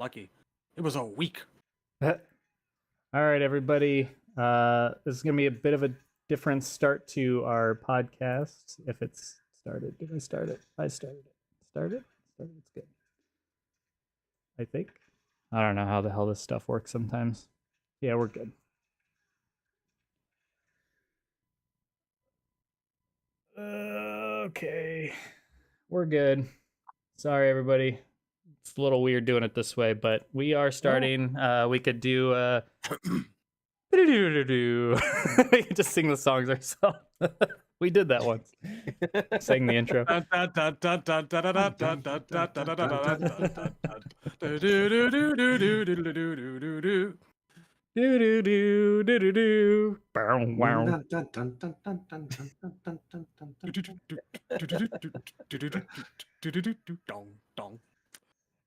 Lucky. It was a week. All right, everybody. This is going to be a bit of a different start to our podcast. If it's started. Did I start it? I started it. Started? Started. It's good. I think. I don't know how the hell this stuff works sometimes. Yeah, we're good. Okay. We're good. Sorry, everybody. It's a little weird doing it this way, but we are starting. We could do we could just sing the songs ourselves. We did that once. Sang the intro.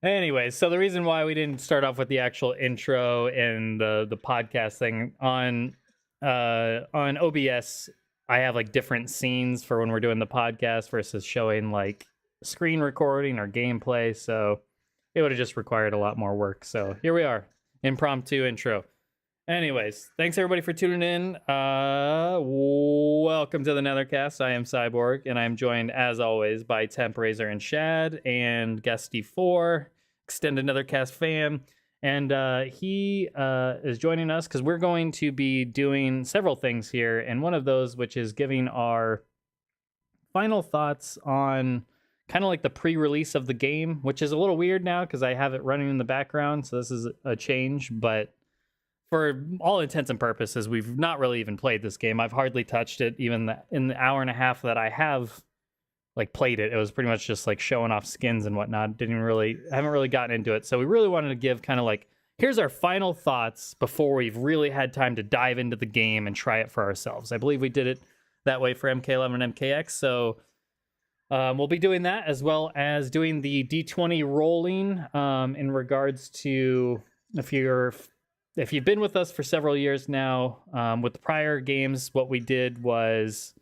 Anyway, so the reason why we didn't start off with the actual intro and the podcast thing on OBS, I have like different scenes for when we're doing the podcast versus showing like screen recording or gameplay. So it would have just required a lot more work. So here we are, impromptu intro. Anyways, thanks everybody for tuning in. Welcome to the NetherKast. I am Cyborg, and I'm joined as always by Temp, Razor, and Shad, and guest D4, extended NetherKast fam. And he is joining us because we're going to be doing several things here, and one of those, which is giving our final thoughts on kind of like the pre-release of the game, which is a little weird now because I have it running in the background, so this is a change, but for all intents and purposes, we've not really even played this game. I've hardly touched it, even in the hour and a half that I have like played it. It was pretty much just like showing off skins and whatnot. Haven't really gotten into it. So we really wanted to give kind of like, here's our final thoughts before we've really had time to dive into the game and try it for ourselves. I believe we did it that way for MK11 and MKX. So we'll be doing that, as well as doing the D20 rolling in regards to if you've been with us for several years now, with the prior games, what we did was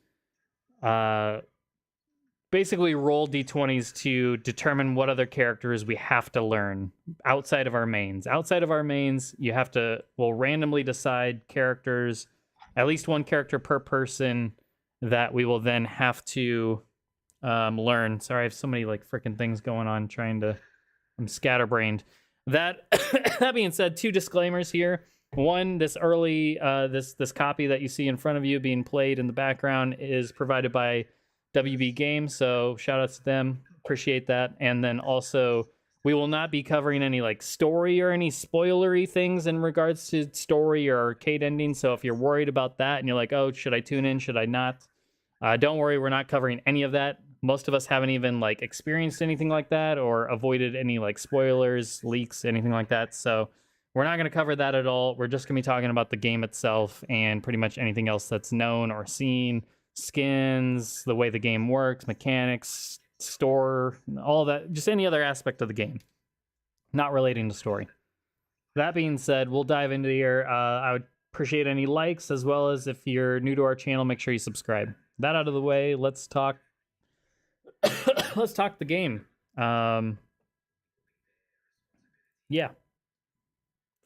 basically roll D20s to determine what other characters we have to learn outside of our mains. Outside of our mains, we'll randomly decide characters, at least one character per person, that we will then have to learn. Sorry, I have so many like freaking things going on I'm scatterbrained. That being said, two disclaimers here. One, this early this copy that you see in front of you being played in the background is provided by WB Games, so shout outs to them. Appreciate that. And then also, we will not be covering any like story or any spoilery things in regards to story or arcade endings. So if you're worried about that and you're like, oh, should I tune in? Should I not? Don't worry, we're not covering any of that. Most of us haven't even like experienced anything like that or avoided any like spoilers, leaks, anything like that. So we're not going to cover that at all. We're just going to be talking about the game itself and pretty much anything else that's known or seen, skins, the way the game works, mechanics, store, all that, just any other aspect of the game, not relating to story. That being said, we'll dive into here. I would appreciate any likes, as well as if you're new to our channel, make sure you subscribe. That out of the way, let's talk the game. Yeah.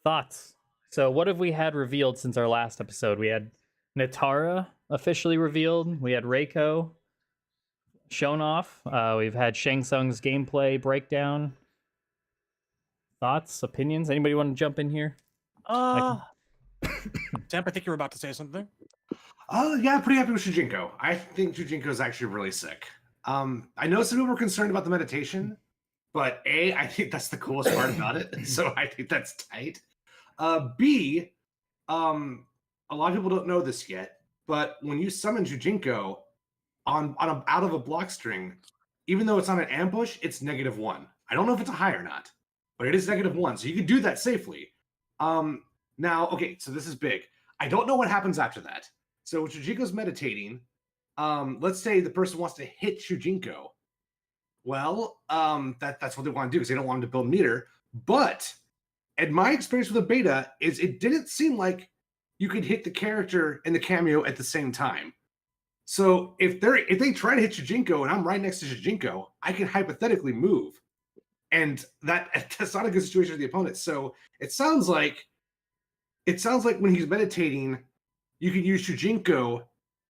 Thoughts. So what have we had revealed since our last episode? We had Nitara officially revealed. We had Reiko shown off. We've had Shang Tsung's gameplay breakdown. Thoughts, opinions? Anybody want to jump in here? Temp, I think you were about to say something. Yeah, I'm pretty happy with Shujinko. I think Shujinko is actually really sick. I know some people were concerned about the meditation, but A, I think that's the coolest part about it. So I think that's tight. B, a lot of people don't know this yet, but when you summon Shujinko out of a block string, even though it's on an ambush, it's -1. I don't know if it's a high or not, but it is -1, so you can do that safely. Now, okay, so this is big. I don't know what happens after that. So when Shujinko's meditating, let's say the person wants to hit Shujinko. Well, that's what they want to do because they don't want him to build meter. But in my experience with the beta is it didn't seem like you could hit the character and the Kameo at the same time. So if they try to hit Shujinko and I'm right next to Shujinko, I can hypothetically move and that's not a good situation for the opponent. So it sounds like when he's meditating, you can use Shujinko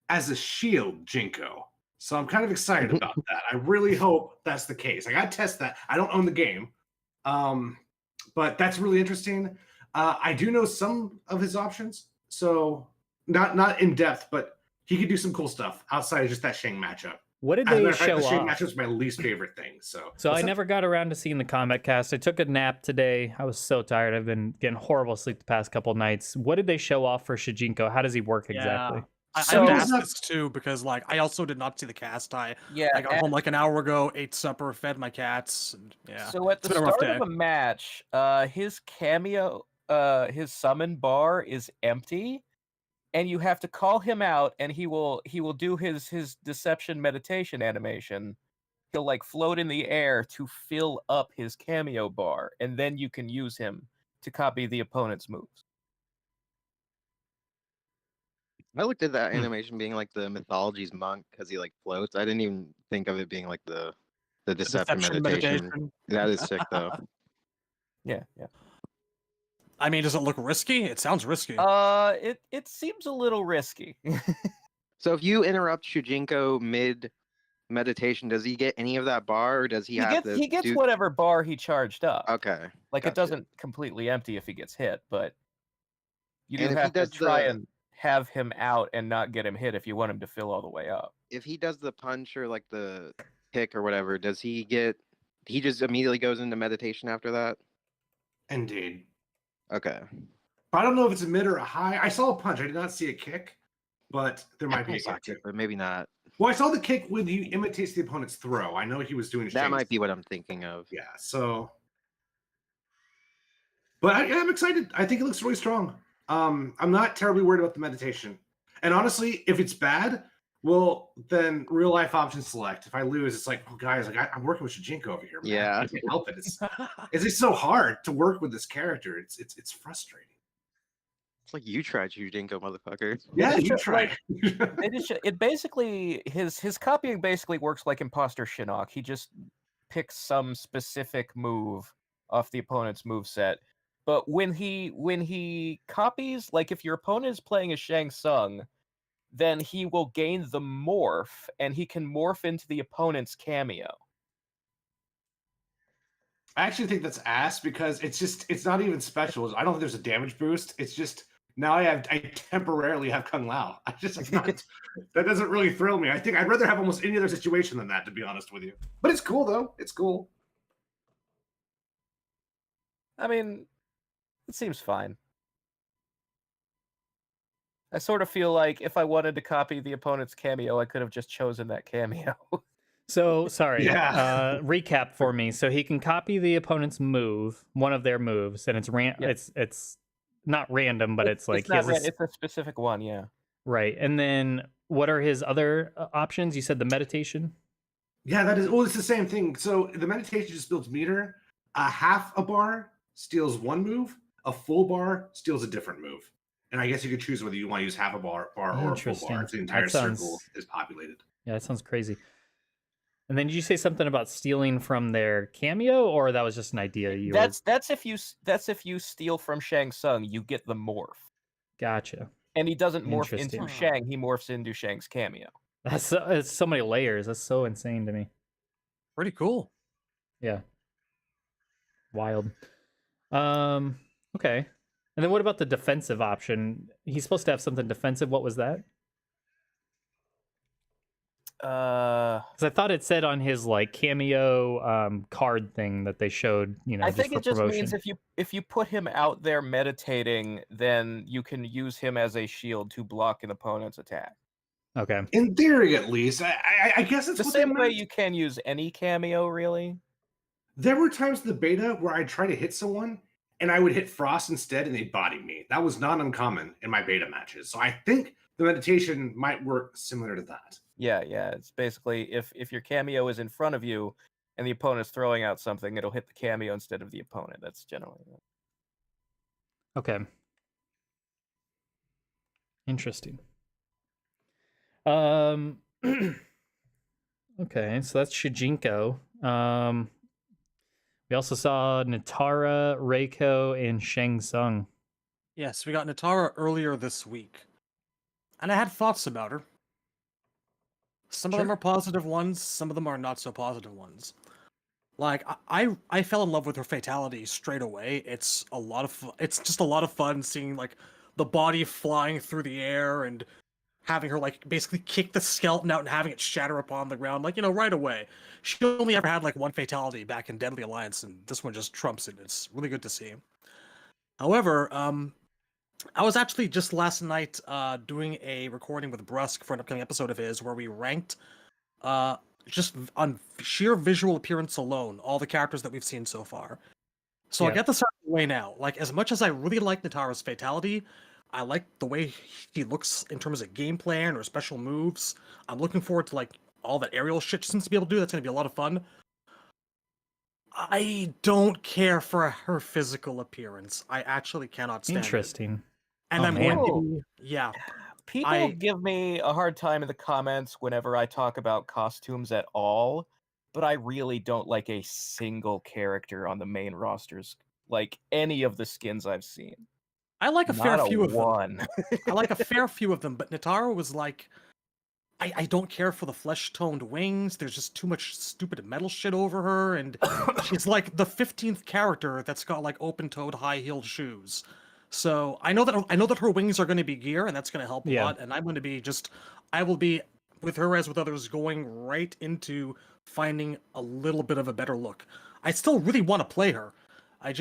as a shield Jinko. So I'm kind of excited about that. I really hope that's the case. I got to test that. I don't own the game, but that's really interesting. I do know some of his options, so not in depth, but he could do some cool stuff outside of just that Shang matchup. What did As a they matter of fact, show the Shang off? matchup's my least favorite thing. So I never got around to seeing the Combat Cast. I took a nap today. I was so tired. I've been getting horrible sleep the past couple nights. What did they show off for Shujinko? How does he work exactly? I So- have to ask this too because like I also did not see the cast. I got home like an hour ago, ate supper, fed my cats, and yeah. So at It's the been a rough start day. of a match, his cameo, his summon bar is empty, and you have to call him out, and he will do his deception meditation animation. He'll like float in the air to fill up his cameo bar, and then you can use him to copy the opponent's moves. I looked at that animation being like the mythology's monk because he like floats. I didn't even think of it being like the deception meditation. That is sick though. Yeah. I mean, does it look risky? It sounds risky. It seems a little risky. So if you interrupt Shujinko mid meditation, does he get any of that bar, or does he have to? He gets whatever bar he charged up. Okay. Like gotcha. it doesn't completely empty if he gets hit, but you do And if he have to does try the- and have him out and not get him hit if you want him to fill all the way up. If he does the punch or like the kick or whatever, does he get? He just immediately goes into meditation after that. Indeed. Okay. I don't know if it's a mid or a high. I saw a punch. I did not see a kick, but there might be I a saw kick too. it, but maybe not. Well, I saw the kick when he imitates the opponent's throw. I know he was doing That Shang's might be what I'm thinking of. Yeah, so. But I'm excited. I think it looks really strong. I'm not terribly worried about the meditation. And honestly, if it's bad, well, then real life option select. If I lose, it's like, oh, guys, like I'm working with Shujinko over here. Man. Yeah. I can't help it. It's just so hard to work with this character. It's frustrating. It's like you tried Shujinko, motherfucker. Yeah, They you just, try. They just it basically his copying basically works like imposter Shinnok. He just picks some specific move off the opponent's move set. But when he copies, like if your opponent is playing a Shang Tsung, then he will gain the morph, and he can morph into the opponent's cameo. I actually think that's ass because it's not even special. I don't think there's a damage boost. It's just now I temporarily have Kung Lao. That doesn't really thrill me. I think I'd rather have almost any other situation than that, to be honest with you. But it's cool though. It's cool. I mean, it seems fine. I sort of feel like if I wanted to copy the opponent's cameo, I could have just chosen that cameo. So sorry. Yeah. Recap for me. So he can copy the opponent's move, one of their moves, and it's it's not random, but it's like it's a specific one, yeah. Right. And then what are his other options? You said the meditation. Yeah, that is. Well, it's the same thing. So the meditation just builds meter. A half a bar steals one move. A full bar steals a different move. And I guess you could choose whether you want to use half a bar or a full Interesting. bar if the entire That sounds- circle is populated. Yeah, that sounds crazy. And then did you say something about stealing from their cameo, or that was just an idea you were... That's if you steal from Shang Tsung, you get the morph. Gotcha. And he doesn't morph into Interesting. Shang, he morphs into Shang's cameo. That's it's so many layers. That's so insane to me. Pretty cool. Yeah. Wild. Okay. And then what about the defensive option? He's supposed to have something defensive. What was that? Because I thought it said on his like cameo card thing that they showed, you know, I just think for it just promotion. means if you put him out there meditating, then you can use him as a shield to block an opponent's attack. Okay. In theory, at least. I guess it's The what same they way meant. you can use any cameo, really. There were times in the beta where I'd try to hit someone and I would hit Frost instead and they'd body me. That was not uncommon in my beta matches. So I think the meditation might work similar to that. Yeah. It's basically if your cameo is in front of you and the opponent's throwing out something, it'll hit the cameo instead of the opponent. That's generally it. Okay. Interesting. Okay, so that's Shujinko. We also saw Nitara, Reiko, and Shang Tsung. Yes, we got Nitara earlier this week. And I had thoughts about her. Some of them are positive ones, some of them are not so positive ones. Like I fell in love with her fatality straight away. It's just a lot of fun seeing like the body flying through the air and having her like basically kick the skeleton out and having it shatter upon the ground, like, right away. She only ever had like one fatality back in Deadly Alliance, and this one just trumps it. It's really good to see. However, I was actually just last night doing a recording with Brusque for an upcoming episode of his where we ranked just on sheer visual appearance alone all the characters that we've seen so far. So I get this out of the way now. Like, as much as I really like Nitara's fatality, I like the way he looks in terms of game plan or special moves. I'm looking forward to like all that aerial shit she seems to be able to do. That's going to be a lot of fun. I don't care for her physical appearance. I actually cannot stand Interesting. it. And I'm going to yeah. People give me a hard time in the comments whenever I talk about costumes at all, but I really don't like a single character on the main rosters, like any of the skins I've seen. I like a fair few of them. I like a fair few of them, but Nitara was like, I don't care for the flesh-toned wings. There's just too much stupid metal shit over her, and she's like the 15th character that's got like open-toed, high-heeled shoes. So I know that her wings are going to be gear, and that's going to help a lot. And I'm going to be I will be with her as with others going right into finding a little bit of a better look. I still really want to play her. I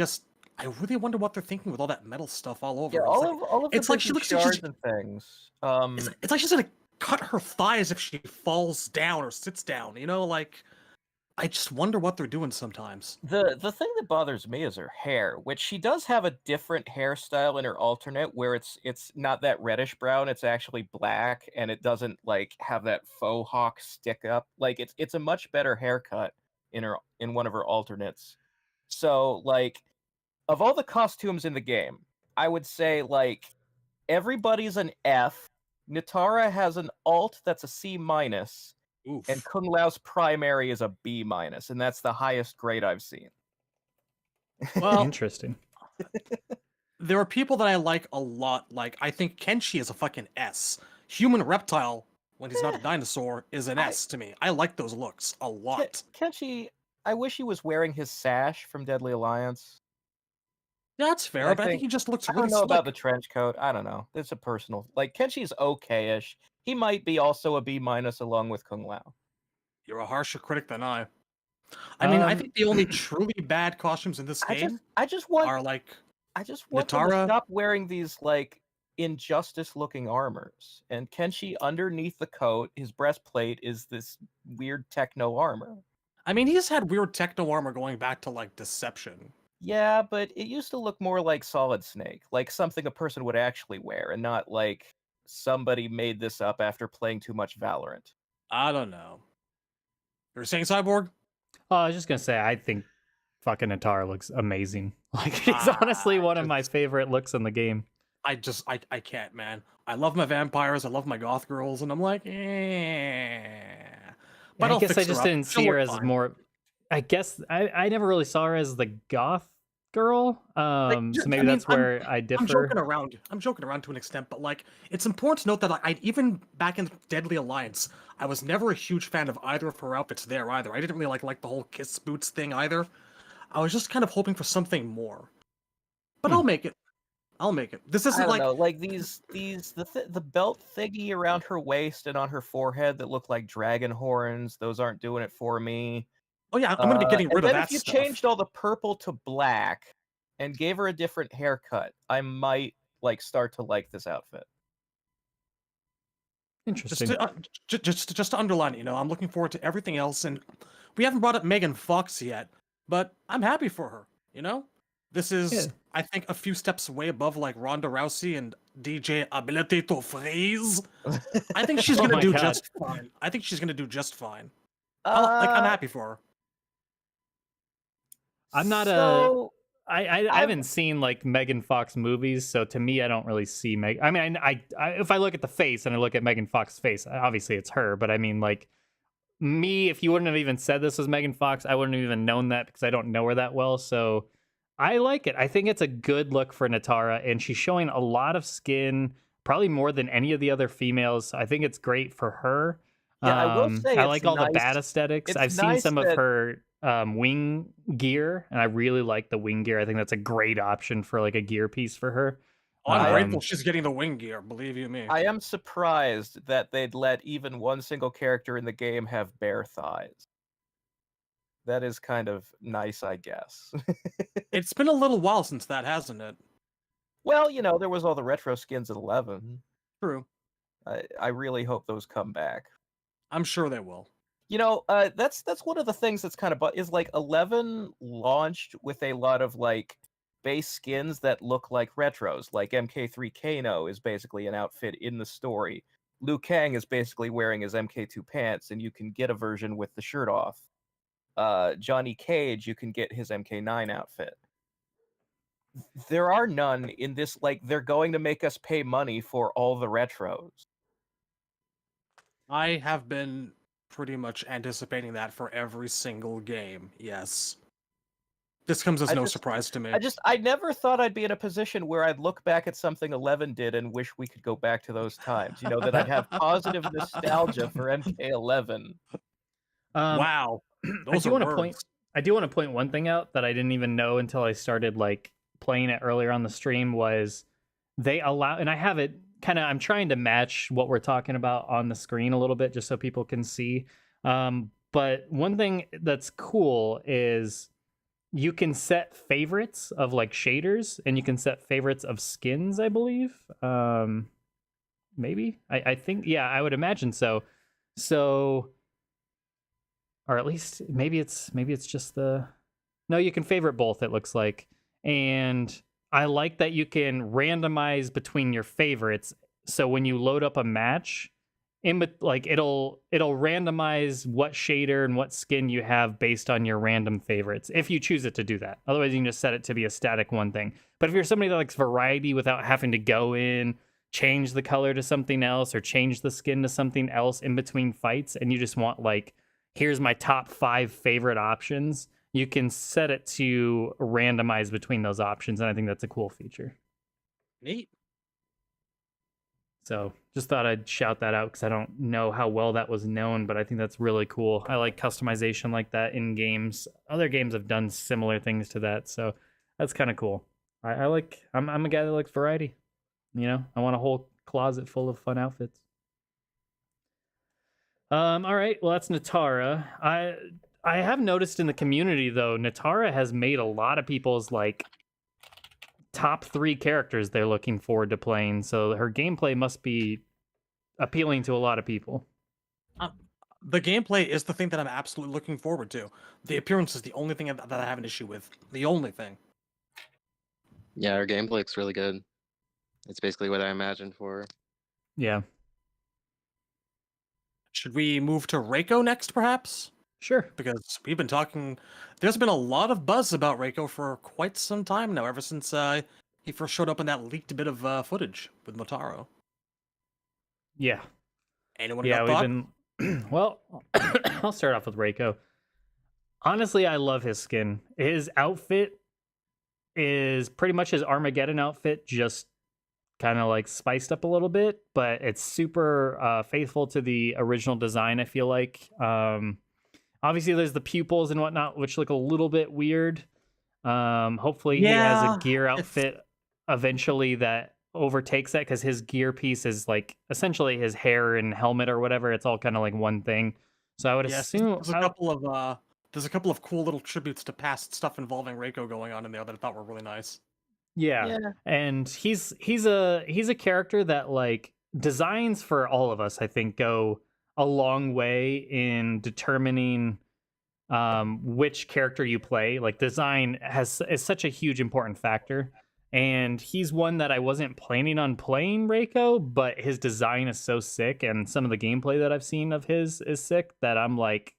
really wonder what they're thinking with all that metal stuff all over. Yeah, all of it's the like she looks like shards and things. It's like she's gonna cut her thighs if she falls down or sits down. Like I just wonder what they're doing sometimes. The thing that bothers me is her hair, which she does have a different hairstyle in her alternate, where it's not that reddish brown, it's actually black, and it doesn't like have that faux hawk stick up. Like it's a much better haircut in one of her alternates. So like, of all the costumes in the game, I would say like everybody's an F. Nitara has an alt that's a C minus. Oof. And Kung Lao's primary is a B minus, and that's the highest grade I've seen. Well, interesting. There are people that I like a lot. Like, I think Kenshi is a fucking S. Human Reptile, when he's not a dinosaur, is an S to me. I like those looks a lot. Kenshi, I wish he was wearing his sash from Deadly Alliance. Yeah, that's fair, but I think he just looks really I don't know slick. about the trench coat. I don't know. It's a personal. Like, Kenshi's okay-ish. He might be also a B minus along with Kung Lao. You're a harsher critic than I. I mean, I think the only truly bad costumes in this game I just want them to stop wearing these like Injustice-looking armors. And Kenshi, underneath the coat, his breastplate is this weird techno armor. I mean, he's had weird techno armor going back to like Deception. Yeah, but it used to look more like Solid Snake, like something a person would actually wear, and not like somebody made this up after playing too much Valorant. I don't know. You're saying Cyborg? Oh, I was just gonna say, I think fucking Nitara looks amazing. Like, he's honestly one of my favorite looks in the game. I can't, man. I love my vampires, I love my goth girls, and I'm like, But I guess I just didn't see her as more. I guess I never really saw her as the goth girl. So maybe that's where I differ. I'm joking around to an extent, but like, it's important to note that I even back in Deadly Alliance, I was never a huge fan of either of her outfits there either. I didn't really like the whole kiss boots thing either. I was just kind of hoping for something more. But I'll make it. This isn't like the belt thingy around her waist and on her forehead that look like dragon horns. Those aren't doing it for me. Oh yeah, I'm gonna be getting rid of that if you stuff. changed all the purple to black and gave her a different haircut, I might like start to like this outfit. Interesting. Just to underline it, I'm looking forward to everything else, and we haven't brought up Megan Fox yet, but I'm happy for her. This is, I think, a few steps way above like Ronda Rousey and DJ Ability to Freeze. I think she's gonna do just fine. I'm happy for her. I'm not I haven't seen like Megan Fox movies, so to me, I don't really see Meg. I mean, I if I look at the face and I look at Megan Fox's face, obviously it's her, but I mean, like, if you wouldn't have even said this was Megan Fox, I wouldn't have even known that because I don't know her that well. So I like it. I think it's a good look for Nitara, and she's showing a lot of skin, probably more than any of the other females. I think it's great for her. Yeah, I will say I it's like all the nice- bat aesthetics. it's I've seen nice some of that- her wing gear, and I really like the wing gear. I think that's a great option for like a gear piece for her. Oh, I'm grateful Um, she's getting the wing gear, believe you me. I am surprised that they'd let even one single character in the game have bare thighs. That is kind of nice, I guess. It's been a little while since that, hasn't it? Well, there was all the retro skins at 11. True. I really hope those come back. I'm sure they will. That's one of the things that's kind of is like 11 launched with a lot of like base skins that look like retros. Like MK3 Kano is basically an outfit in the story. Liu Kang is basically wearing his MK2 pants, and you can get a version with the shirt off. Johnny Cage, you can get his MK9 outfit. There are none in this. Like, they're going to make us pay money for all the retros. I have been pretty much anticipating that for every single game, yes. This comes as no surprise to me. I never thought I'd be in a position where I'd look back at something 11 did and wish we could go back to those times. That I'd have positive nostalgia for MK11. Wow. I do want to point one thing out that I didn't even know until I started like playing it earlier on the stream was they allow, and I have it kind of, I'm trying to match what we're talking about on the screen a little bit just so people can see. But one thing that's cool is you can set favorites of like shaders, and you can set favorites of skins, I believe. Maybe I think, yeah, I would imagine so. So, or at least maybe it's just no, you can favorite both, it looks like. And I like that you can randomize between your favorites. So when you load up a match, it'll randomize what shader and what skin you have based on your random favorites, if you choose it to do that. Otherwise, you can just set it to be a static one thing. But if you're somebody that likes variety without having to go in, change the color to something else, or change the skin to something else in between fights, and you just want like, here's my top 5 favorite options, you can set it to randomize between those options, and I think that's a cool feature. Neat. So just thought I'd shout that out because I don't know how well that was known, but I think that's really cool. I like customization like that in games. Other games have done similar things to that, so that's kind of cool. I'm a guy that likes variety. I want a whole closet full of fun outfits. All right, well, that's Nitara. I have noticed in the community, though, Nitara has made a lot of people's like top 3 characters they're looking forward to playing. So her gameplay must be appealing to a lot of people. The gameplay is the thing that I'm absolutely looking forward to. The appearance is the only thing that I have an issue with. The only thing. Yeah, her gameplay looks really good. It's basically what I imagined for her. Yeah. Should we move to Reiko next, perhaps? Sure. Because we've been talking... There's been a lot of buzz about Reiko for quite some time now, ever since he first showed up in that leaked bit of footage with Motaro. Yeah. Anyone got thought? Well, I'll start off with Reiko. Honestly, I love his skin. His outfit is pretty much his Armageddon outfit, just kind of like spiced up a little bit, but it's super faithful to the original design, I feel like. Obviously, there's the pupils and whatnot, which look a little bit weird. Hopefully, he has a gear outfit eventually that overtakes that, because his gear piece is like essentially his hair and helmet or whatever. It's all kind of like one thing. So I would assume there's a couple of cool little tributes to past stuff involving Reiko going on in there that I thought were really nice. Yeah. And he's a character that like designs for all of us, I think, go a long way in determining which character you play. Like design is such a huge important factor. And he's one that I wasn't planning on playing Reiko, but his design is so sick, and some of the gameplay that I've seen of his is sick, that I'm like,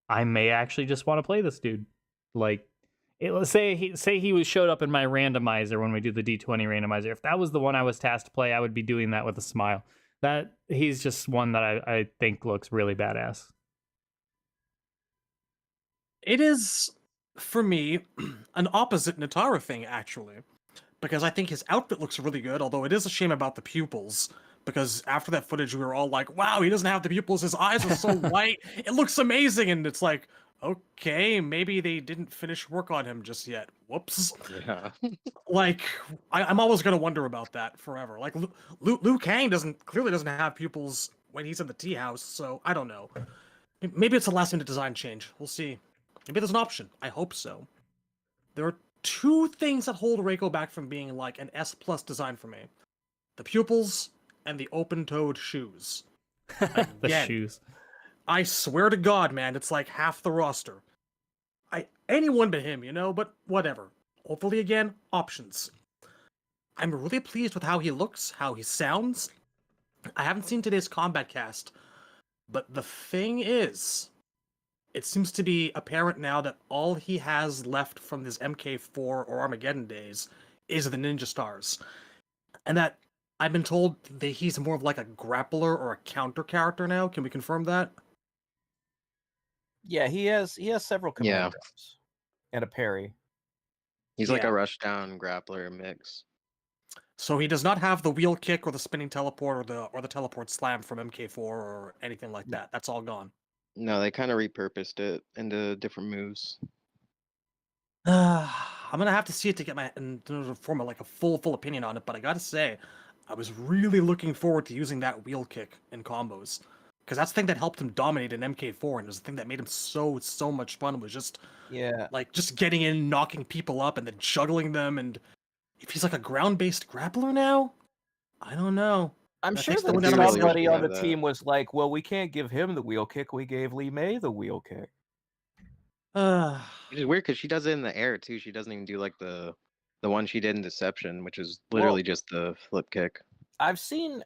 I may actually just want to play this dude. Like, let's say he showed up in my randomizer when we do the D20 randomizer. If that was the one I was tasked to play, I would be doing that with a smile. That he's just one that I think looks really badass. It is, for me, an opposite Nitara thing, actually. Because I think his outfit looks really good, although it is a shame about the pupils. Because after that footage, we were all like, wow, he doesn't have the pupils, his eyes are so white, it looks amazing, and it's like, okay, maybe they didn't finish work on him just yet. Whoops. Yeah. Like, I'm always gonna wonder about that forever. Like, Liu Kang clearly doesn't have pupils when he's in the tea house, so I don't know. Maybe it's a last-minute design change. We'll see. Maybe there's an option. I hope so. There are two things that hold Reiko back from being like an S+ design for me. The pupils and the open-toed shoes. The Again, shoes. I swear to God, man, it's like half the roster. Anyone but him, but whatever. Hopefully, again, options. I'm really pleased with how he looks, how he sounds. I haven't seen today's combat cast, but the thing is, it seems to be apparent now that all he has left from his MK4 or Armageddon days is the ninja stars. And that I've been told that he's more of like a grappler or a counter character now. Can we confirm that? Yeah, he has several Yeah. commandos and a parry. He's like Yeah. a rushdown grappler mix. So he does not have the wheel kick or the spinning teleport or the teleport slam from MK4 or anything like that. That's all gone. No, they kind of repurposed it into different moves. I'm gonna have to see it to get to form like a full opinion on it. But I gotta say, I was really looking forward to using that wheel kick in combos, because that's the thing that helped him dominate in MK4, and it was the thing that made him so much fun. Was just just getting in, knocking people up, and then juggling them. And if he's like a ground-based grappler now, I don't know. I'm That sure takes the that wind out of my somebody sails. on the Yeah, that- team was like, well, we can't give him the wheel kick. We gave Lee May the wheel kick. Which is weird because she does it in the air too. She doesn't even do like the one she did in Deception, which is literally just the flip kick. I've seen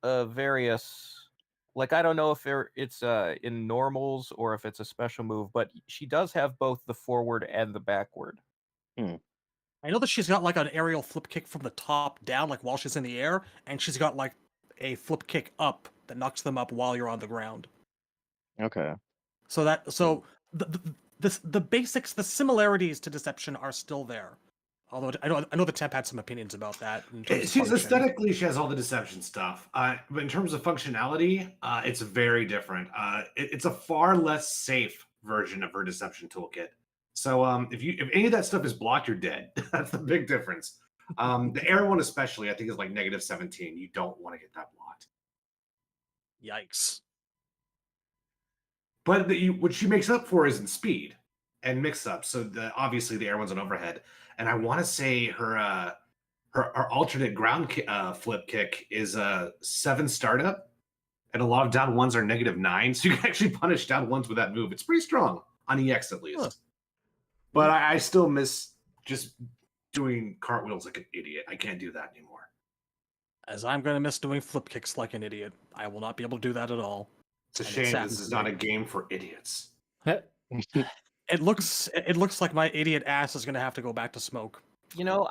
various, like, I don't know if it's in normals or if it's a special move, but she does have both the forward and the backward. I know that she's got like an aerial flip kick from the top down, like while she's in the air, and she's got like a flip kick up that knocks them up while you're on the ground. Okay. So the basics, the similarities to Deception are still there. Although I know the temp had some opinions about that. In terms of She's function. aesthetically, she has all the Deception stuff, but in terms of functionality, it's very different. It's a far less safe version of her Deception toolkit. So if any of that stuff is blocked, you're dead. That's the big difference. The air one especially, I think, is like -17. You don't want to get that blocked. Yikes. But what she makes up for is in speed and mix-up. So obviously the air one's an overhead, and I want to say her alternate ground flip kick is a 7 startup, and a lot of down ones are -9. So you can actually punish down ones with that move. It's pretty strong on EX at least. Huh. But I still miss just doing cartwheels like an idiot. I can't do that anymore. As I'm going to miss doing flip kicks like an idiot. I will not be able to do that at all. It's a And it shame this saddens is me. not a game for idiots. It looks like my idiot ass is going to have to go back to smoke. You know,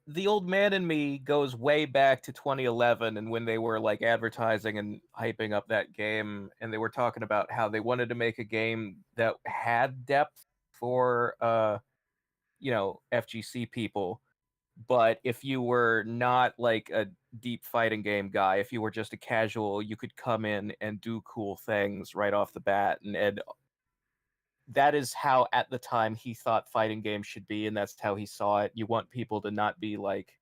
the old man in me goes way back to 2011, and when they were like advertising and hyping up that game, and they were talking about how they wanted to make a game that had depth for FGC people. But if you were not like a deep fighting game guy, if you were just a casual, you could come in and do cool things right off the bat. And that is how, at the time, he thought fighting games should be, and that's how he saw it. You want people to not be like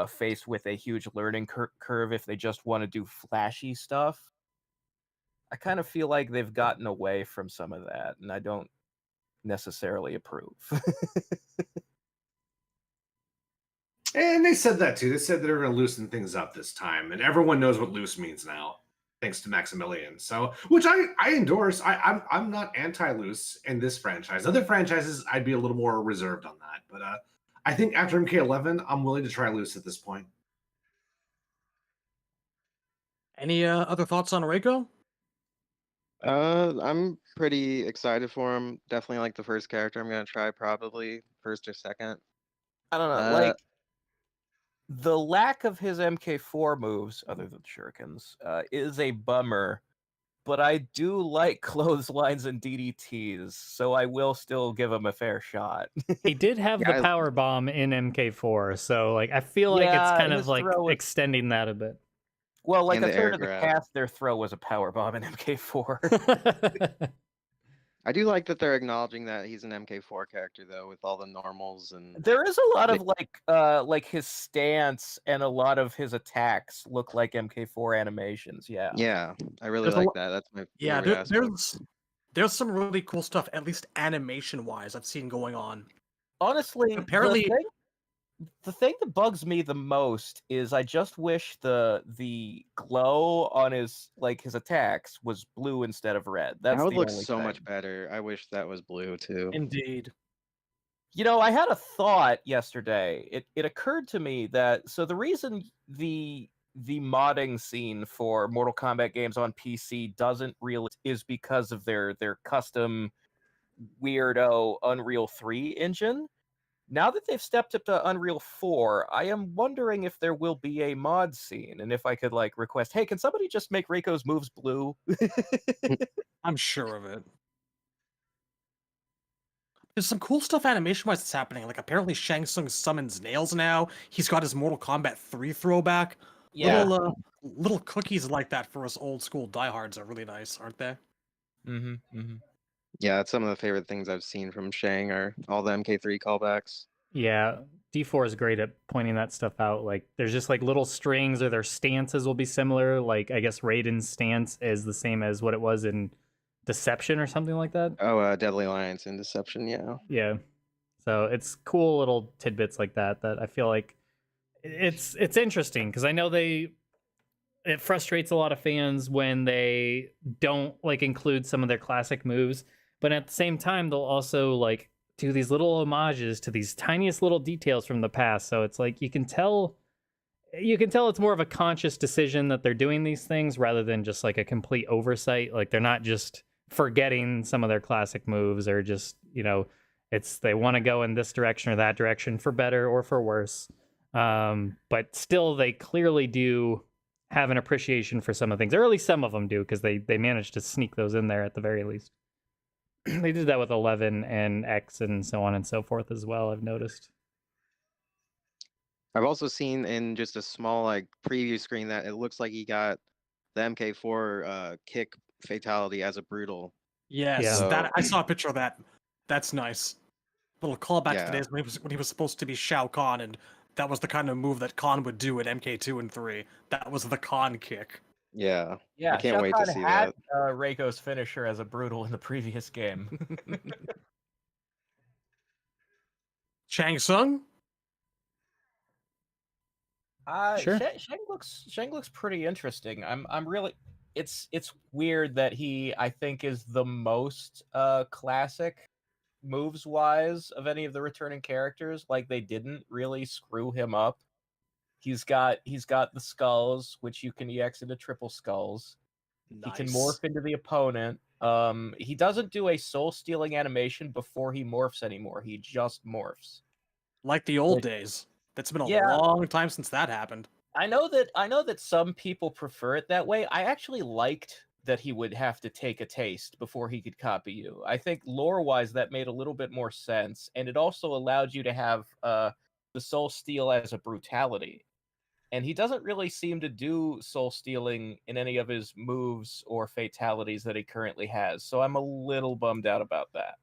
faced with a huge learning curve if they just want to do flashy stuff. I kind of feel like they've gotten away from some of that, and I don't necessarily approve. And they said that too. They said they're going to loosen things up this time, and everyone knows what loose means now, thanks to Maximilian. So, which I endorse. I'm not anti-loose in this franchise. Other franchises, I'd be a little more reserved on that. But I think after MK11, I'm willing to try loose at this point. Any other thoughts on Reiko? I'm pretty excited for him. Definitely like the first character I'm gonna try, probably first or second. I don't know, like the lack of his MK4 moves, other than shurikens, is a bummer but I do like clotheslines and DDTs, so I will still give him a fair shot. He did have Yeah, the power bomb in MK4, so like I feel like it's Yeah, kind of his like throw was- extending that a bit. Well, like And a the third air of the grab. cast, their throw was a power bomb in MK4. I do like that they're acknowledging that he's an MK4 character though, with all the normals and There is a lot They- of like his stance and a lot of his attacks look like MK4 animations. Yeah. yeah, I really There's a like lo- that. That's my Yeah, favorite aspect. there's some really cool stuff, at least animation wise, I've seen going on. Honestly, Apparently- the thing that bugs me the most is I just wish the glow on his attacks was blue instead of red. That's That would the look only so thing. much better. I wish that was blue too. Indeed. You know, I had a thought yesterday. It occurred to me that the reason the modding scene for Mortal Kombat games on PC doesn't really is because of their custom weirdo Unreal 3 engine. Now that they've stepped up to Unreal 4, I am wondering if there will be a mod scene and if I could request, hey, can somebody just make Reiko's moves blue? I'm sure of it. There's some cool stuff animation-wise that's happening. Like, apparently Shang Tsung summons nails now. He's got his Mortal Kombat 3 throwback. Yeah. Little cookies like that for us old-school diehards are really nice, aren't they? Mm-hmm. Mm-hmm. Yeah, that's some of the favorite things I've seen from Shang are all the MK3 callbacks. Yeah, D4 is great at pointing that stuff out. Like, there's just like little strings, or their stances will be similar. Like, I guess Raiden's stance is the same as what it was in Deception or something like that. Oh, Deadly Alliance and Deception, yeah. Yeah, so it's cool little tidbits like that I feel like it's interesting, because I know it frustrates a lot of fans when they don't include some of their classic moves, but at the same time they'll also do these little homages to these tiniest little details from the past. So it's like you can tell it's more of a conscious decision that they're doing these things rather than just a complete oversight. Like, they're not just forgetting some of their classic moves, or just, it's they want to go in this direction or that direction for better or for worse. But still, they clearly do have an appreciation for some of the things, or at least some of them do, because they managed to sneak those in there at the very least. They did that with 11 and X and so on and so forth as well, I've noticed. I've also seen in just a small preview screen that it looks like he got the MK4 kick fatality as a brutal. Yes, Yeah. that I saw a picture of that. That's nice. Little callback to Yeah. the days when he was supposed to be Shao Kahn, and that was the kind of move that Kahn would do in MK2 and 3. That was the Kahn kick. Yeah. Yeah, I can't Shao wait to Kahn see had, that. Reiko's finisher as a brutal in the previous game. Shang Tsung? Sure. Shang looks pretty interesting. I'm really it's weird that he, I think, is the most classic moves wise of any of the returning characters. Like, they didn't really screw him up. He's got the skulls, which you can EX into triple skulls. Nice. He can morph into the opponent. He doesn't do a soul stealing animation before he morphs anymore. He just morphs. Like the old days. That's been a Yeah. long time since that happened. I know that some people prefer it that way. I actually liked that he would have to take a taste before he could copy you. I think lore-wise that made a little bit more sense, and it also allowed you to have the soul steal as a brutality. And he doesn't really seem to do soul stealing in any of his moves or fatalities that he currently has. So I'm a little bummed out about that.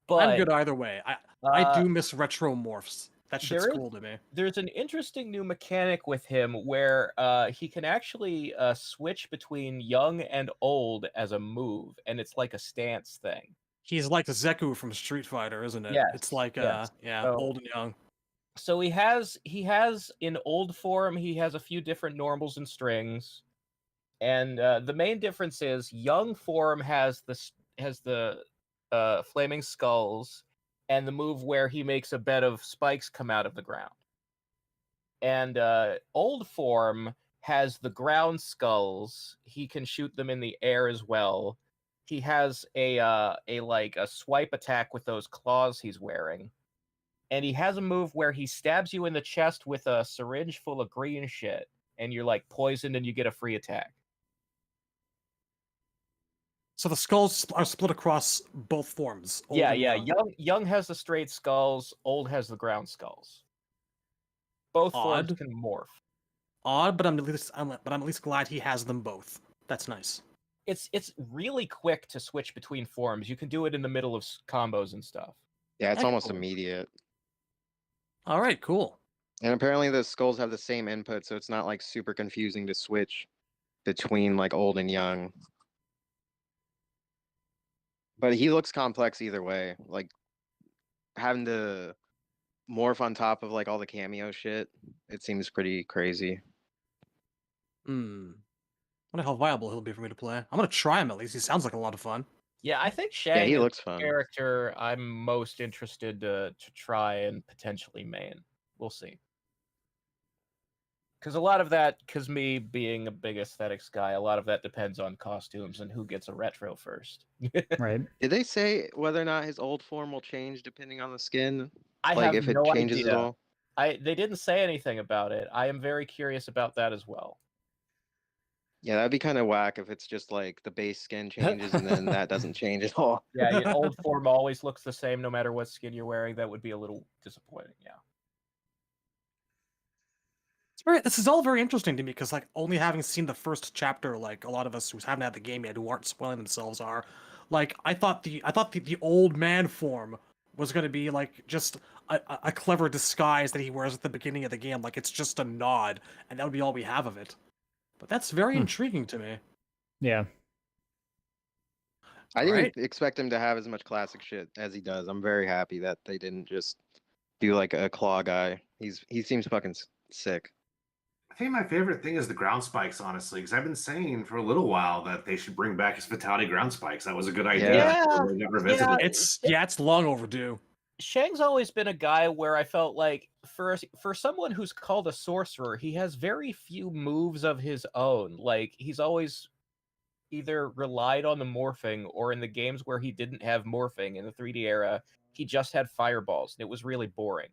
But I'm good either way. I do miss retro morphs. That shit's there is- cool to me. There's an interesting new mechanic with him where he can actually switch between young and old as a move, and it's like a stance thing. He's like the Zeku from Street Fighter, isn't it? Yes, It's like yes. yeah, So- old and young. So he has in old form, he has a few different normals and strings, and the main difference is young form has the flaming skulls and the move where he makes a bed of spikes come out of the ground. And old form has the ground skulls. He can shoot them in the air as well. He has a swipe attack with those claws he's wearing. And he has a move where he stabs you in the chest with a syringe full of green shit, and you're poisoned and you get a free attack. So the skulls are split across both forms. Old Yeah, and yeah. young. Young has the straight skulls. Old has the ground skulls. Both forms Odd. can morph. Odd, but I'm at least glad he has them both. That's nice. It's really quick to switch between forms. You can do it in the middle of combos and stuff. Yeah, it's almost Excellent. immediate. All right, cool. And apparently the skulls have the same input, so it's not like super confusing to switch between like old and young. But he looks complex either way. Like having to morph on top of like all the cameo shit, it seems pretty crazy. Hmm. Wonder how viable he'll be for me to play. I'm gonna try him at least. He sounds like a lot of fun. Yeah, I think Yeah, Shang he is looks the fun. character I'm most interested to try and potentially main. We'll see. Because a lot of that, because me being a big aesthetics guy, a lot of that depends on costumes and who gets a retro first. Right. Did they say whether or not his old form will change depending on the skin? I Like have if it no changes at idea. all? They didn't say anything about it. I am very curious about that as well. Yeah, that'd be kind of whack if it's just like the base skin changes and then that doesn't change at all. Yeah, your old form always looks the same no matter what skin you're wearing. That would be a little disappointing. Yeah. This is all very interesting to me because, like, only having seen the first chapter, like a lot of us who haven't had the game yet, who aren't spoiling themselves, are like, I thought the old man form was going to be like just a clever disguise that he wears at the beginning of the game, like it's just a nod, and that would be all we have of it. But that's very intriguing to me. Yeah. I didn't Right. expect him to have as much classic shit as he does. I'm very happy that they didn't just do like a claw guy. He seems fucking sick. I think my favorite thing is the ground spikes, honestly, because I've been saying for a little while that they should bring back his fatality ground spikes. That was a good idea. Yeah. They never visited it. It's long overdue. Shang's always been a guy where I felt like for someone who's called a sorcerer, he has very few moves of his own. Like he's always either relied on the morphing, or in the games where he didn't have morphing in the 3D era, he just had fireballs, and it was really boring.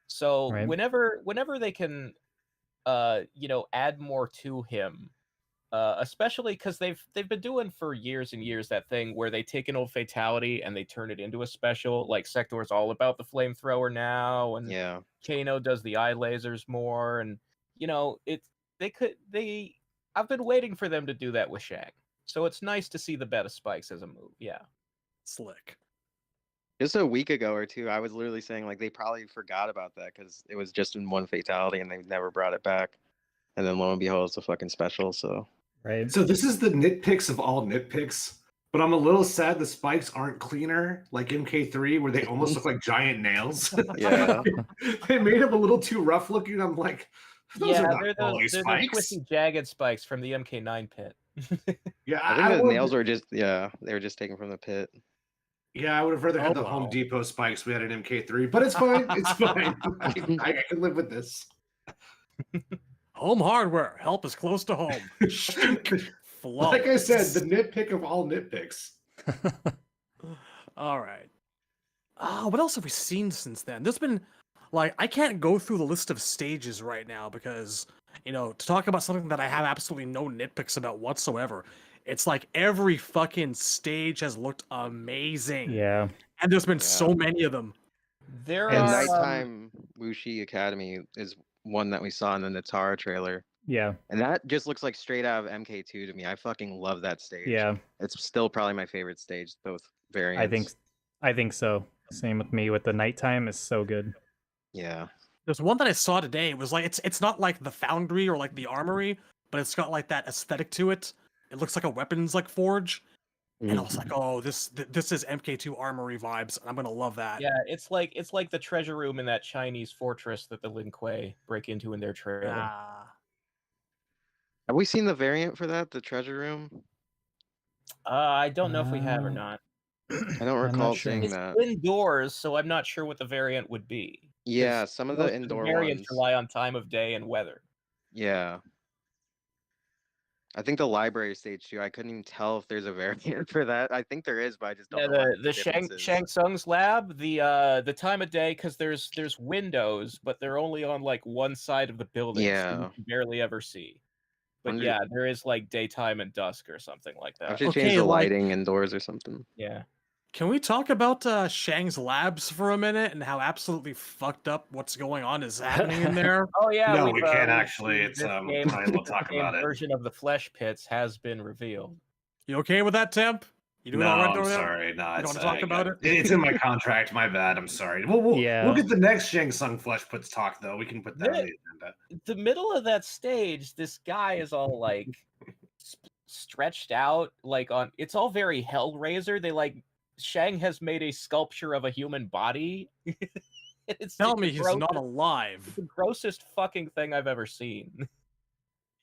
So Right. whenever they can add more to him, especially because they've been doing for years and years that thing where they take an old fatality and they turn it into a special. Like Sector's all about the flamethrower now, and Yeah. Kano does the eye lasers more, and I've been waiting for them to do that with Shang, so it's nice to see the beta spikes as a move. Yeah. Slick. Just a week ago or two, I was literally saying like they probably forgot about that because it was just in one fatality and they never brought it back. And then lo and behold, it's a fucking special. So Right. So this is the nitpicks of all nitpicks, but I'm a little sad the spikes aren't cleaner like MK3, where they almost look like giant nails. yeah. They made them a little too rough looking. I'm like, those are not they're quality those spikes. twisty, jagged spikes from the MK9 pit. Yeah, I think the would've- nails were just they were just taken from the pit. Yeah, I would have rather had the wow. Home Depot spikes we had at MK3, but it's fine. It's fine. I can live with this. Home hardware. Help is close to home. Like I said, the nitpick of all nitpicks. All right. What else have we seen since then? There's been, like, I can't go through the list of stages right now because, to talk about something that I have absolutely no nitpicks about whatsoever, it's like every fucking stage has looked amazing. Yeah. And there's been so many of them. There And are Nighttime Wuxi Academy is one that we saw in the Nitara trailer. Yeah. And that just looks like straight out of MK2 to me. I fucking love that stage. Yeah. It's still probably my favorite stage, both variants. I think so. Same with me with the nighttime is so good. Yeah. There's one that I saw today. It was like it's not like the Foundry or like the Armory, but it's got like that aesthetic to it. It looks like a weapons like forge. And I was like, oh, this is MK2 Armory vibes, and I'm gonna love that. Yeah, it's like the treasure room in that Chinese fortress that the Lin Kuei break into in their trailer. Have we seen the variant for that, the treasure room? I don't know if we have or not. I don't I'm recall not sure. seeing It's that. indoors, so I'm not sure what the variant would be. Yeah, some of the Most indoor variants ones. rely on time of day and weather. Yeah. I think the library stage too. I couldn't even tell if there's a variant for that. I think there is, but I just don't Yeah, know. what the Shang Tsung's lab, the time of day, because there's windows, but they're only on like one side of the building, so Yeah. you can barely ever see. But Wonder- yeah, there is like daytime and dusk or something like I that. should Okay, change the like- lighting indoors or something. Yeah. Can we talk about Shang's labs for a minute and how absolutely fucked up what's going on is happening in there? Oh yeah. No, we've, we can't we've actually. seen It's this game, fine, we'll talk this game about it. version of the Flesh Pits has been revealed. You okay with that, Temp? You doing No, all right I'm over there? sorry. No, You don't it's, want to talk about it? It's in my contract. My bad. I'm sorry. We'll Yeah. get the next Shang Tsung Flesh Puts talk though. We can put that on the agenda. The middle of that stage, this guy is all like stretched out, like on. It's all very Hellraiser. They like Shang has made a sculpture of a human body. It's Tell the me he's not alive. the grossest fucking thing I've ever seen.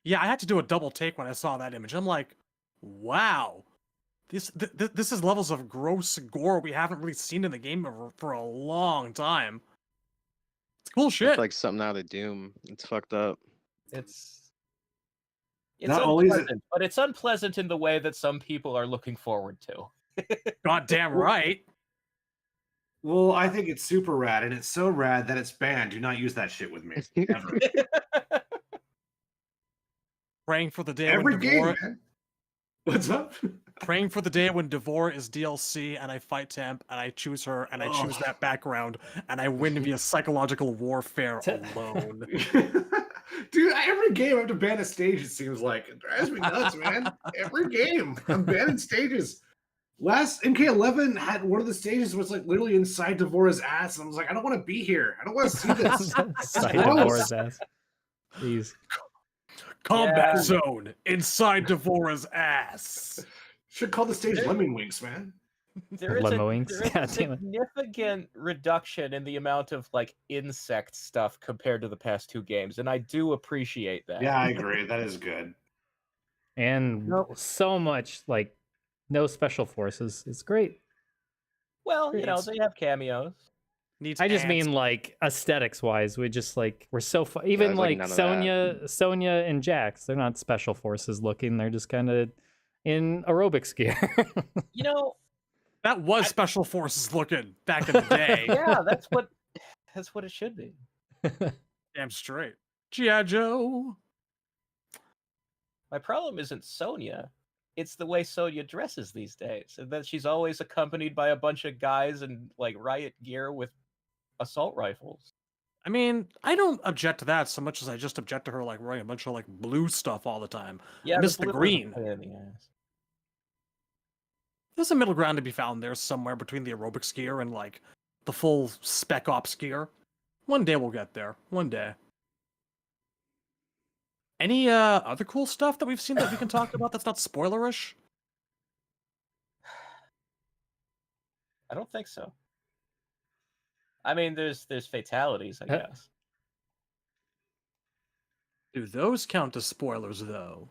Yeah, I had to do a double take when I saw that image. I'm like, wow. This is levels of gross gore we haven't really seen in the game for a long time. It's cool shit. It's like something out of Doom. It's fucked up. It's Not only is it- unpleasant, but it's unpleasant in the way that some people are looking forward to. Goddamn right. Well, I think it's super rad, and it's so rad that it's banned. Do not use that shit with me ever. Praying for the day Every when game, Devora, man. What's up? praying for the day when Devora is DLC and I fight Temp and I choose her and I choose Oh. that background and I win via psychological warfare alone. Dude, every game I have to ban a stage, it seems like. It drives me nuts, man. Every game. I'm banning stages. Last MK11 had one of the stages was like literally inside Devora's ass, and I was like, I don't want to be here. I don't want to see this. Side gross. of Laura's ass. Jeez. Combat Yeah. zone inside Devora's ass. Should call the stage Lemming Winks, man. There is Limo a, Winks? there is a God damn it. significant reduction in the amount of like insect stuff compared to the past two games, and I do appreciate that. Yeah, I agree. That is good. And so much like no special forces. It's great. Well, you know, It's- they have cameos. Needs I just ants. mean like aesthetics wise, we just like we're so even there's, like, like none of Sonya and Jax, they're not special forces looking. They're just kind of in aerobics gear. You know, that was special forces looking back in the day. yeah, that's what it should be. Damn straight. G.I. Joe. My problem isn't Sonya. It's the way Sonya dresses these days, and that she's always accompanied by a bunch of guys in like riot gear with assault rifles. I mean, I don't object to that so much as I just object to her like wearing a bunch of like blue stuff all the time. Yeah, miss the blue is a green. pain in the ass. There's a middle ground to be found there somewhere between the aerobics gear and like the full spec ops gear. One day we'll get there. One day. Any other cool stuff that we've seen that we can talk about that's not spoilerish? I don't think so. I mean, there's fatalities, I guess. Do those count as spoilers though?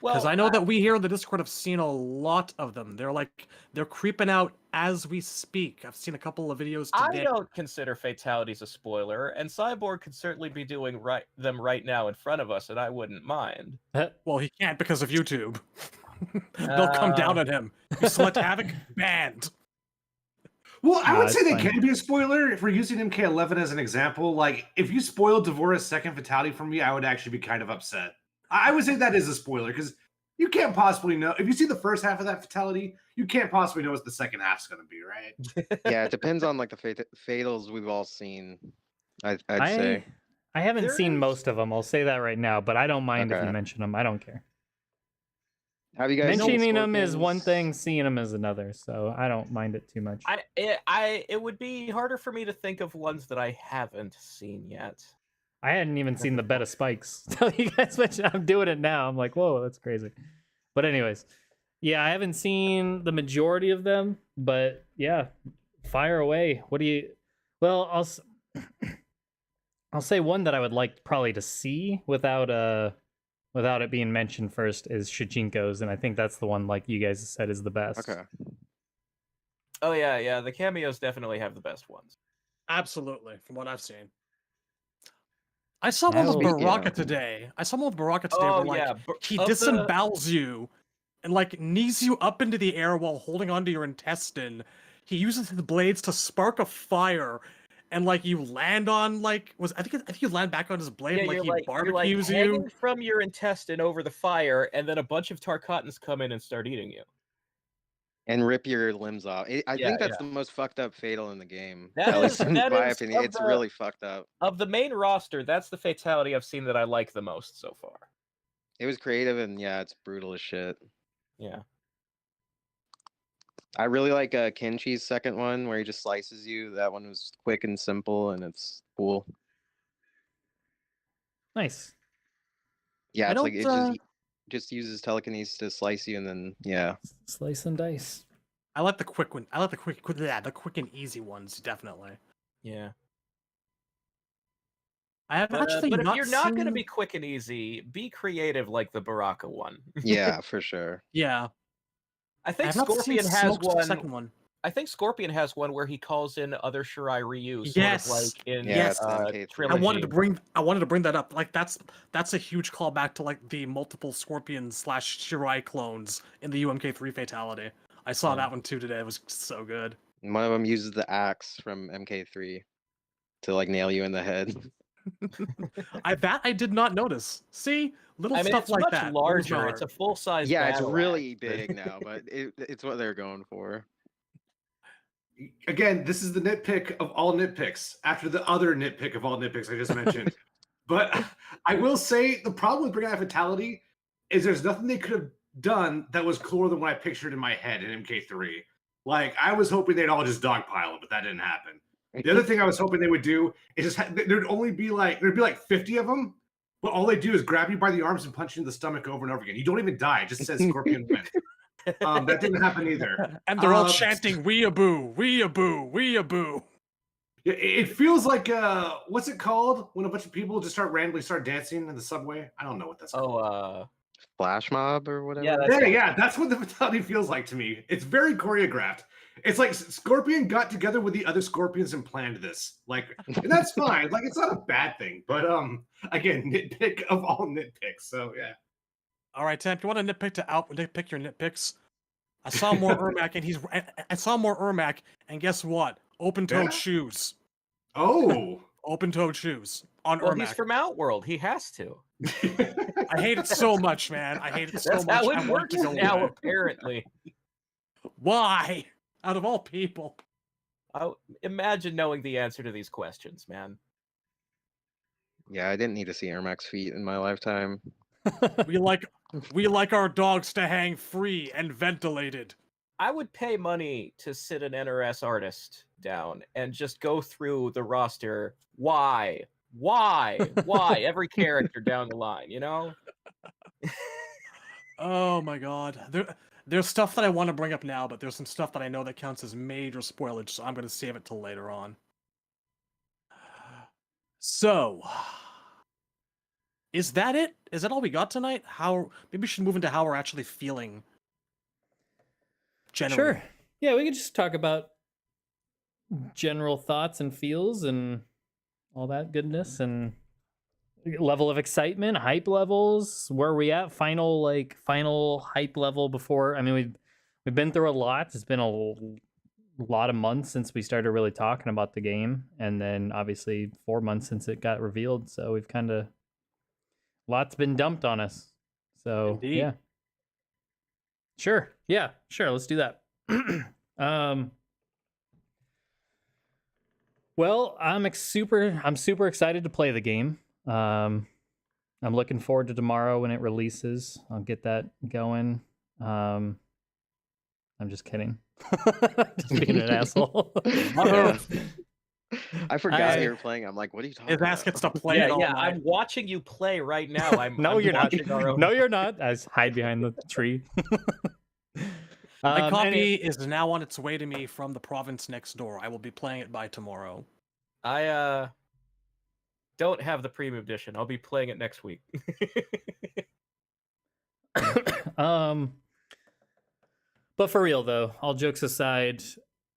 Well, Because I know that we here in the Discord have seen a lot of them. They're creeping out as we speak. I've seen a couple of videos today. I don't consider fatalities a spoiler, and Cyborg could certainly be doing them right now in front of us, and I wouldn't mind. Well, he can't because of YouTube. They'll come down on him. You select Havoc, banned. Well, I would it's say they fine. can be a spoiler if we're using MK11 as an example. Like, if you spoiled Devora's second fatality for me, I would actually be kind of upset. I would say that is a spoiler because you can't possibly know. If you see the first half of that fatality, you can't possibly know what the second half's going to be, right? Yeah, it depends on like the fatals we've all seen. I'd say. I haven't There seen is- most of them. I'll say that right now, but I don't mind if you Okay. mention them. I don't care. Have you guys seen Mentioning them is one Scorpions? thing, seeing them is another. So I don't mind it too much. It would be harder for me to think of ones that I haven't seen yet. I hadn't even seen the beta spikes. So you guys mentioned I'm doing it now. I'm like, whoa, that's crazy. But anyways, yeah, I haven't seen the majority of them, but yeah, fire away. What do you? Well, I'll say one that I would like probably to see without it being mentioned first is Shujinko's, and I think that's the one like you guys said is the best. Okay. Oh yeah, the cameos definitely have the best ones. Absolutely, from what I've seen. I saw one with Speaking Baraka of- today. I saw one with Baraka today Oh where like yeah, he of the- disembowels you and like knees you up into the air while holding onto your intestine. He uses his blades to spark a fire and like you land on like I think you land back on his blade, Yeah, and like you're he like barbecues hanging you. from your intestine over the fire, and then a bunch of Tarkatans come in and start eating you. And rip your limbs off. I Yeah, think that's yeah. the most fucked up fatal in the game. That At is least in my of opinion, it's the really fucked up. of the main roster. That's the fatality I've seen that I like the most so far. It was creative and yeah, it's brutal as shit. Yeah. I really like Kenchi's second one where he just slices you. That one was quick and simple and it's cool. Nice. Yeah, I it's like don't, it just uses telekinesis to slice you and then yeah. Slice and dice. I like the quick one. I like the quick and easy ones, definitely. Yeah. I have actually But if not you're not going to seen- be quick and easy, be creative like the Baraka one. Yeah, for sure. Yeah, I I think have not seen Scorpion has Smoke's one. second one. I think Scorpion has one where he calls in other Shirai Ryu, sort Yes. of like in Yeah, it's MK3. I Trilogy. wanted to bring that up. Like that's a huge callback to like the multiple Scorpion / Shirai clones in the UMK3 Fatality. I saw Yeah. that one too today. It was so good. And one of them uses the axe from MK3 to like nail you in the head. I did not notice. See, little I mean, stuff it's like much that. larger. It's a full size. Yeah, it's really big now, but it's what they're going for. Again, this is the nitpick of all nitpicks after the other nitpick of all nitpicks I just mentioned. But I will say the problem with bringing out Fatality is there's nothing they could have done that was cooler than what I pictured in my head in MK3. Like, I was hoping they'd all just dogpile it, but that didn't happen. The other thing I was hoping they would do is just there'd be like 50 of them, but all they do is grab you by the arms and punch you in the stomach over and over again. You don't even die. It just says Scorpion win. That didn't happen either. And they're all chanting "Weeaboo, weeaboo, weeaboo." It feels like what's it called when a bunch of people just randomly start dancing in the subway? I don't know what that's called. Flash mob or whatever. Yeah, that's what the Fatality feels like to me. It's very choreographed. It's like Scorpion got together with the other Scorpions and planned this. Like, and that's fine. Like, it's not a bad thing. But again, nitpick of all nitpicks. So yeah. All right, Tim, you want to nitpick your nitpicks? I saw more Ermac, and I saw more Ermac, and guess what? Open-toed shoes. Oh, open-toed shoes on Well, Ermac. he's from Outworld. He has to. I hate it so much, man. I hate it so That's much. how I it want works to go now, away. apparently. Why? Out of all people. Imagine knowing the answer to these questions, man. Yeah, I didn't need to see Ermac's feet in my lifetime. We like our dogs to hang free and ventilated. I would pay money to sit an NRS artist down and just go through the roster. Why? Every character down the line, you know? Oh my god. There's stuff that I want to bring up now, but there's some stuff that I know that counts as major spoilage, so I'm going to save it till later on. So, is that it? Is that all we got tonight? Maybe we should move into how we're actually feeling. Generally. Sure. Yeah, we could just talk about general thoughts and feels and all that goodness and level of excitement, hype levels, where are we at, final hype level before. I mean, we've been through a lot. It's been a lot of months since we started really talking about the game, and then obviously 4 months since it got revealed, so we've kind of lots been dumped on us. So Indeed. Yeah, sure, let's do that. Well, I'm super excited to play the game. I'm looking forward to tomorrow when it releases. I'll get that going. I'm just kidding. Just being an asshole. I forgot you were playing. I'm like, what are you talking His ass about? gets to play it all night. I'm watching you play right now. No, you're not. watching our own- No, you're not. I just hide behind the tree. My copy is now on its way to me from the province next door. I will be playing it by tomorrow. I don't have the premium edition. I'll be playing it next week. But for real though, all jokes aside,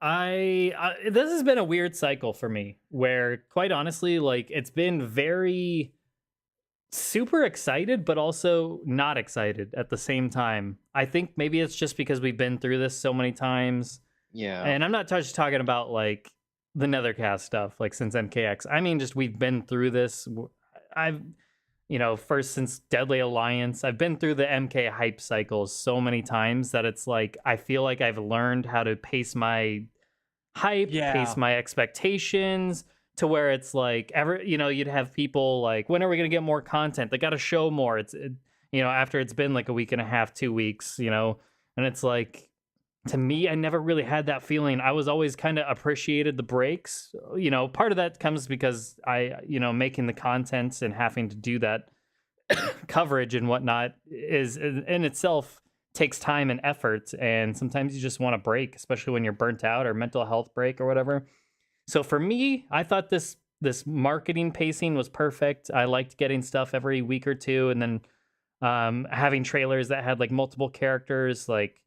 I this has been a weird cycle for me where, quite honestly, like, it's been very super excited but also not excited at the same time. I think maybe it's just because we've been through this so many times. Yeah. And I'm not just talking about like the NetherKast stuff, like since MKX. I mean, just we've been through this. I've, first since Deadly Alliance, I've been through the MK hype cycles so many times that it's like I feel like I've learned how to pace my hype, pace my expectations to where it's like you'd have people like, when are we gonna get more content? They got to show more. After it's been like a week and a half, 2 weeks, and it's like, to me, I never really had that feeling. I was always kind of appreciated the breaks. Part of that comes because I, making the content and having to do that coverage and whatnot is in itself takes time and effort. And sometimes you just want a break, especially when you're burnt out or mental health break or whatever. So for me, I thought this marketing pacing was perfect. I liked getting stuff every week or two, and then having trailers that had like multiple characters, like.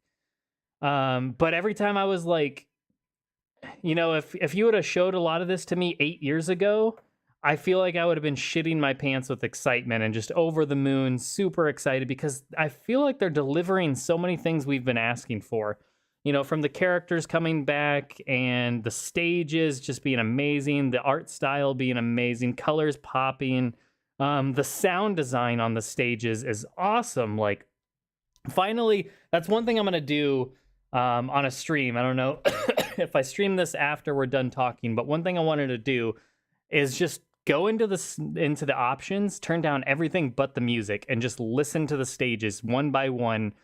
But every time I was like, if you would have showed a lot of this to me 8 years ago, I feel like I would have been shitting my pants with excitement and just over the moon, super excited, because I feel like they're delivering so many things we've been asking for. From the characters coming back and the stages just being amazing, the art style being amazing, colors popping, the sound design on the stages is awesome. Like, finally, that's one thing I'm gonna do on a stream. I don't know if I stream this after we're done talking, but one thing I wanted to do is just go into the options, turn down everything but the music, and just listen to the stages one by one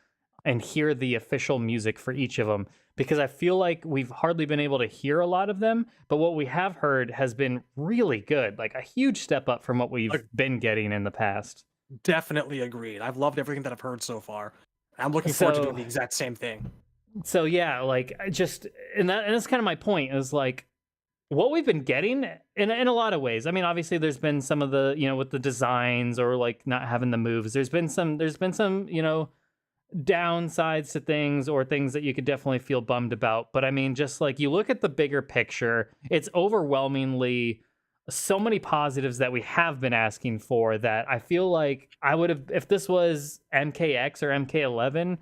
and hear the official music for each of them, because I feel like we've hardly been able to hear a lot of them, but what we have heard has been really good, like a huge step up from what we've been getting in the past. Definitely agreed. I've loved everything that I've heard so far. I'm looking forward to doing the exact same thing. So yeah, like, and that's kind of my point, is like what we've been getting in a lot of ways. I mean, obviously there's been some of the, with the designs or like not having the moves. There's been some, downsides to things, or things that you could definitely feel bummed about. But I mean, just like you look at the bigger picture, it's overwhelmingly so many positives that we have been asking for, that I feel like I would have, if this was MKX or MK11,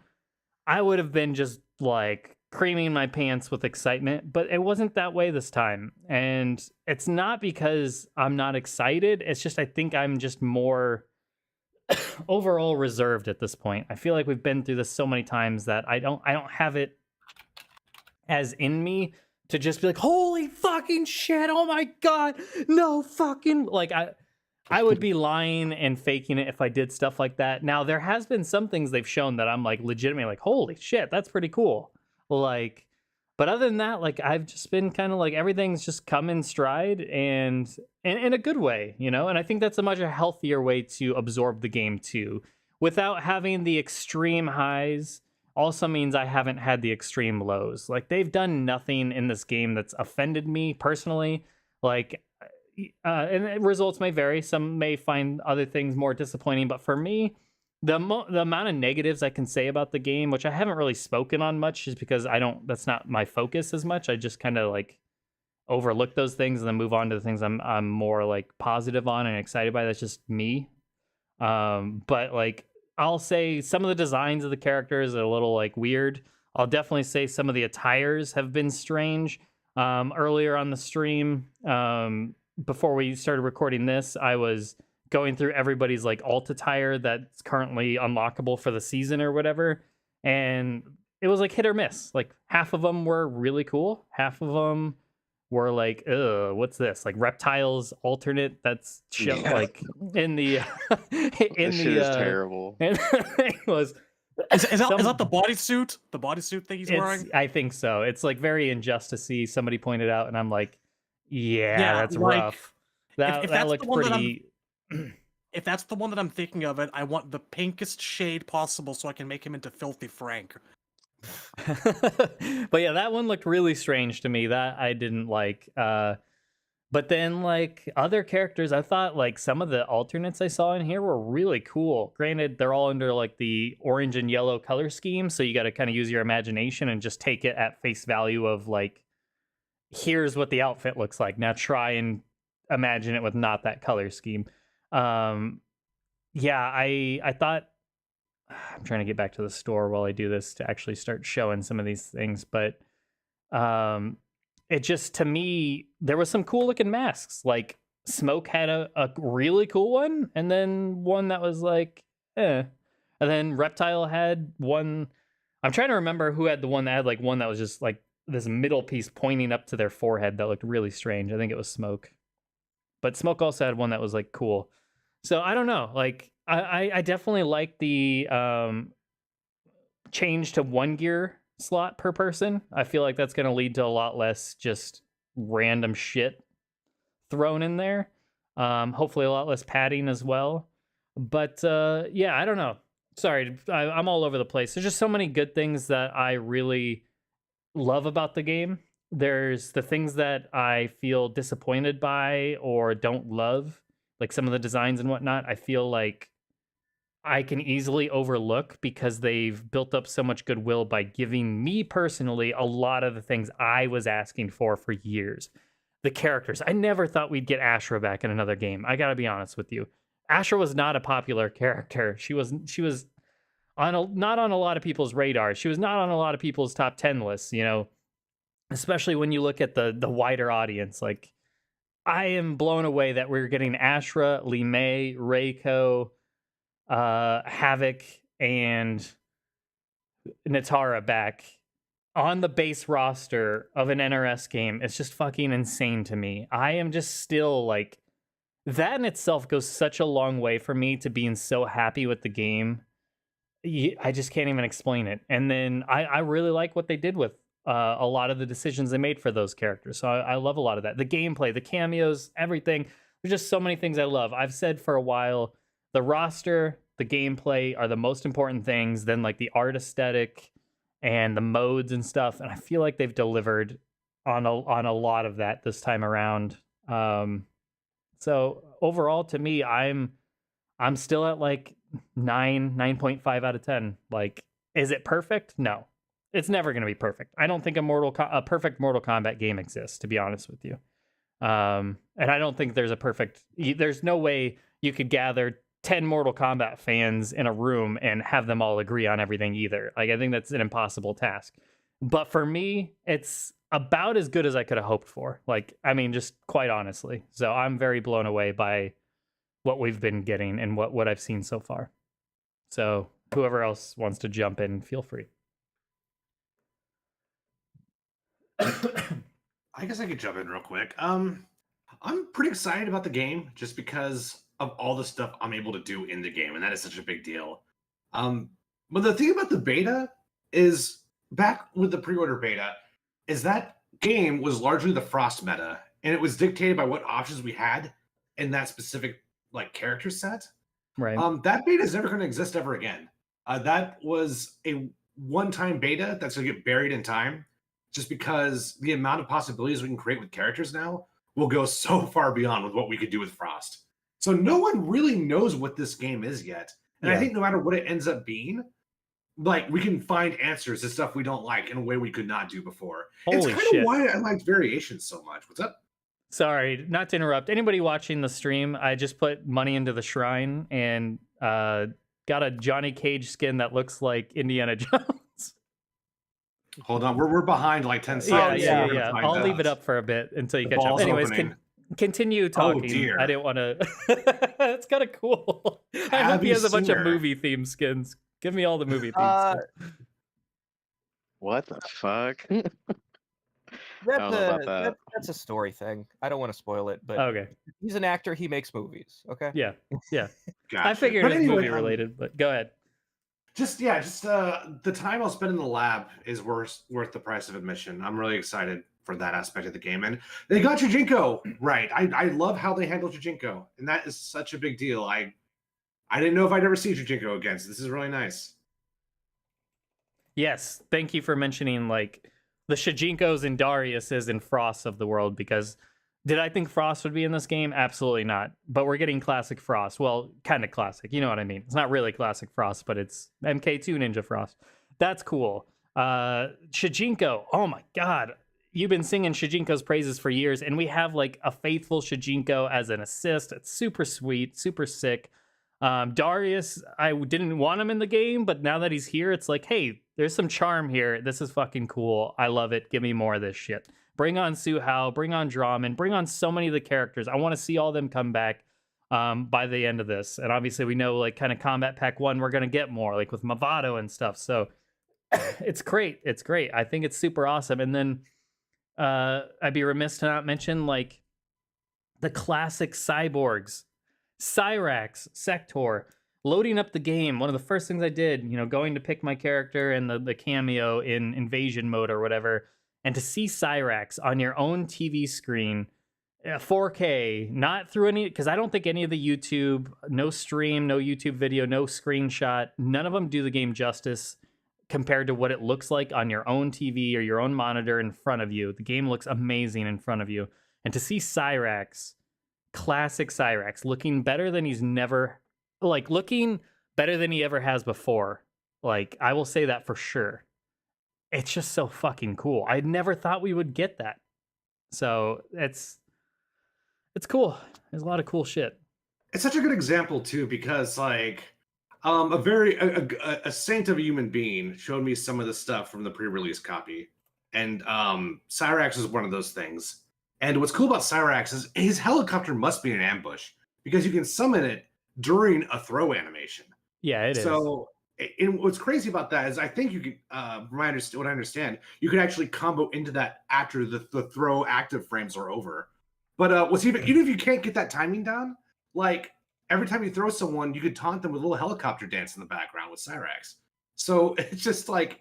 I would have been just like creaming my pants with excitement, but it wasn't that way this time. And it's not because I'm not excited. It's just, I think I'm just more overall reserved at this point. I feel like we've been through this so many times that I don't have it as in me to just be like, holy fucking shit, oh my god, no fucking, like, I would be lying and faking it if I did stuff like that. Now, there has been some things they've shown that I'm like legitimately like, holy shit, that's pretty cool. Like, but other than that, like, I've just been kind of like, everything's just come in stride and in a good way, and I think that's a much healthier way to absorb the game too, without having the extreme highs. Also means I haven't had the extreme lows. Like, they've done nothing in this game that's offended me personally. Like, and results may vary. Some may find other things more disappointing, but for me, the amount of negatives I can say about the game, which I haven't really spoken on much, is because that's not my focus as much. I just kind of like overlook those things and then move on to the things I'm more like positive on and excited by. That's just me. But like, I'll say some of the designs of the characters are a little like weird. I'll definitely say some of the attires have been strange. Earlier on the stream, before we started recording this, I was going through everybody's like alt attire that's currently unlockable for the season or whatever, and it was like hit or miss. Like, half of them were really cool, half of them were like, ugh, what's this? Like reptiles alternate that's like in the This shit is terrible. And it was is that the bodysuit? The bodysuit thing he's wearing? I think so. It's like very injustice-y. Somebody pointed out, and I'm like, yeah, that's like, rough. That looked pretty. If that's the one that I'm thinking of, I want the pinkest shade possible so I can make him into Filthy Frank. But yeah, that one looked really strange to me. That I didn't like. But then, like, other characters, I thought, like, some of the alternates I saw in here were really cool. Granted, they're all under, like, the orange and yellow color scheme, so you got to kind of use your imagination and just take it at face value of, like, here's what the outfit looks like. Now try and imagine it with not that color scheme. Yeah, I thought... I'm trying to get back to the store while I do this to actually start showing some of these things, but... it just, to me, there was some cool looking masks. Like Smoke had a really cool one, and then one that was like, eh. And then Reptile had one. I'm trying to remember who had the one that had like one that was just like this middle piece pointing up to their forehead that looked really strange. I think it was Smoke. But Smoke also had one that was like cool. So I don't know. Like I definitely like the change to 1 gear slot per person. I feel like that's going to lead to a lot less just random shit thrown in there. Hopefully a lot less padding as well. But yeah, I don't know. Sorry, I'm all over the place. There's just so many good things that I really love about the game. There's the things that I feel disappointed by or don't love, like some of the designs and whatnot. I feel like I can easily overlook because they've built up so much goodwill by giving me personally a lot of the things I was asking for years. The characters. I never thought we'd get Ashra back in another game. I gotta be honest with you. Ashra was not a popular character. She was not on a lot of people's radars. She was not on a lot of people's top 10 lists, you know, especially when you look at the wider audience. Like, I am blown away that we're getting Ashra, Li Mei, Reiko, Havoc, and Nitara back on the base roster of an NRS game. It's just fucking insane to me. I am just still like, that in itself goes such a long way for me to being so happy with the game. I just can't even explain it. And then I really like what they did with a lot of the decisions they made for those characters. So I love a lot of that. The gameplay, the cameos, everything. There's just so many things I love. I've said for a while, the roster, the gameplay are the most important things. Then like the art aesthetic and the modes and stuff. And I feel like they've delivered on a lot of that this time around. So overall, to me, I'm still at like 9.5 out of 10. Like, is it perfect? No, it's never going to be perfect. I don't think a perfect Mortal Kombat game exists, to be honest with you. And I don't think there's no way you could gather 10 Mortal Kombat fans in a room and have them all agree on everything either. Like, I think that's an impossible task. But for me, it's about as good as I could have hoped for. Like, I mean, just quite honestly. So I'm very blown away by what we've been getting and what I've seen so far. So whoever else wants to jump in, feel free. I guess I could jump in real quick. I'm pretty excited about the game just because of all the stuff I'm able to do in the game, and that is such a big deal. But the thing about the beta is, back with the pre-order beta, is that game was largely the Frost meta, and it was dictated by what options we had in that specific like character set. Right. That beta is never going to exist ever again. That was a one-time beta that's going to get buried in time, just because the amount of possibilities we can create with characters now will go so far beyond with what we could do with Frost. So no one really knows what this game is yet. And I think no matter what it ends up being, like, we can find answers to stuff we don't like in a way we could not do before. It's kind of why I liked Variations so much. What's up? Sorry, not to interrupt. Anybody watching the stream, I just put money into the shrine and got a Johnny Cage skin that looks like Indiana Jones. Hold on, we're behind like 10 seconds. Yeah. I'll leave it up for a bit until you catch up. Anyways, continue talking. Oh, dear. I didn't want to. It's kind of cool. I hope he has a bunch of movie theme skins. Give me all the movie theme skins. What the fuck? That's a story thing. I don't want to spoil it, but okay. He's an actor. He makes movies. Okay. Yeah. Gotcha. I figured it's movie related, but go ahead. Just the time I'll spend in the lab is worth the price of admission. I'm really excited for that aspect of the game, and they got Shujinko right. I love how they handled Shujinko, and that is such a big deal. I didn't know if I'd ever see Shujinko again, so this is really nice. Yes, thank you for mentioning like the Shujinkos and Dariuses and Frosts of the world, because did I think Frost would be in this game? Absolutely not. But we're getting classic Frost. Well, kind of classic. You know what I mean? It's not really classic Frost, but it's MK2 Ninja Frost. That's cool. Shujinko. Oh my God. You've been singing Shujinko's praises for years, and we have like a faithful Shujinko as an assist. It's super sweet, super sick. Darius, I didn't want him in the game, but now that he's here, it's like, hey, there's some charm here. This is fucking cool. I love it. Give me more of this shit. Bring on Suhao, bring on Draman, bring on so many of the characters. I want to see all of them come back by the end of this. And obviously we know like kind of Combat Pack 1, we're going to get more like with Movado and stuff. So it's great. It's great. I think it's super awesome. And then I'd be remiss to not mention like the classic cyborgs, Cyrax, Sector, loading up the game. One of the first things I did, going to pick my character and the cameo in invasion mode or whatever, and to see Cyrax on your own TV screen, 4K, not through any, because I don't think any of the YouTube, no stream, no YouTube video, no screenshot, none of them do the game justice compared to what it looks like on your own TV or your own monitor in front of you. The game looks amazing in front of you. And to see Cyrax, classic Cyrax, looking better than he's never, like looking better than he ever has before. Like, I will say that for sure. It's just so fucking cool. I never thought we would get that. So it's cool. There's a lot of cool shit. It's such a good example too, because like a saint of a human being showed me some of the stuff from the pre-release copy, and Cyrax is one of those things. And what's cool about Cyrax is his helicopter must be an ambush because you can summon it during a throw animation. Yeah, it is. So, and what's crazy about that is I think you could, what I understand, you could actually combo into that after the throw active frames are over. But what's even if you can't get that timing down, like every time you throw someone, you could taunt them with a little helicopter dance in the background with Cyrax. So it's just like,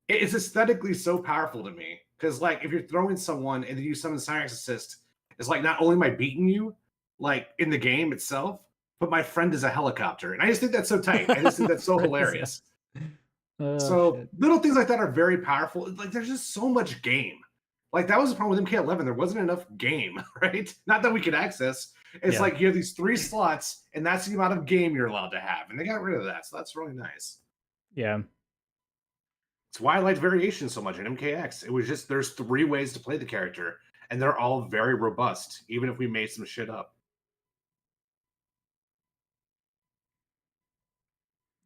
it's aesthetically so powerful to me. Because like if you're throwing someone and then you summon Cyrax Assist, it's like not only am I beating you, like in the game itself, but my friend is a helicopter. And I just think that's so tight. I just think that's so hilarious. So shit. Little things like that are very powerful. Like there's just so much game. Like that was the problem with MK11. There wasn't enough game, right? Not that we could access. It's like you have these 3 slots, and that's the amount of game you're allowed to have. And they got rid of that, so that's really nice. Yeah. It's why I liked variation so much in MKX. It was just there's 3 ways to play the character, and they're all very robust, even if we made some shit up.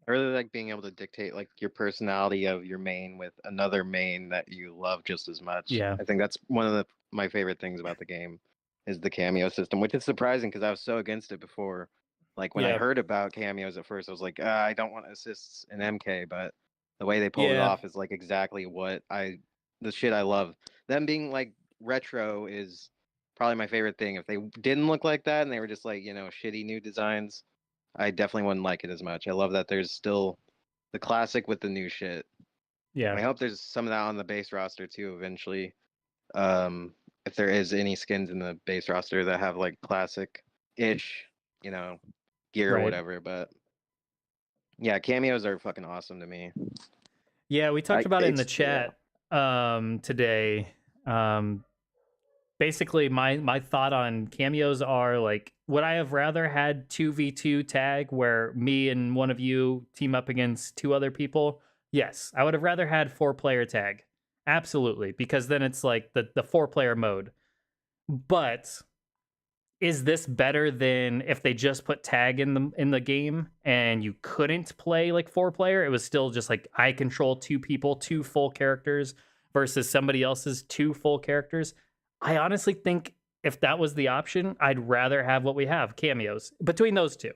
I really like being able to dictate like your personality of your main with another main that you love just as much. Yeah. I think that's one of my favorite things about the game is the cameo system, which is surprising because I was so against it before. Like when I heard about cameos at first, I was like, I don't want assists in MK, but the way they pull it off is like exactly what the shit I love. Them being like retro is probably my favorite thing. If they didn't look like that and they were just like, shitty new designs, I definitely wouldn't like it as much. I love that there's still the classic with the new shit. Yeah. And I hope there's some of that on the base roster too eventually. If there is any skins in the base roster that have like classic-ish, gear or whatever. But yeah, cameos are fucking awesome to me. Yeah, we talked about it in the chat today. Basically, my thought on cameos are like, would I have rather had 2v2 tag where me and one of you team up against 2 other people? Yes, I would have rather had 4-player tag. Absolutely, because then it's like the 4-player mode. But is this better than if they just put tag in the game and you couldn't play like 4-player? It was still just like I control 2 people, 2 full characters versus somebody else's 2 full characters. I honestly think if that was the option, I'd rather have what we have, cameos, between those 2.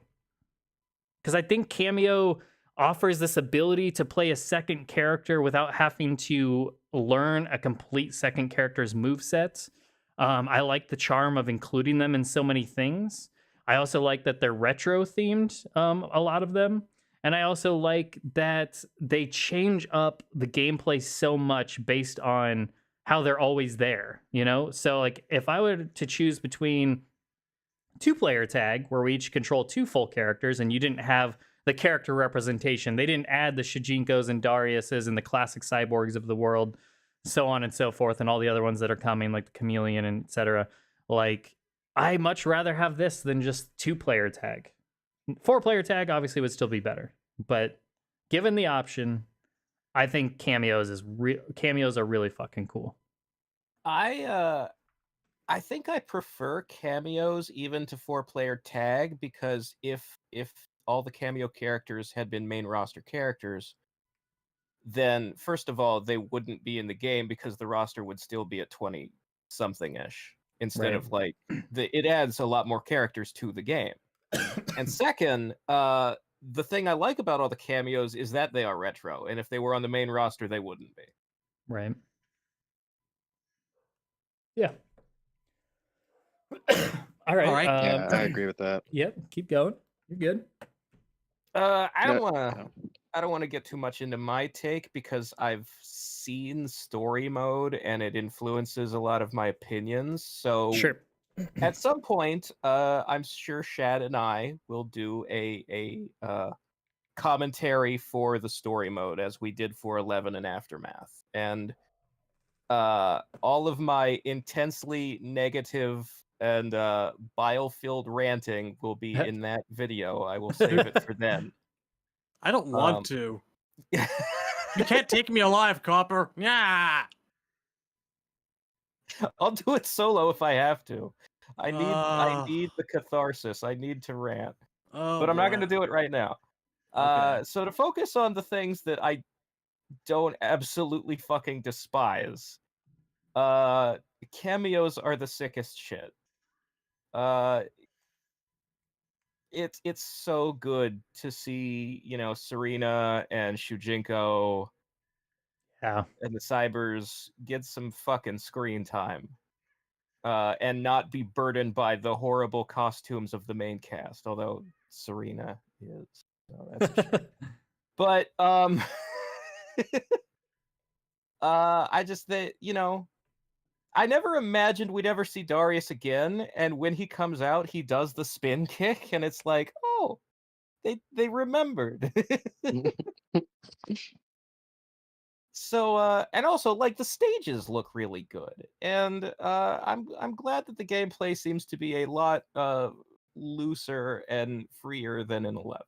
Because I think Cameo offers this ability to play a second character without having to learn a complete second character's moveset. I like the charm of including them in so many things. I also like that they're retro themed, a lot of them. And I also like that they change up the gameplay so much based on how they're always there, So like if I were to choose between 2-player tag, where we each control 2 full characters and you didn't have the character representation, they didn't add the Shujinkos and Dariuses and the classic cyborgs of the world, so on and so forth, and all the other ones that are coming, like the Chameleon and etc. Like, I much rather have this than just 2-player tag. 4-player tag obviously would still be better, but given the option, I think cameos are really fucking cool. I think I prefer cameos even to 4-player tag because if all the cameo characters had been main roster characters, then first of all, they wouldn't be in the game because the roster would still be at 20 something-ish instead Right. of like it adds a lot more characters to the game. And second, the thing I like about all the cameos is that they are retro, and if they were on the main roster, they wouldn't be. Right. Yeah. All right. All right. Yeah, I agree with that. Yep. Keep going. You're good. I don't Yeah, want to. yeah. I don't want to get too much into my take because I've seen story mode and it influences a lot of my opinions. So Sure. at some point, I'm sure Shad and I will do a commentary for the story mode as we did for 11 and Aftermath. And all of my intensely negative and bile-filled ranting will be in that video. I will save it for then. I don't want to. You can't take me alive, Copper. Yeah. I'll do it solo if I have to. I Oh. need the catharsis. I need to rant. Oh, But I'm not going to boy. do it right now. Okay. So to focus on the things that I don't absolutely fucking despise, cameos are the sickest shit. It's so good to see, you know, Serena and Shujinko Yeah. and the Cybers get some fucking screen time. And not be burdened by the horrible costumes of the main cast, although Serena is. So that's a shame. But I just you know, I never imagined we'd ever see Darius again, and when he comes out, he does the spin kick, and it's like, oh, they remembered. So and also like the stages look really good, and I'm glad that the gameplay seems to be a lot looser and freer than in 11.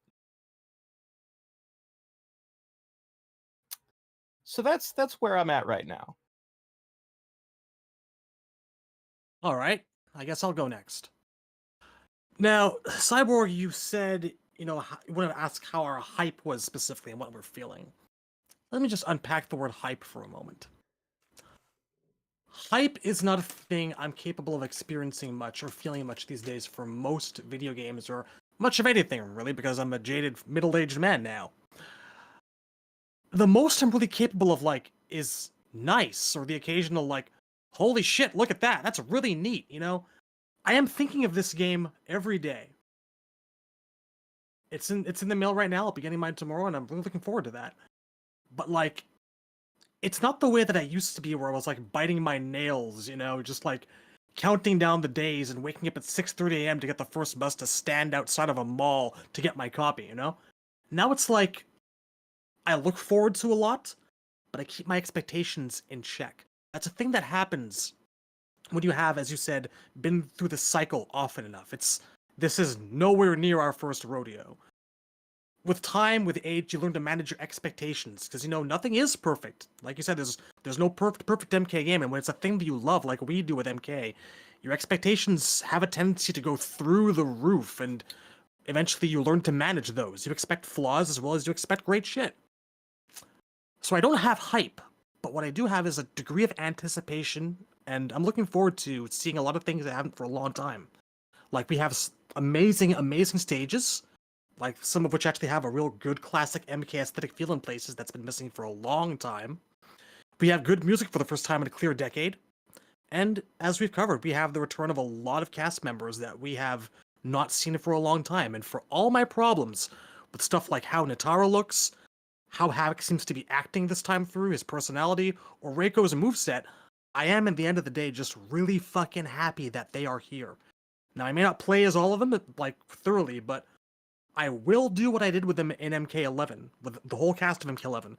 So that's where I'm at right now. All right. I guess I'll go next. Now, Cyborg, you said, you know, you want to ask how our hype was specifically and what we're feeling. Let me just unpack the word hype for a moment. Hype is not a thing I'm capable of experiencing much or feeling much these days for most video games or much of anything, really, because I'm a jaded middle-aged man now. The most I'm really capable of, like, is nice, or the occasional, like, holy shit, look at that, that's really neat, you know? I am thinking of this game every day. It's in the mail right now, I'll be getting mine tomorrow, and I'm really looking forward to that. But, like, it's not the way that I used to be, where I was, like, biting my nails, you know, just, like, counting down the days and waking up at 6:30 a.m. to get the first bus to stand outside of a mall to get my copy, you know? Now it's like, I look forward to a lot, but I keep my expectations in check. That's a thing that happens when you have, as you said, been through the cycle often enough. This is nowhere near our first rodeo. With time, with age, you learn to manage your expectations, because, you know, nothing is perfect. Like you said, there's no perfect MK game, and when it's a thing that you love, like we do with MK, your expectations have a tendency to go through the roof, and eventually you learn to manage those. You expect flaws as well as you expect great shit. So I don't have hype, but what I do have is a degree of anticipation, and I'm looking forward to seeing a lot of things I haven't for a long time. Like, we have amazing, amazing stages, like some of which actually have a real good classic MK aesthetic feel in places that's been missing for a long time. We have good music for the first time in a clear decade. And as we've covered, we have the return of a lot of cast members that we have not seen for a long time. And for all my problems with stuff like how Nitara looks, how Havoc seems to be acting this time through, his personality, or Reiko's moveset, I am, at the end of the day, just really fucking happy that they are here. Now, I may not play as all of them, like, thoroughly, but I will do what I did with them in MK11, with the whole cast of MK11.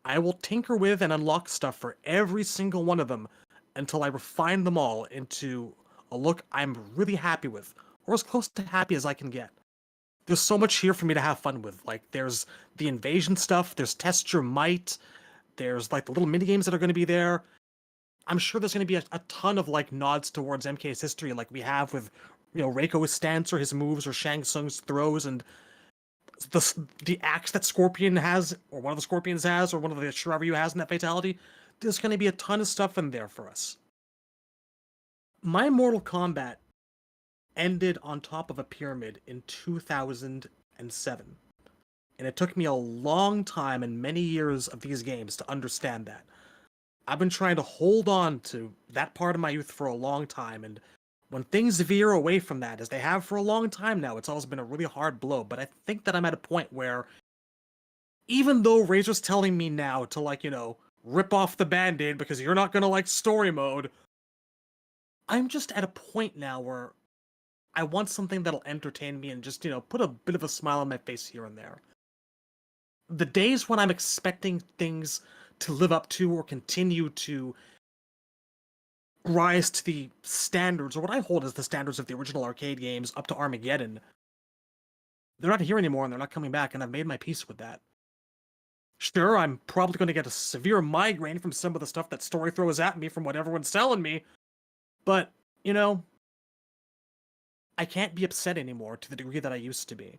I will tinker with and unlock stuff for every single one of them until I refine them all into a look I'm really happy with, or as close to happy as I can get. There's so much here for me to have fun with. Like, there's the invasion stuff, there's Test Your Might, there's, like, the little minigames that are going to be there. I'm sure there's going to be a ton of, like, nods towards MK's history, like we have with, you know, Reiko's stance or his moves or Shang Tsung's throws, and the axe that Scorpion has, or one of the Scorpions has, or one of the Shiryu has in that Fatality. There's going to be a ton of stuff in there for us. my Mortal Kombat ended on top of a pyramid in 2007. And it took me a long time and many years of these games to understand that. I've been trying to hold on to that part of my youth for a long time, and when things veer away from that, as they have for a long time now, it's always been a really hard blow. But I think that I'm at a point where, even though Razor's telling me now to, like, rip off the Band-Aid because you're not gonna like story mode, I'm just at a point now where I want something that'll entertain me and just, put a bit of a smile on my face here and there. The days when I'm expecting things to live up to or continue to rise to the standards, or what I hold as the standards of the original arcade games up to Armageddon, they're not here anymore and they're not coming back, and I've made my peace with that. Sure, I'm probably going to get a severe migraine from some of the stuff that story throws at me from what everyone's telling me, but, I can't be upset anymore to the degree that I used to be.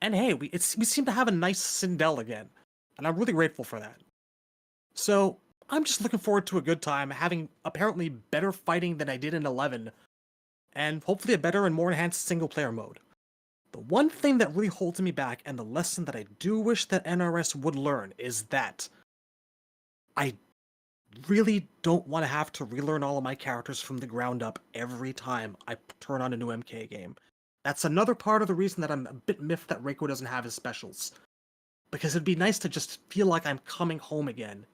And hey, we seem to have a nice Sindel again, and I'm really grateful for that. So, I'm just looking forward to a good time, having apparently better fighting than I did in 11, and hopefully a better and more enhanced single-player mode. The one thing that really holds me back, and the lesson that I do wish that NRS would learn, is that I really don't want to have to relearn all of my characters from the ground up every time I turn on a new MK game. That's another part of the reason that I'm a bit miffed that Reiko doesn't have his specials. Because it'd be nice to just feel like I'm coming home again,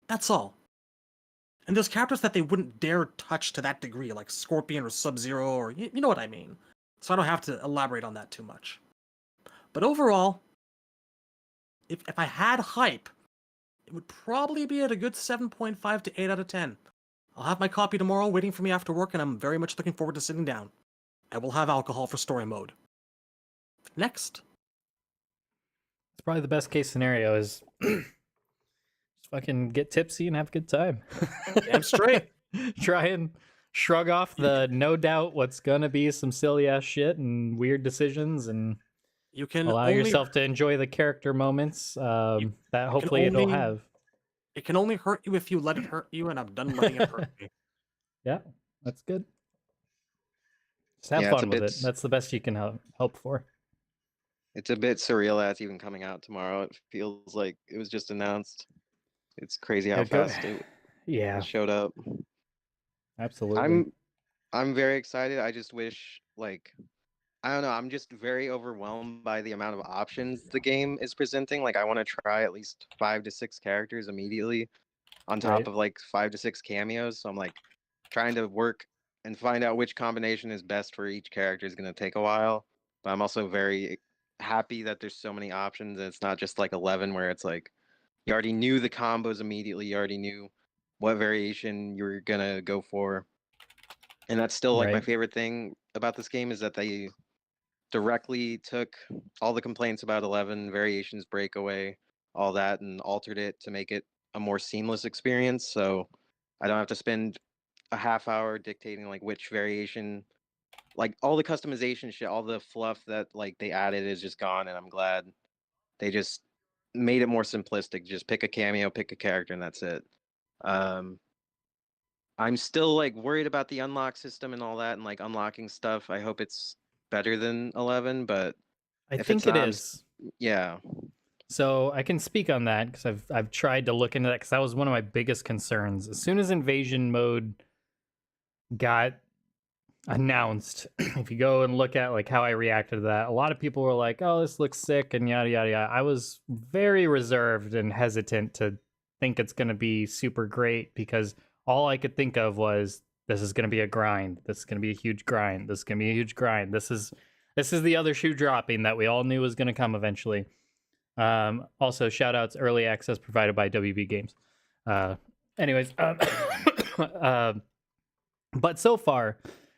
That's all. And there's characters that they wouldn't dare touch to that degree, like Scorpion or Sub-Zero, or you know what I mean. So I don't have to elaborate on that too much. But overall, if I had hype, it would probably be at a good 7.5 to 8 out of 10. I'll have my copy tomorrow waiting for me after work, and I'm very much looking forward to sitting down. I will have alcohol for story mode. Next. It's probably the best case scenario is just fucking get tipsy and have a good time. Damn straight. Try and shrug off the no doubt what's gonna be some silly ass shit and weird decisions, and You can allow yourself to enjoy the character moments that hopefully it'll have. It can only hurt you if you let it hurt you, and I'm done letting it hurt me. Yeah, that's good. Just have Yeah, it's fun a with bit it. That's the best you can hope for. It's a bit surreal that it's even coming out tomorrow. It feels like it was just announced. It's crazy how Yeah, go- fast it Yeah, showed up. absolutely. I'm very excited. I just wish, like, I don't know, I'm just very overwhelmed by the amount of options the game is presenting. Like, I want to try at least 5 to 6 characters immediately on top Right. of like 5 to 6 cameos. So I'm like trying to work and find out which combination is best for each character is going to take a while. But I'm also very happy that there's so many options, and it's not just like 11 where it's like you already knew the combos immediately, you already knew what variation you were going to go for. And that's still like my Right. favorite thing about this game is that they directly took all the complaints about 11 variations, breakaway, all that, and altered it to make it a more seamless experience. So I don't have to spend a half hour dictating like which variation, like all the customization shit, all the fluff that like they added is just gone, and I'm glad they just made it more simplistic. Just pick a cameo, pick a character, and that's it. I'm still like worried about the unlock system and all that, and like unlocking stuff. I hope it's better than 11, but I if think it's it not, is. yeah. So I can speak on that because I've tried to look into that because that was one of my biggest concerns. As soon as invasion mode got announced, if you go and look at like how I reacted to that, a lot of people were like, "Oh, this looks sick," and yada yada yada. I was very reserved and hesitant to think it's going to be super great because all I could think of was this is going to be a grind. This is going to be a huge grind. This is going to be a huge grind. This is the other shoe dropping that we all knew was going to come eventually. Also, shout outs early access provided by WB Games. Anyways, but so far,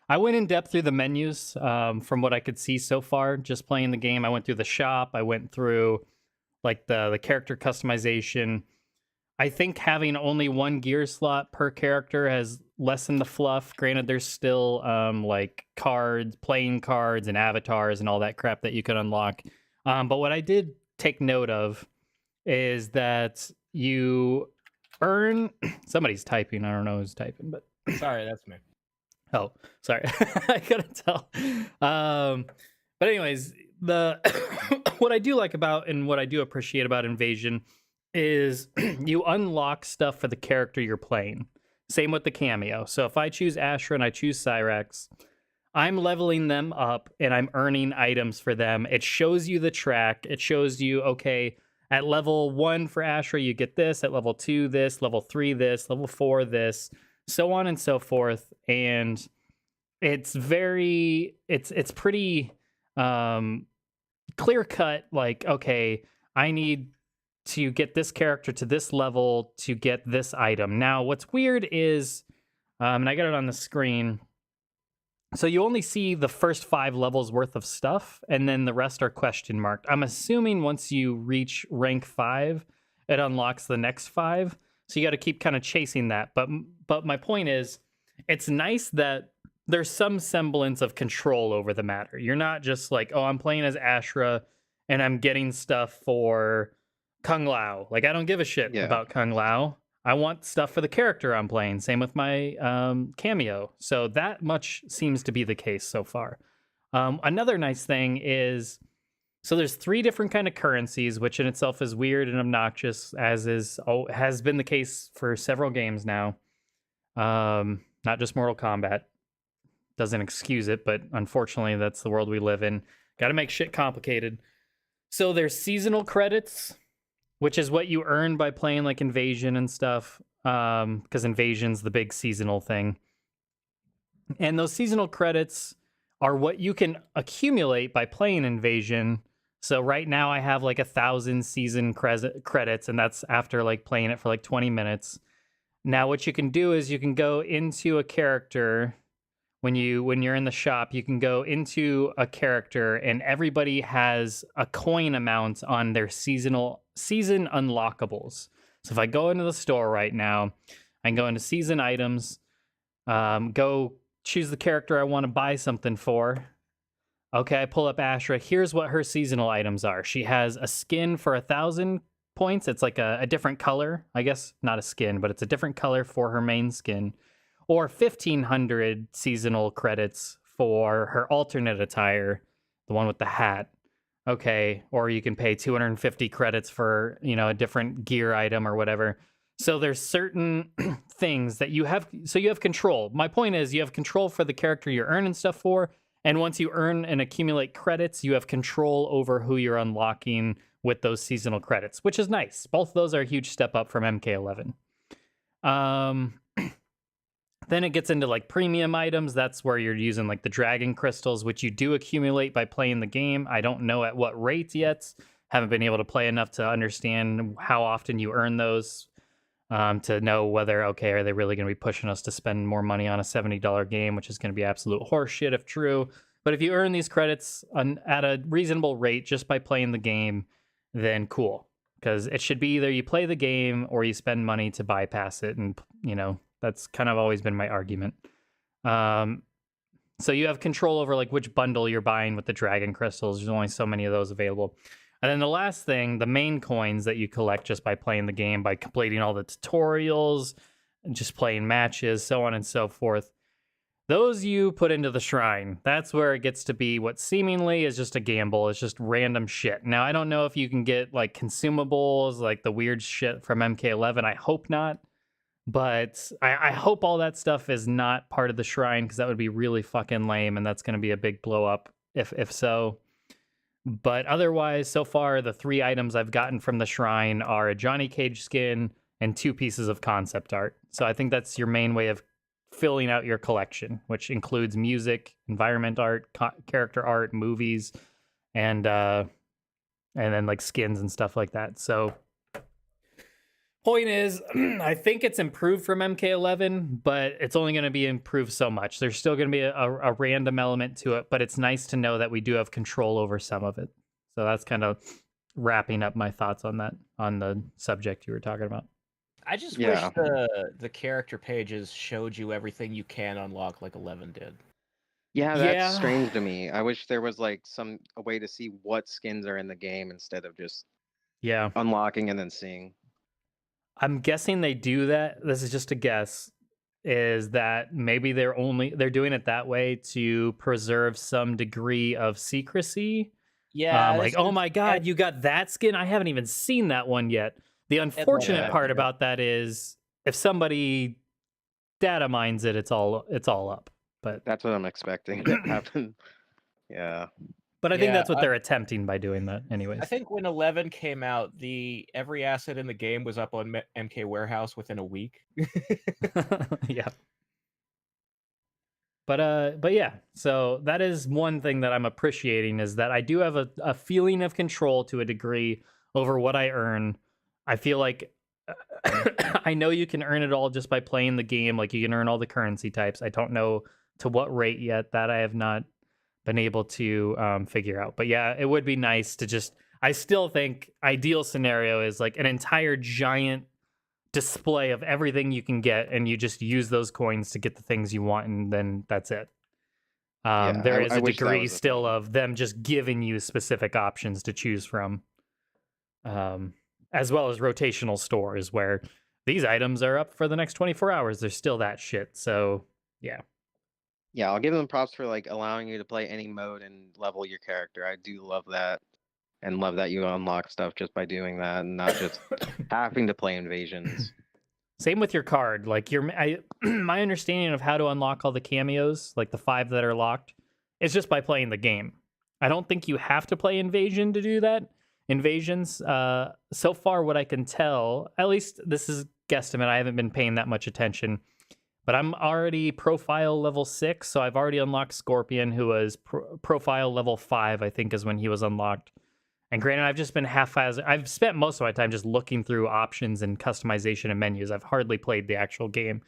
I went in depth through the menus from what I could see so far, just playing the game. I went through the shop. I went through like the character customization. I think having only one gear slot per character has lessened the fluff. Granted, there's still like cards, playing cards, and avatars and all that crap that you could unlock. But what I did take note of is that you earn somebody's typing. I don't know who's typing, but Sorry, that's me. Oh, sorry. I couldn't tell. But anyways, the what I do like about and what I do appreciate about Invasion is you unlock stuff for the character you're playing. Same with the cameo. So if I choose Ashra and I choose Cyrex, I'm leveling them up and I'm earning items for them. It shows you the track. It shows you, okay, at level 1 for Ashra, you get this. At level 2, this. Level 3, this. Level 4, this. So on and so forth. And it's very, it's pretty clear cut. Like, okay, I need to get this character to this level to get this item. Now, what's weird is, and I got it on the screen. So you only see the first 5 levels worth of stuff, and then the rest are question marked. I'm assuming once you reach rank 5, it unlocks the next 5. So you got to keep kind of chasing that. But my point is, it's nice that there's some semblance of control over the matter. You're not just like, oh, I'm playing as Ashra, and I'm getting stuff for Kung Lao. Like, I don't give a shit about Kung Lao. I want stuff for the character I'm playing. Same with my cameo. So that much seems to be the case so far. Another nice thing is, so there's 3 different kind of currencies, which in itself is weird and obnoxious, as has been the case for several games now. Not just Mortal Kombat. Doesn't excuse it, but unfortunately that's the world we live in. Got to make shit complicated. So there's seasonal credits, which is what you earn by playing like Invasion and stuff, because Invasion's the big seasonal thing. And those seasonal credits are what you can accumulate by playing Invasion. So right now I have like 1,000 season credits, and that's after like playing it for like 20 minutes. Now what you can do is you can go into a character. When you're in the shop, you can go into a character, and everybody has a coin amount on their season unlockables. So if I go into the store right now, I can go into season items, go choose the character I want to buy something for. Okay, I pull up Ashra. Here's what her seasonal items are. She has a skin for 1,000 points. It's like a different color. I guess not a skin, but it's a different color for her main skin. Or 1,500 seasonal credits for her alternate attire, the one with the hat. Okay, or you can pay 250 credits for, a different gear item or whatever. So there's certain things that you have, so you have control. My point is, you have control for the character you're earning stuff for, and once you earn and accumulate credits, you have control over who you're unlocking with those seasonal credits, which is nice. Both of those are a huge step up from MK11. Then it gets into like premium items. That's where you're using like the dragon crystals, which you do accumulate by playing the game. I don't know at what rate yet. Haven't been able to play enough to understand how often you earn those, to know whether, okay, are they really going to be pushing us to spend more money on a $70 game, which is going to be absolute horseshit if true. But if you earn these credits at a reasonable rate just by playing the game, then cool. Because it should be either you play the game or you spend money to bypass it, and, that's kind of always been my argument. So you have control over like which bundle you're buying with the dragon crystals. There's only so many of those available. And then the last thing, the main coins that you collect just by playing the game, by completing all the tutorials, and just playing matches, so on and so forth. Those you put into the shrine. That's where it gets to be what seemingly is just a gamble. It's just random shit. Now, I don't know if you can get like consumables, like the weird shit from MK11. I hope not. But I hope all that stuff is not part of the shrine, because that would be really fucking lame, and that's going to be a big blow up if so. But otherwise, so far, the 3 items I've gotten from the shrine are a Johnny Cage skin and 2 pieces of concept art. So I think that's your main way of filling out your collection, which includes music, environment art, character art, movies, and then like skins and stuff like that. So point is, I think it's improved from MK11, but it's only going to be improved so much. There's still going to be a random element to it, but it's nice to know that we do have control over some of it. So that's kind of wrapping up my thoughts on that, on the subject you were talking about. I just wish the character pages showed you everything you can unlock like 11 did. Yeah, that's strange to me. I wish there was like a way to see what skins are in the game instead of just unlocking and then seeing. I'm guessing they do that. This is just a guess. is that maybe they're doing it that way to preserve some degree of secrecy. Yeah, Like, oh my god, you got that skin? I haven't even seen that one yet. The unfortunate Yeah. part about that is if somebody data mines it, it's all up. But That's what I'm expecting to happen. Yeah. I think Yeah, that's what they're attempting by doing that, anyways. I think when 11 came out, every asset in the game was up on MK Warehouse within a week. Yeah. But yeah, so that is one thing that I'm appreciating is that I do have a feeling of control to a degree over what I earn. I feel like I know you can earn it all just by playing the game. Like you can earn all the currency types. I don't know to what rate yet. That I have not been able to figure out. But yeah, it would be nice to just. I still think ideal scenario is like an entire giant display of everything you can get, and you just use those coins to get the things you want, and then that's it. There is I a wish that degree was a still thing. of them just giving you specific options to choose from, as well as rotational stores where these items are up for the next 24 hours. There's still that shit. So yeah. Yeah, I'll give them props for like allowing you to play any mode and level your character. I do love that. And love that you unlock stuff just by doing that and not just having to play invasions. Same with your card. Like my understanding of how to unlock all the cameos, like the 5 that are locked, is just by playing the game. I don't think you have to play Invasion to do that. Invasions, so far what I can tell, at least this is guesstimate, I haven't been paying that much attention, but I'm already profile level 6, so I've already unlocked Scorpion, who was profile level 5, I think is when he was unlocked. And granted, I've just been I've spent most of my time just looking through options and customization and menus. I've hardly played the actual game.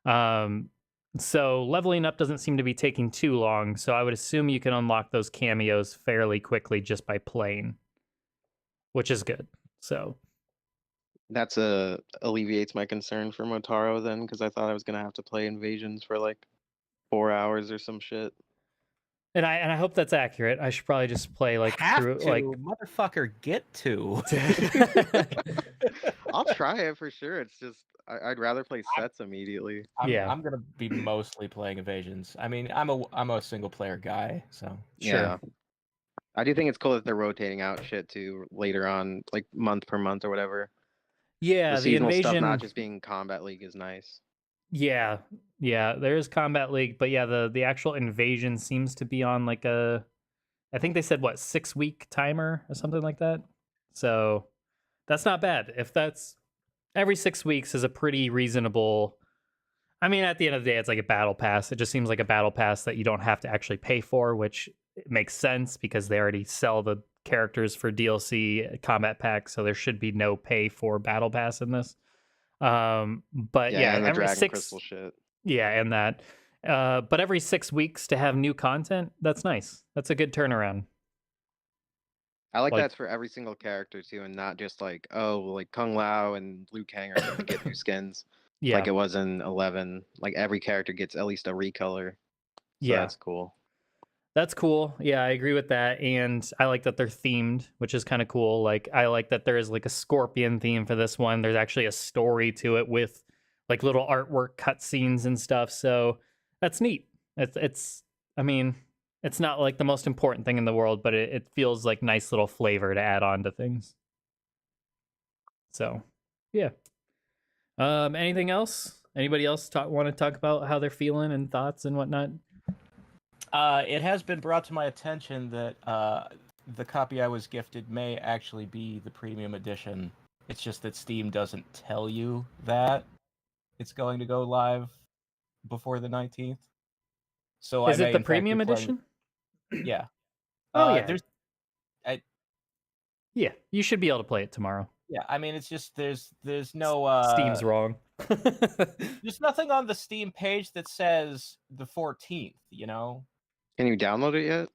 So leveling up doesn't seem to be taking too long. So I would assume you can unlock those cameos fairly quickly just by playing, which is good. So That's alleviates my concern for Motaro then, because I thought I was gonna have to play invasions for like 4 hours or some shit. and I hope that's accurate. I should probably just play like Have through to, like motherfucker, get to. I'll try it for sure. It's just I'd rather play sets immediately. Yeah. I'm gonna be mostly playing Evasions. I mean, I'm a single player guy, so Sure. Yeah. I do think it's cool that they're rotating out shit too later on, like month per month or whatever. Yeah, The the seasonal stuff invasion not just being Combat League is nice. Yeah, there is Combat League, but yeah, the actual invasion seems to be on like I think they said what 6-week timer or something like that. So that's not bad. If that's every 6 weeks is a pretty reasonable. I mean, at the end of the day, it's like a battle pass. It just seems like a battle pass that you don't have to actually pay for, which makes sense because they already sell the characters for DLC combat packs, so there should be no pay for battle pass in this. But yeah, and the every Dragon 6 Crystal shit. Yeah, and that. But every 6 weeks to have new content, that's nice. That's a good turnaround. I like Like- that's for every single character too, and not just like, oh, like Kung Lao and Liu Kang are going to get new skins. Yeah, Like it was in 11. Like every character gets at least a recolor. So yeah, that's cool. that's cool. Yeah, I agree with that, and I like that they're themed, which is kind of cool. Like I like that there is like a Scorpion theme for this one. There's actually a story to it with like little artwork cutscenes and stuff. So that's neat. It's. I mean, it's not like the most important thing in the world, but it feels like nice little flavor to add on to things. So, yeah. Anything else? Anybody else want to talk about how they're feeling and thoughts and whatnot? it has been brought to my attention that the copy I was gifted may actually be the premium edition. It's just that Steam doesn't tell you that it's going to go live before the 19th. So Is I it may, the in fact, be premium playing- edition? Yeah. Oh yeah. Yeah, you should be able to play it tomorrow. Yeah, I mean, it's just there's no Steam's wrong. there's nothing on the Steam page that says the 14th. You know. Can you download it yet?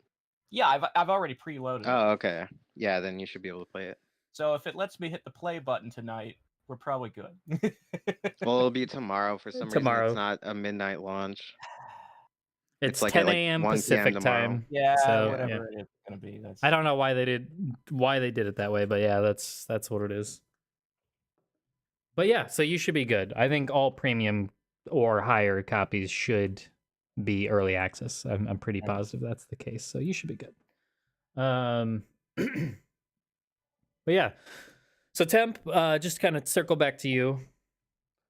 Yeah, I've already preloaded it. Oh, okay. Yeah, then you should be able to play it. So if it lets me hit the play button tonight, we're probably good. Well, it'll be tomorrow for some reason. Tomorrow. It's not a midnight launch. It's like 10 at, like, a.m. 1 p.m. Pacific tomorrow. time. Yeah, So, whatever it is gonna be. That's I don't know why they did it that way, but yeah, that's what it is. But yeah, so you should be good. I think all premium or higher copies should be early access. I'm pretty positive that's the case, so you should be good. But yeah, so Temp, just kind of circle back to you.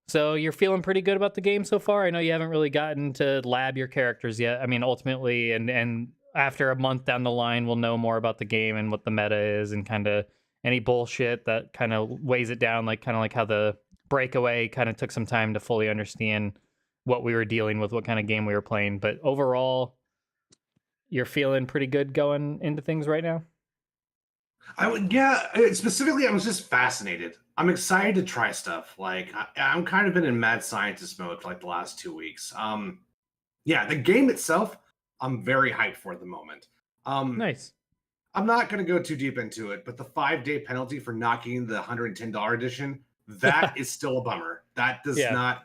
So you're feeling pretty good about the game so far? I know you haven't really gotten to lab your characters yet. I mean, ultimately, and after a month down the line, we'll know more about the game and what the meta is and kind of any bullshit that kind of weighs it down, like kind of like how the breakaway kind of took some time to fully understand what we were dealing with, what kind of game we were playing. But overall, you're feeling pretty good going into things right now? Specifically, I was just fascinated. I'm excited to try stuff. Like I'm kind of been in mad scientist mode for like the last 2 weeks. Yeah, the game itself, I'm very hyped for at the moment. Nice. I'm not going to go too deep into it, but the 5-day penalty for knocking the $110 edition, that is still a bummer. That does not.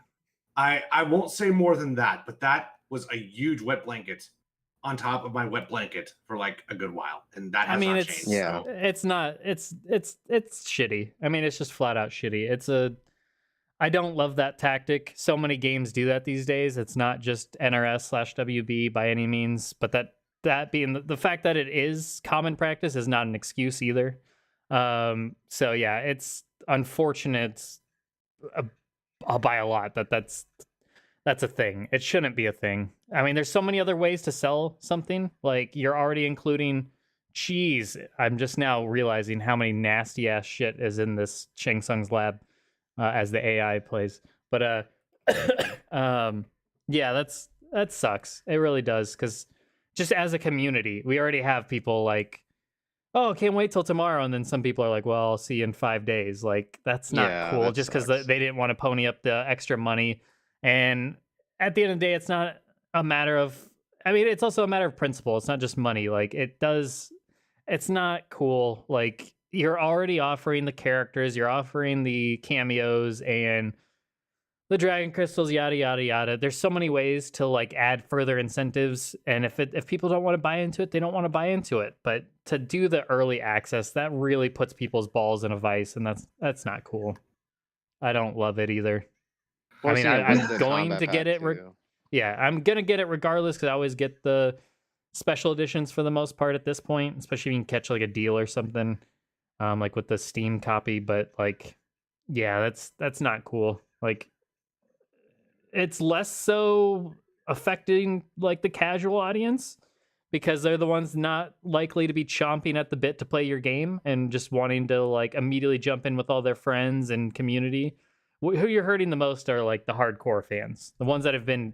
I won't say more than that, but that was a huge wet blanket on top of my wet blanket for like a good while, and that has not changed. Yeah. So. It's not. It's shitty. I mean, it's just flat out shitty. I don't love that tactic. So many games do that these days. It's not just NRS/WB by any means, but that being the fact that it is common practice is not an excuse either. So yeah, it's unfortunate by a lot that's a thing. It shouldn't be a thing. I mean, there's so many other ways to sell something. Like, you're already including cheese. I'm just now realizing how many nasty ass shit is in this Shang Tsung's lab as the AI plays. But yeah, that sucks. It really does, because just as a community, we already have people like, oh, can't wait till tomorrow, and then some people are like, well, I'll see you in 5 days. Like, that's not cool, just because they didn't want to pony up the extra money. And at the end of the day, it's not a matter of, I mean, it's also a matter of principle. It's not just money. Like, it's not cool. Like, you're already offering the characters, you're offering the cameos and the dragon crystals, yada, yada, yada. There's so many ways to like add further incentives. And if people don't want to buy into it, they don't want to buy into it. But to do the early access, that really puts people's balls in a vice. And that's not cool. I don't love it either. I mean, I'm going to get it. Yeah, I'm going to get it regardless, because I always get the special editions for the most part at this point, especially if you can catch like a deal or something, like with the Steam copy. But like, yeah, that's not cool. Like, it's less so affecting like the casual audience, because they're the ones not likely to be chomping at the bit to play your game and just wanting to like immediately jump in with all their friends and community. Who you're hurting the most are like the hardcore fans, the ones that have been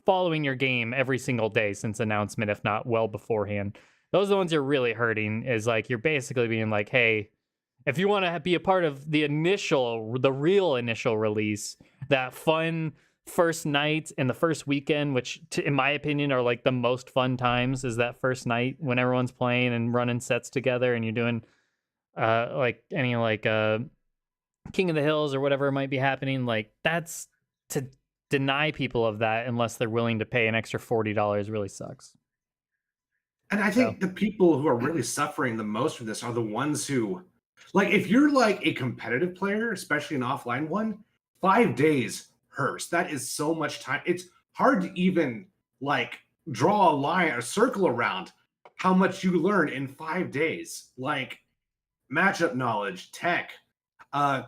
following your game every single day since announcement, if not well beforehand. Those are the ones you're really hurting. Is like, you're basically being like, hey, if you want to be a part of the real initial release, that fun first night and the first weekend, which in my opinion are like the most fun times, is that first night when everyone's playing and running sets together and you're doing like any like King of the Hills or whatever might be happening. Like, that's to deny people of that unless they're willing to pay an extra $40 really sucks. And I think the people who are really suffering the most from this are the ones who, like, if you're like a competitive player, especially an offline one, 5 days hurts. That is so much time. It's hard to even like draw a line or circle around how much you learn in 5 days. Like, matchup knowledge, tech,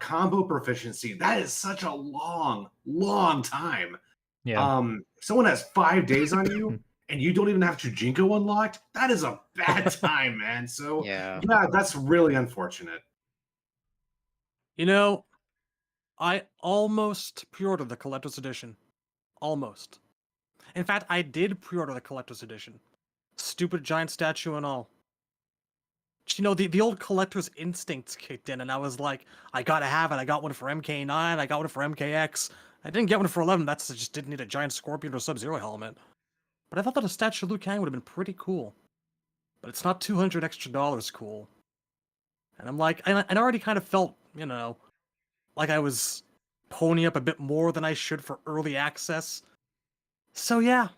combo proficiency. That is such a long time. Yeah. Someone has 5 days on you and you don't even have Shujinko unlocked. That is a bad time, man. So yeah, that's really unfortunate. You know, I almost pre-ordered the collector's edition. Almost. In fact, I did pre-order the collector's edition. Stupid giant statue and all. You know, the old collector's instincts kicked in, and I was like, I gotta have it. I got one for MK9, I got one for MKX. I didn't get one for 11, that's just didn't need a giant scorpion or Sub-Zero helmet. But I thought that a statue of Liu Kang would have been pretty cool. But it's not $200 extra cool. And I'm like, and I already kind of felt, you know, like I was ponying up a bit more than I should for early access. So yeah,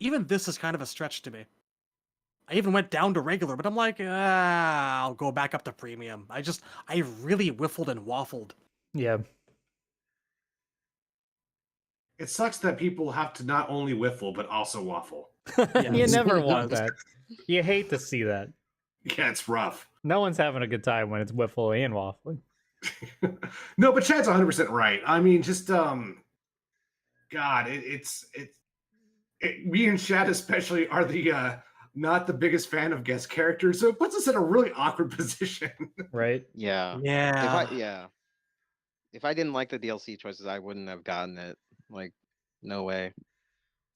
even this is kind of a stretch to me. I even went down to regular, but I'm like, I'll go back up to premium. I really whiffled and waffled. Yeah. it sucks that people have to not only whiffle but also waffle. You Yes. never want that. You hate to see that. Yeah, it's rough. No one's having a good time when it's whiffle and waffling. No, but Chad's 100% right. I mean, just God, me and Chad especially are the not the biggest fan of guest characters, so it puts us in a really awkward position. Right? Yeah. Yeah. If I didn't like the DLC choices, I wouldn't have gotten it. Like, no way.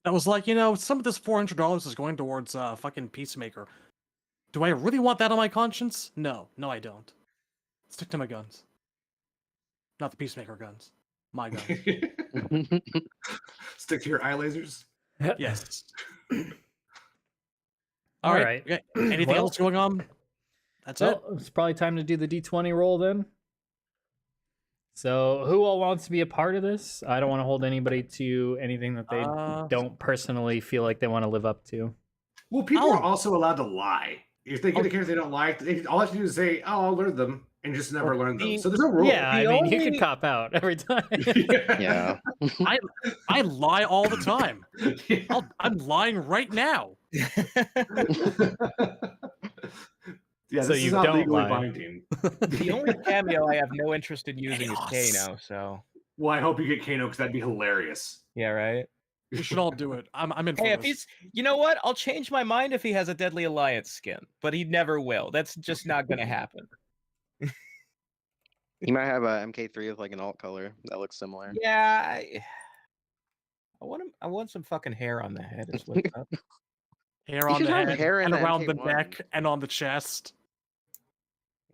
That was like, some of this $400 is going towards fucking Peacemaker. Do I really want that on my conscience? No, I don't. Stick to my guns. Not the Peacemaker guns. My guns. Stick to your eye lasers. Yes. All All right. right. Okay. Anything Well- else going on? That's it. Well, it's probably time to do the D20 roll then. So, who all wants to be a part of this? I don't want to hold anybody to anything that they don't personally feel like they want to live up to. Well, people are also allowed to lie. If they get a character they don't like, all they have to do is say, "Oh, I'll learn them," and just never learn them. So there's no rule. Yeah, I mean, you can cop out every time. Yeah. I lie all the time. I'm lying right now. Yeah, So this you is not don't legally lie. binding. The only cameo I have no interest in using is Chaos. Kano. So Well, I hope you get Kano because that'd be hilarious. yeah, right. We should all do it. I'm in for Hey, if this. he's, you know what? I'll change my mind if he has a Deadly Alliance skin, but he never will. That's just not going to happen. He might have a MK3 with like an alt color that looks similar. Yeah, I want some fucking hair on the head. Is what's up. Hair You on should the have head hair in and the around the MK1. neck and on the chest.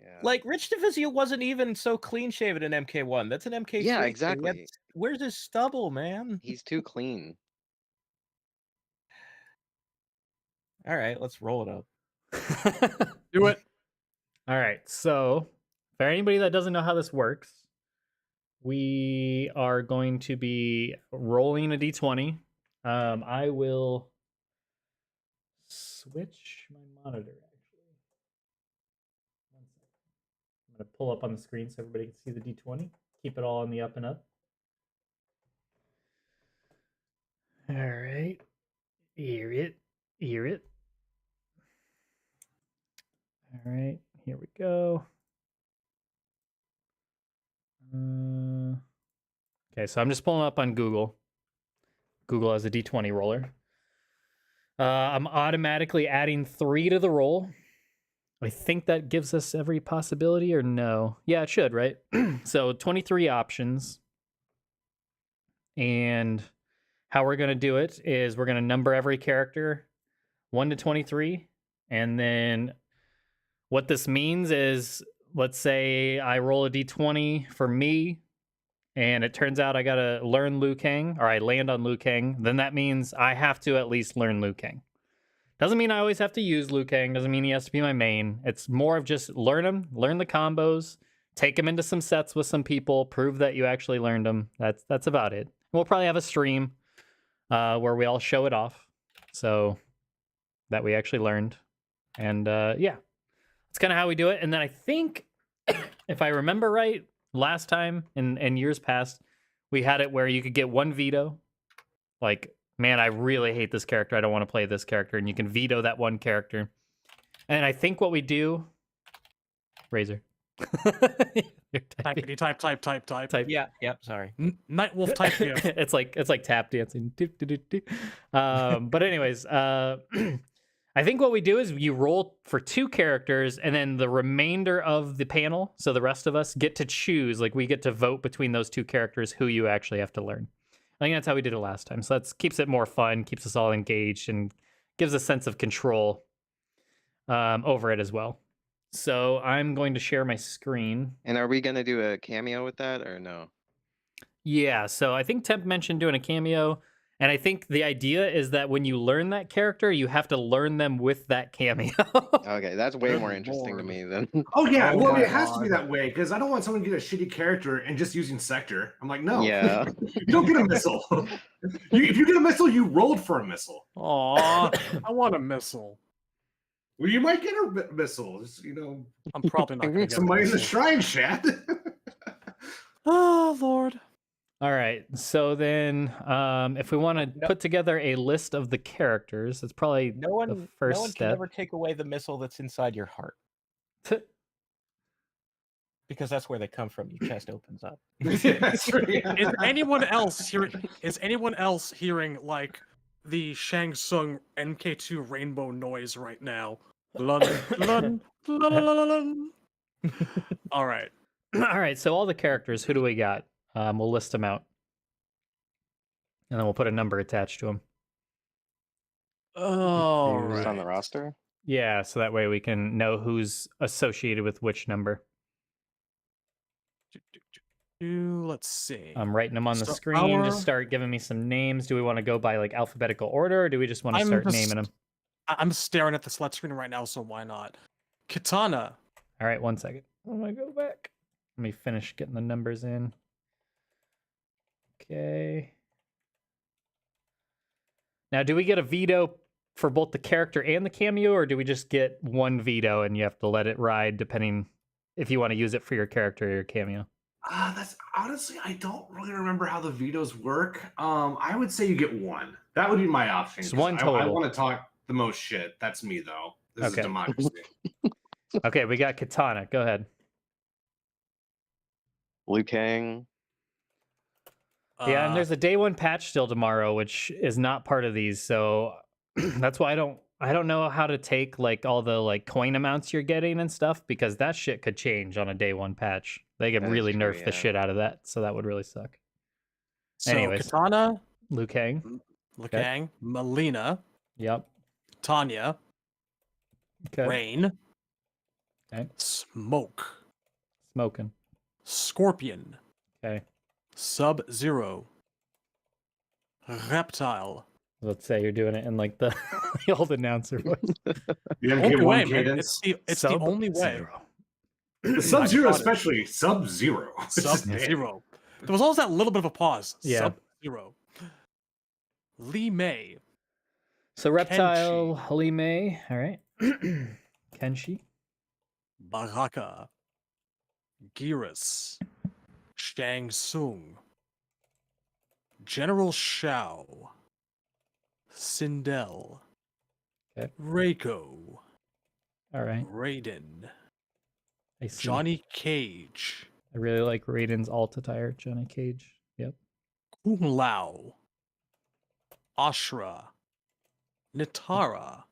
Yeah. Like Rich Divizio wasn't even so clean shaven in MK1. That's an MK3. Yeah, thing. exactly. Where's his stubble, man? He's too clean. All right, let's roll it up. Do it. All right. So, for anybody that doesn't know how this works, we are going to be rolling a d20. I will switch my monitor, actually. 1 second. I'm going to pull up on the screen so everybody can see the d20. Keep it all on the up and up. All right. Hear it. All right, here we go. Okay, so I'm just pulling up on Google. Google has a D20 roller. I'm automatically adding 3 to the roll. I think that gives us every possibility, or no? Yeah, it should, right? So 23 options. And how we're going to do it is we're going to number every character 1 to 23. And then what this means is, let's say I roll a d20 for me, and it turns out I got to learn Liu Kang, or I land on Liu Kang, then that means I have to at least learn Liu Kang. Doesn't mean I always have to use Liu Kang, doesn't mean he has to be my main. It's more of just learn him, learn the combos, take him into some sets with some people, prove that you actually learned him. That's about it. We'll probably have a stream where we all show it off, so that we actually learned. And yeah. That's kind of how we do it. And then I think, if I remember right, last time in years past, we had it where you could get 1 veto. Like, man, I really hate this character. I don't want to play this character. And you can veto that 1 character. And I think what we do... Razor. Typity type. Yeah, sorry. Nightwolf type you. it's like tap dancing. But anyways, I think what we do is you roll for 2 characters, and then the remainder of the panel, so the rest of us, get to choose. Like, we get to vote between those 2 characters who you actually have to learn. I think that's how we did it last time. So that keeps it more fun, keeps us all engaged, and gives a sense of control over it as well. So I'm going to share my screen. And are we gonna do a cameo with that or no? Yeah, so I think Temp mentioned doing a cameo. And I think the idea is that when you learn that character, you have to learn them with that cameo. Okay, that's way Good more interesting to lord. me than. Oh yeah, Oh well I mean, my it has to be God. that way because I don't want someone to get a shitty character and just using sector. I'm like, no, Yeah. you don't get a missile. If you get a missile, you rolled for a missile. Aw, I want a missile. Well, you might get a missile. Just, I'm probably not going to get somebody in the missile. shrine chat. Oh, Lord. All right. So then, if we want to No- put together a list of the characters, that's probably No one, the no first one can step. ever take away the missile that's inside your heart because that's where they come from. Your chest opens up. That's right. Is anyone else hearing? Is anyone else hearing like the Shang Tsung MK2 rainbow noise right now? Lun, lun, lun, lun, lun, lun. All right. All right. So all the characters, who do we got? We'll list them out, and then we'll put a number attached to them. All Who's right. on the roster? Yeah, so that way we can know who's associated with which number. Let's see. I'm writing them on the So screen. Just our- start giving me some names. Do we want to go by like alphabetical order, or do we just want to start naming them? I'm staring at the select screen right now, so why not? Katana. All right, 1 second. I'm gonna go back. Let me finish getting the numbers in. Okay. Now, do we get a veto for both the character and the cameo, or do we just get one veto and you have to let it ride depending if you want to use it for your character or your cameo? That's honestly, I don't really remember how the vetoes work. I would say you get one. That would be my option. It's 'cause one I total. want to talk the most shit. That's me though. This Okay. is democracy. Okay, we got Katana. Go ahead. Liu Kang. Yeah, and there's a day one patch still tomorrow, which is not part of these, so that's why I don't know how to take like all the like coin amounts you're getting and stuff, because that shit could change on a day one patch. They could That is really true, nerf the yeah. shit out of that, so that would really suck. So anyways. Katana, Liu Kang. Liu Kang, Melina, Yep. Tanya, Okay. Rain, Okay. Smoke, Smoking. Scorpion, Okay. Sub-Zero, Reptile. Let's say you're doing it in like the, the old announcer voice. You have to Only get way, one man. cadence. It's the only way. Sub-Zero, I got it. especially Sub-Zero. Sub-Zero. There was always that little bit of a pause. Yeah. Sub-Zero. Li Mei, So Reptile, Li Mei. All right. Kenshi. Baraka, Geras, Shang Tsung, General Shao, Sindel, Okay. Reiko, All right. Raiden, I see. Johnny Cage, I really like Raiden's alt attire. Johnny Cage. Yep. Kung Lao, Ashra, Nitara.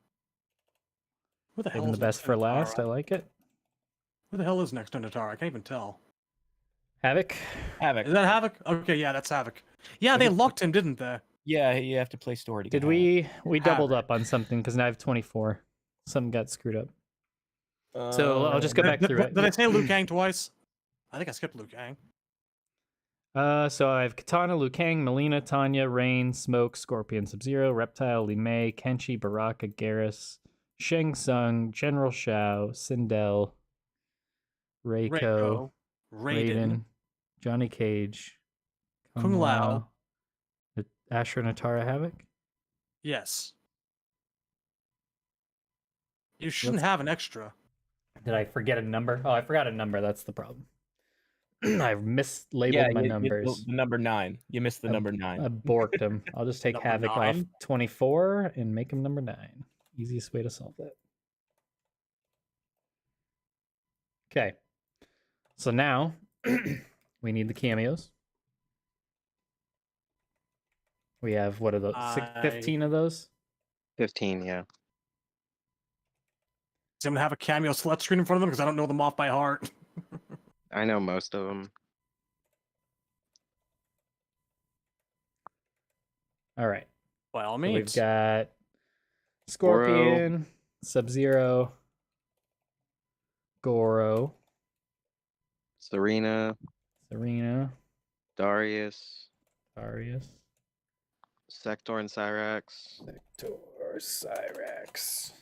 Who the hell Saving is the best next to for last. I Nitara? like it. Who the hell is next to Nitara? I can't even tell. Havoc. Havoc. Is that Havoc? Okay, yeah, that's Havoc. Yeah, they locked him, didn't they? Yeah, you have to play story to get Did we doubled Havoc. up on something because now I have 24. Something got screwed up. So I'll just go back through it. Did I say Liu Kang twice? I think I skipped Liu Kang. So I have Katana, Liu Kang, Melina, Tanya, Rain, Smoke, Scorpion, Sub-Zero, Reptile, Li Mei, Kenshi, Baraka, Geras, Shang Tsung, General Shao, Sindel, Reiko, Raiden, Johnny Cage, Kung Lao. Ashra, Nitara, Havoc. Yes. You shouldn't have an extra. Did I forget a number? Oh, I forgot a number. That's the problem. I've mislabeled my numbers. The number 9. You missed the I- number 9. I borked him. I'll just take Number Havoc off 9? 24 and make him number 9. Easiest way to solve that. Okay. So now we need the cameos. We have, what are those? 15 of those? 15, yeah. So I'm gonna have a cameo select screen in front of them because I don't know them off by heart. I know most of them. All right. By all So means. we've got Scorpion, Sub-Zero, Goro, Serena, Serena, Darius, Darius, Sector and Cyrax, Sector, Cyrax,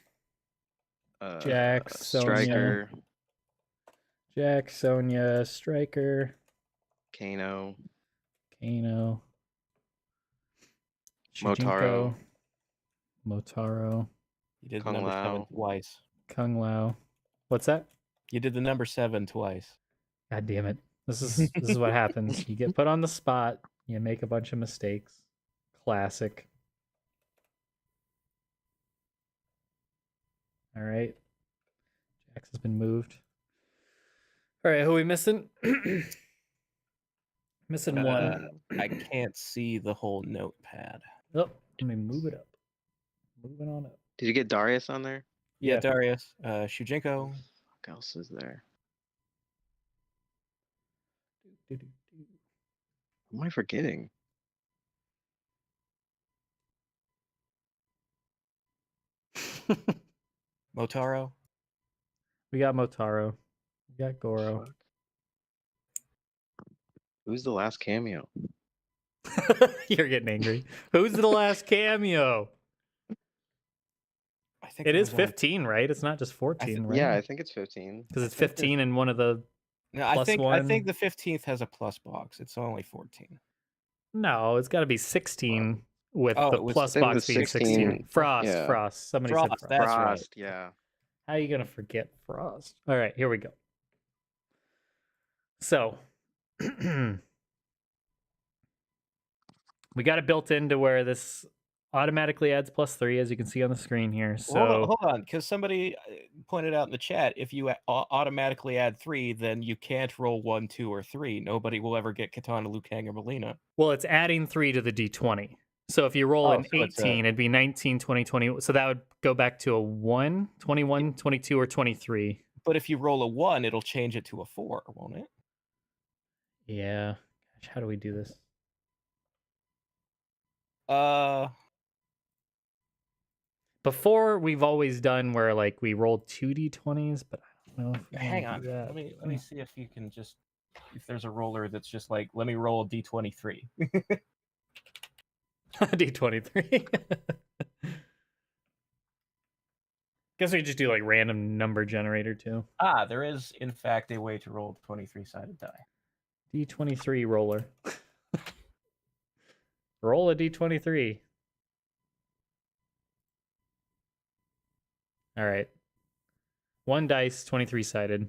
Jack, Sonya. Striker, Jack, Sonya, Striker, Kano, Kano, Motaro. Shujinko, Motaro, You did Kung number 7 Lao. twice. Kung Lao. What's that? You did the number 7 twice. God damn it. This is what happens. You get put on the spot. You make a bunch of mistakes. Classic. All right. Jax has been moved. All right, who are we missing? Missing one. I can't see the whole notepad. Oh, let me move it up. Moving on up. Did you get Darius on there? Yeah, Darius. Shujinko. What else is there? What am I forgetting? Motaro. We got Motaro. We got Goro. Fuck. Who's the last cameo? You're getting angry. Who's the last cameo? I think It there is was only- 15, right? It's not just 14, right? Yeah, I think it's 15. Because it's 15 and one of the... No, I plus think one. the 15th has a plus box. It's only 14. No, it's got to be 16 with Oh, the it was- plus I think it box was being 16. 16. Frost, Yeah. Frost. Somebody Frost, said Frost. that's right. Frost, yeah. How are you going to forget Frost? All right, here we go. So, we got it built into where this automatically adds +3, as you can see on the screen here. So, Hold on, because somebody pointed out in the chat, if you automatically add 3, then you can't roll 1, 2, or 3. Nobody will ever get Katana, Liu Kang, or Melina. well, it's adding 3 to the d20. So if you roll an so it's 18, it'd be 19, 20, 20. So that would go back to a 1, 21, 22, or 23. But if you roll a 1, it'll change it to a 4, won't it? Yeah. Gosh, how do we do this? Before, we've always done where like we rolled 2 d20s, but I don't know if we hang wanna on. do that. Let me see if you can just, if there's a roller that's just like, let me roll a d23. D23. Guess we could just do like random number generator too. Ah, there is in fact a way to roll a 23-sided die. D23 roller. Roll a D23. All right. 1 dice, 23 sided.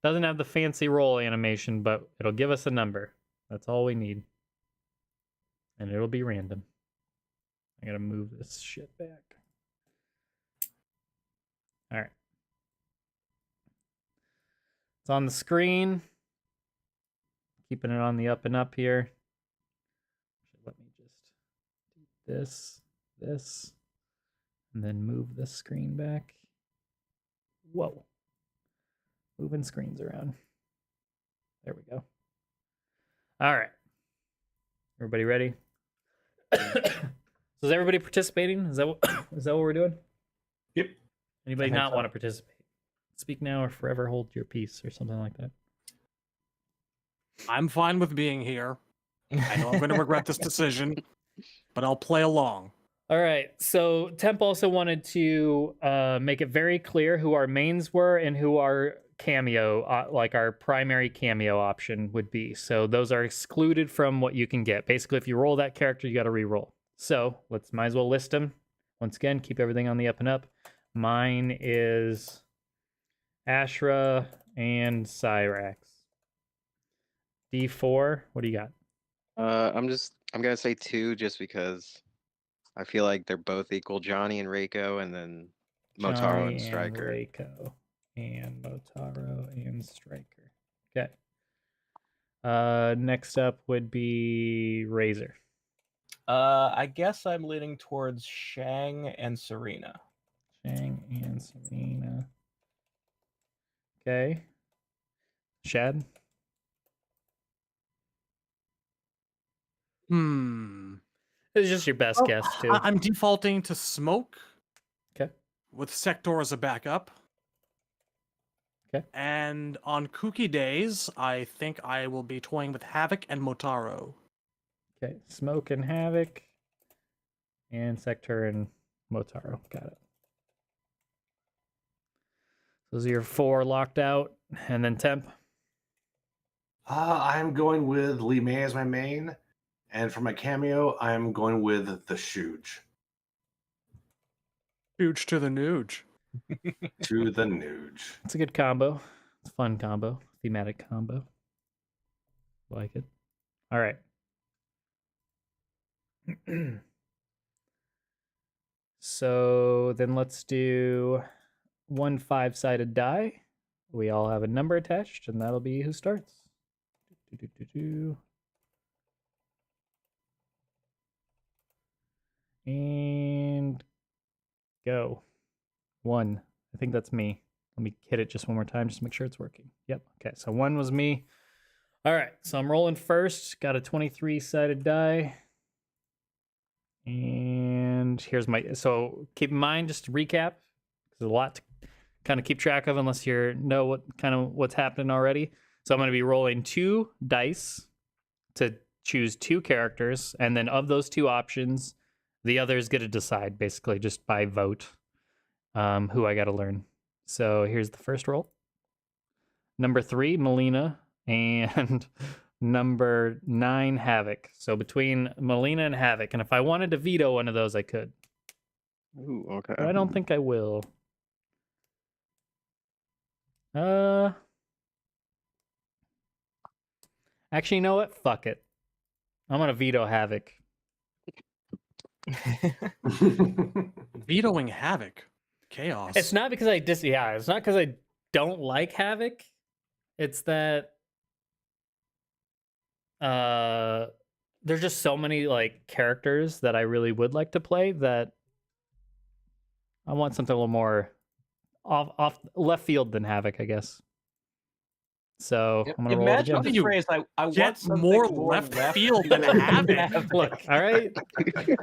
Doesn't have the fancy roll animation, but it'll give us a number. That's all we need. And it'll be random. I gotta move this shit back. All right. It's on the screen. Keeping it on the up and up here. Let me just do this, and then move this screen back. Whoa. Moving screens around. There we go. All right. Everybody ready? So is everybody participating? Is that what we're doing? Yep. Anybody I think not so. want to participate? Speak now or forever hold your peace or something like that. I'm fine with being here. I know I'm going to regret this decision, but I'll play along. All right. So Temp also wanted to make it very clear who our mains were and who our cameo, like our primary cameo option would be. So those are excluded from what you can get. Basically, if you roll that character, you got to re-roll. So might as well list them. Once again, keep everything on the up and up. Mine is Ashra and Cyrax. D4, what do you got? I'm gonna say 2 just because I feel like they're both equal. Johnny and Reiko, and then Motaro Johnny and Striker. Reiko and Motaro and Striker. Okay. Next up would be Razor. I guess I'm leaning towards Shang and Serena. Shang and Serena. Okay. Shad. It's just your best guess too. I'm defaulting to Smoke. Okay. With Sector as a backup. Okay. And on Kooky days, I think I will be toying with Havoc and Motaro. Okay. Smoke and Havoc. And Sector and Motaro. Got it. Those are your 4 locked out. And then Temp. I'm going with Lee May as my main. And for my cameo, I'm going with the Shuj. Huge to the Nuge. To the Nuge. It's a good combo. It's a fun combo. Thematic combo. Like it. All right. So then let's do 1 5-sided die. We all have a number attached, and that'll be who starts. And go. 1. I think that's me. Let me hit it just one more time just to make sure it's working. Yep. Okay, so 1 was me. All right, so I'm rolling first. Got a 23-sided die. And here's my... So keep in mind, just to recap, there's a lot to kind of keep track of unless you know what's happening already. So I'm going to be rolling 2 dice to choose 2 characters, and then of those 2 options, the others get to decide, basically, just by vote, who I got to learn. So here's the first roll. Number 3, Melina, and number 9, Havoc. So between Melina and Havoc, and if I wanted to veto one of those, I could. Ooh, okay. But I don't think I will. Actually, you know what? Fuck it. I'm gonna veto Havoc. Vetoing Havoc. Chaos. It's not because it's not because I don't like Havoc. It's that there's just so many like characters that I really would like to play that I want something a little more off left field than Havoc, I guess. So I'm gonna roll it Imagine again. the phrase, I want Get something more left field than Havoc. Look, all right,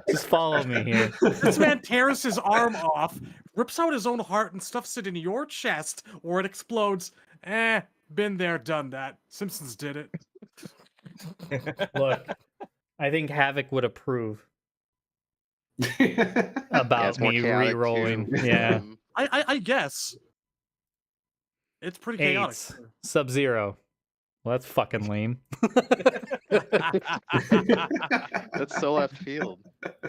just follow me here. This man tears his arm off, rips out his own heart, and stuffs it in your chest, or it explodes. Been there, done that. Simpsons did it. Look, I think Havoc would approve Yeah, about it's more me chaotic, re-rolling. too. Yeah. I guess. It's pretty chaotic. 8, Sub-Zero. Well, that's fucking lame. That's so left field.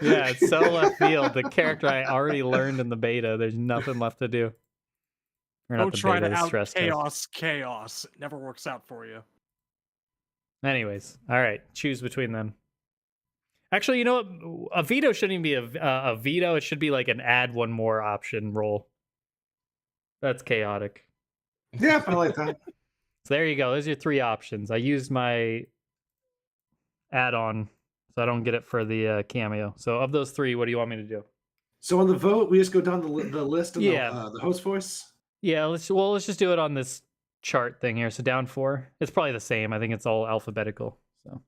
Yeah, it's so left field. The character I already learned in the beta. There's nothing left to do. Or not Don't the try beta, to the out stress test. chaos. It never works out for you. Anyways, all right. Choose between them. Actually, you know what? A veto shouldn't even be a veto. It should be like an add one more option roll. That's chaotic. Yeah, I like that. So there you go. Those are your 3 options. I used my add-on, so I don't get it for the cameo. So of those 3, what do you want me to do? So on the vote, we just go down the list of Yeah. the host voice. Yeah, let's just do it on this chart thing here. So down 4. It's probably the same. I think it's all alphabetical. So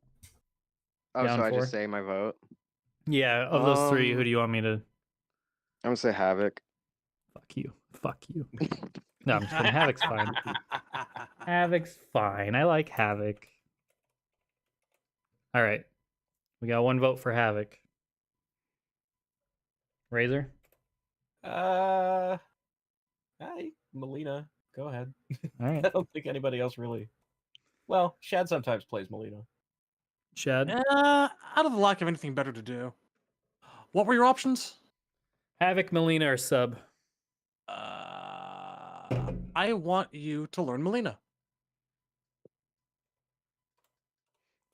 Oh, Down so I 4? just say my vote? yeah, of those 3, who do you want me to? I'm gonna say Havoc. Fuck you. Fuck you. No, I'm just kidding. Havoc's fine. Havoc's fine. I like Havoc. All right. We got 1 vote for Havoc. Razor? Hi, Melina. Go ahead. All right. I don't think anybody else really. Well, Shad sometimes plays Melina. Chad? Out of the lack of anything better to do. What were your options? Havoc, Melina, or Sub? I want you to learn Melina.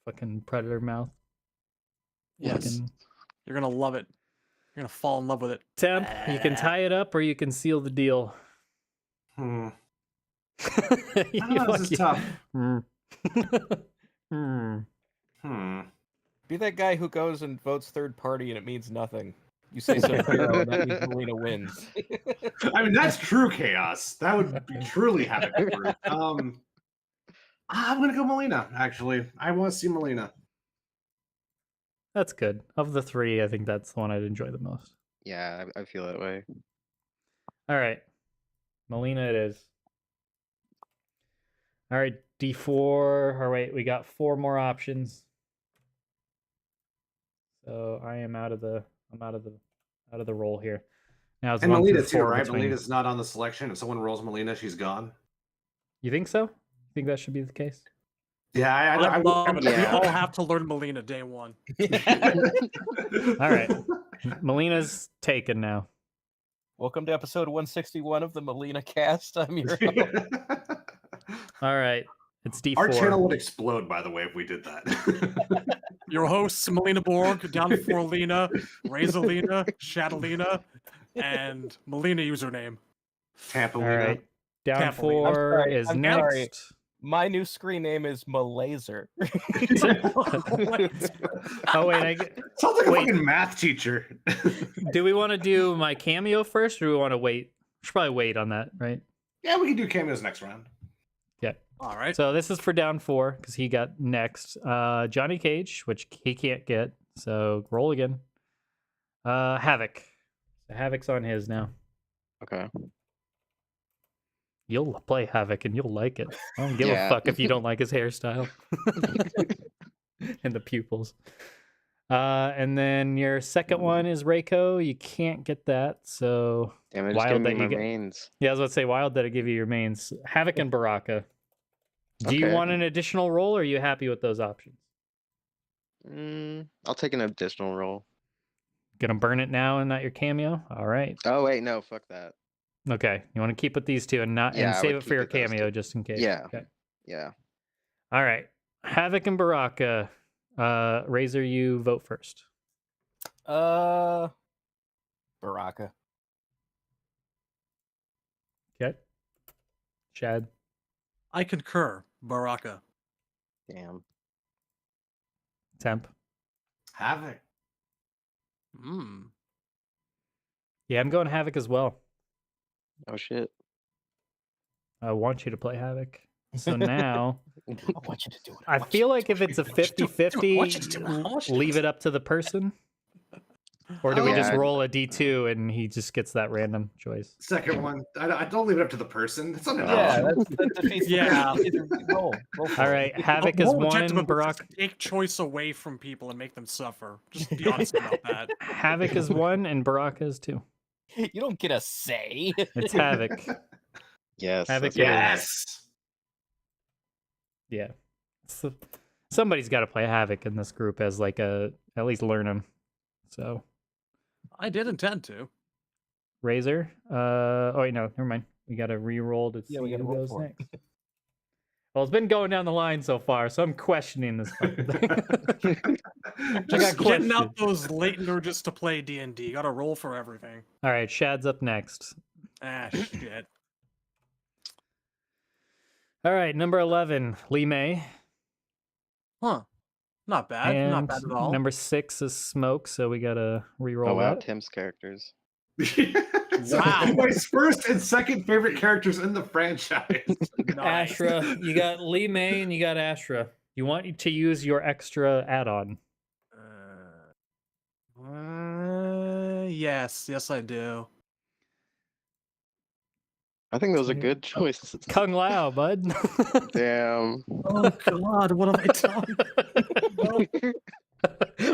Fucking predator mouth. Yes. Fucking... You're gonna love it. You're gonna fall in love with it. Temp, you can tie it up or you can seal the deal. I You don't know, this is tough. Be that guy who goes and votes third party and it means nothing. You say Sub-Zero and that means Melina wins. I mean, that's true chaos. That would be truly Havoc. I'm gonna go Melina. Actually, I want to see Melina. That's good. Of the 3, I think that's the one I'd enjoy the most. Yeah, I feel that way. All right. Melina it is. All right, D4. All right, we got 4 more options. So I am out of the roll here. Now it's And 1 through Melina too, 4 right? between. Melina's not on the selection. If someone rolls Melina, she's gone. You think so? You think that should be the case? Yeah, I love it. We Yeah. all have to learn Melina day 1. All right. Melina's taken now. Welcome to episode 161 of the Melina cast. I'm your host. All right. It's D4. Our channel would explode, by the way, if we did that. Your hosts, Melina Borg, down for Lena, Razorlina, Shadowlina, and Melina username. Tampa. All right. Down Tampa, Lena. 4 sorry, is I'm next. sorry. My new screen name is Malaser. Oh wait, Sounds like a Wait. fucking math teacher. do we want to do my cameo first, or do we want to wait? We should probably wait on that, right? Yeah, we can do cameos next round. All right. So this is for down 4 because he got next. Johnny Cage, which he can't get. So roll again. Havoc. So Havoc's on his now. Okay. You'll play Havoc and you'll like it. I don't give a Yeah. fuck if you don't like his hairstyle and the pupils. And then your second one is Reiko. You can't get that. So Damn, it just Wild gave me that my you get- mains. yeah, I was about to say Wild that I give you your mains. Havoc and Baraka. Do you Okay. want an additional roll, or are you happy with those options? I'll take an additional roll. Gonna burn it now and not your cameo? All right. Oh wait, no, fuck that. Okay. You want to keep with these two and not Yeah, and I save would it for your keep with those cameo two. just in case. Yeah. Okay. Yeah. All right. Havoc and Baraka. Razor, you vote first. Baraka. Okay. Shad. I concur. Baraka. Damn. Temp. Havoc. Yeah, I'm going Havoc as well. Oh shit. I want you to play Havoc. So now, I want you to do it. I feel like if it's a 50-50, want you to leave it up to the person. Or do we Yeah, just I'd- roll a D2 and he just gets that random choice? Second one. I don't leave it up to the person. That's not an Yeah, option. that defeats the Yeah. purpose. Roll for All it. right, Havoc is Whole one, objective of Baraka. take choice away from people and make them suffer. Just be honest about that. Havoc is 1 and Baraka is 2. You don't get a say. It's Havoc. Yes. Havoc that's what it is. Yes. Yeah. So, somebody's got to play Havoc in this group as like at least learn him. So, I did intend to. Razor. Oh wait, no, never mind. We got to re-roll to see Yeah, we gotta who roll goes for it. next. Well, it's been going down the line so far, so I'm questioning this. fucking thing. I got Just getting out questions. those latent urges to play D&D. Got to roll for everything. All right, Shad's up next. Ah, shit. All right, number 11, Lee May. Huh. Not bad. And Not bad at all. number 6 is Smoke, so we got to re-roll Oh wow, that. Tim's characters. Wow. My first and second favorite characters in the franchise. Nice. Ashra, you got Lee May and you got Ashra. You want to use your extra add-on. Yes, I do. I think those are good choices. Kung Lao, bud. Damn. Oh God, what have I done?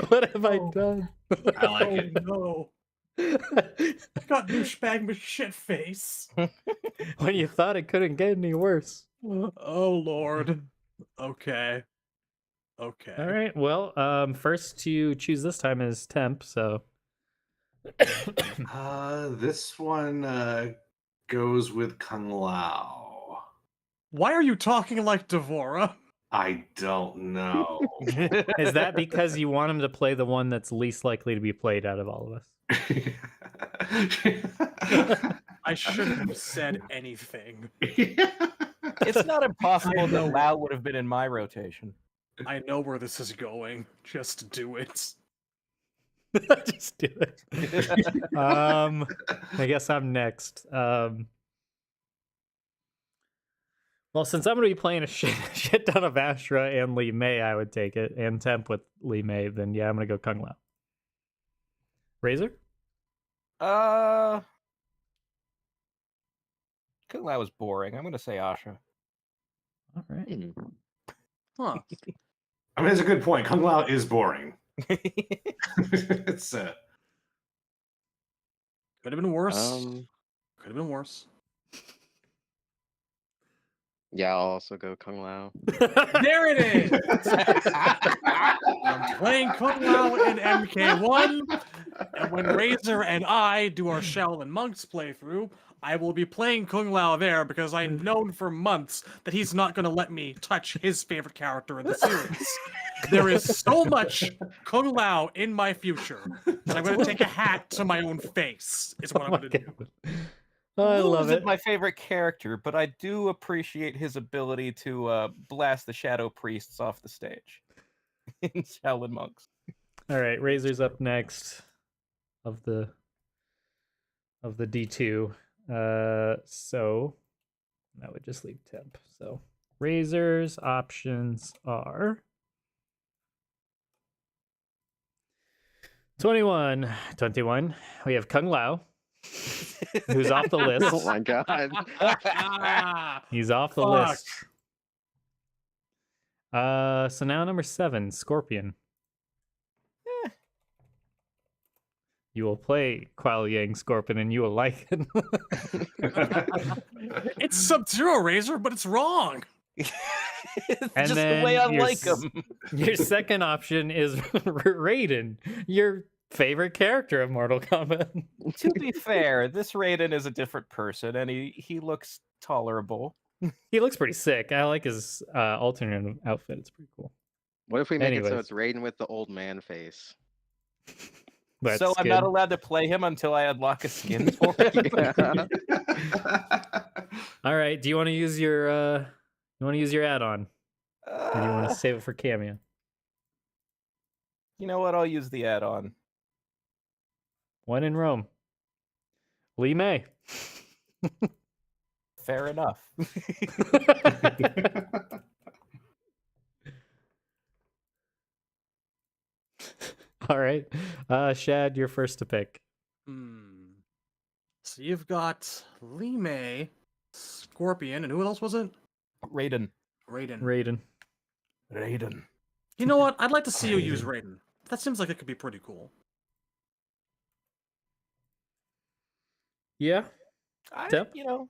What have I done? I like it. No, I got douchebag shit face. When you thought it couldn't get any worse. Oh Lord. Okay. Okay. All right. Well, first to choose this time is Temp. So This one goes with Kung Lao. Why are you talking like Devora? I don't know. is that because you want him to play the one that's least likely to be played out of all of us? I shouldn't have said anything. It's not impossible know. that Lao would have been in my rotation. I know where this is going. Just do it. Just do it. I guess I'm next. Well, since I'm going to be playing a shit ton of Ashra and Lee May, I would take it, and Temp with Lee May, then yeah, I'm going to go Kung Lao. Razor? Kung Lao was boring. I'm going to say Asha. All right. Huh. I mean, it's a good point. Kung Lao is boring. It's Could have been worse. Um, Could have been worse. yeah, I'll also go Kung Lao. There it is. I'm playing Kung Lao in MK1, and when Razor and I do our Shaolin Monks playthrough, I will be playing Kung Lao there because I've known for months that he's not going to let me touch his favorite character in the series. There is so much Kung Lao in my future that I'm going to take a hat to my own face, is what I'm going to do. Oh, I Wu love isn't it. my favorite character, but I do appreciate his ability to blast the Shadow Priests off the stage in Shaolin Monks. All right, Razor's up next of the D2. So that would just leave Temp. So Razor's options are 21. We have Kung Lao, who's off the list. Oh my god. He's off the Fuck. list. So now number 7, Scorpion. You will play Kuai Yang Scorpion and you will like it. It's Sub-Zero Razor, but it's wrong. It's And just then the way I your like him. Your second option is Raiden, your favorite character of Mortal Kombat. To be fair, this Raiden is a different person, and he looks tolerable. He looks pretty sick. I like his alternate outfit. It's pretty cool. What if we make it so Anyways. it's Raiden with the old man face? That's So I'm not good. allowed to play him until I unlock a skin for him. Yeah. All right. Do you want to use your add-on, or do you want to save it for Kameo? You know what? I'll use the add-on. When in Rome, Lee May. Fair enough. All right, Shad, you're first to pick. So you've got Lee May, Scorpion, and who else was it? Raiden. Raiden. Raiden. You know what? I'd like to see you use Raiden. That seems like it could be pretty cool. Yeah. Tep? You know,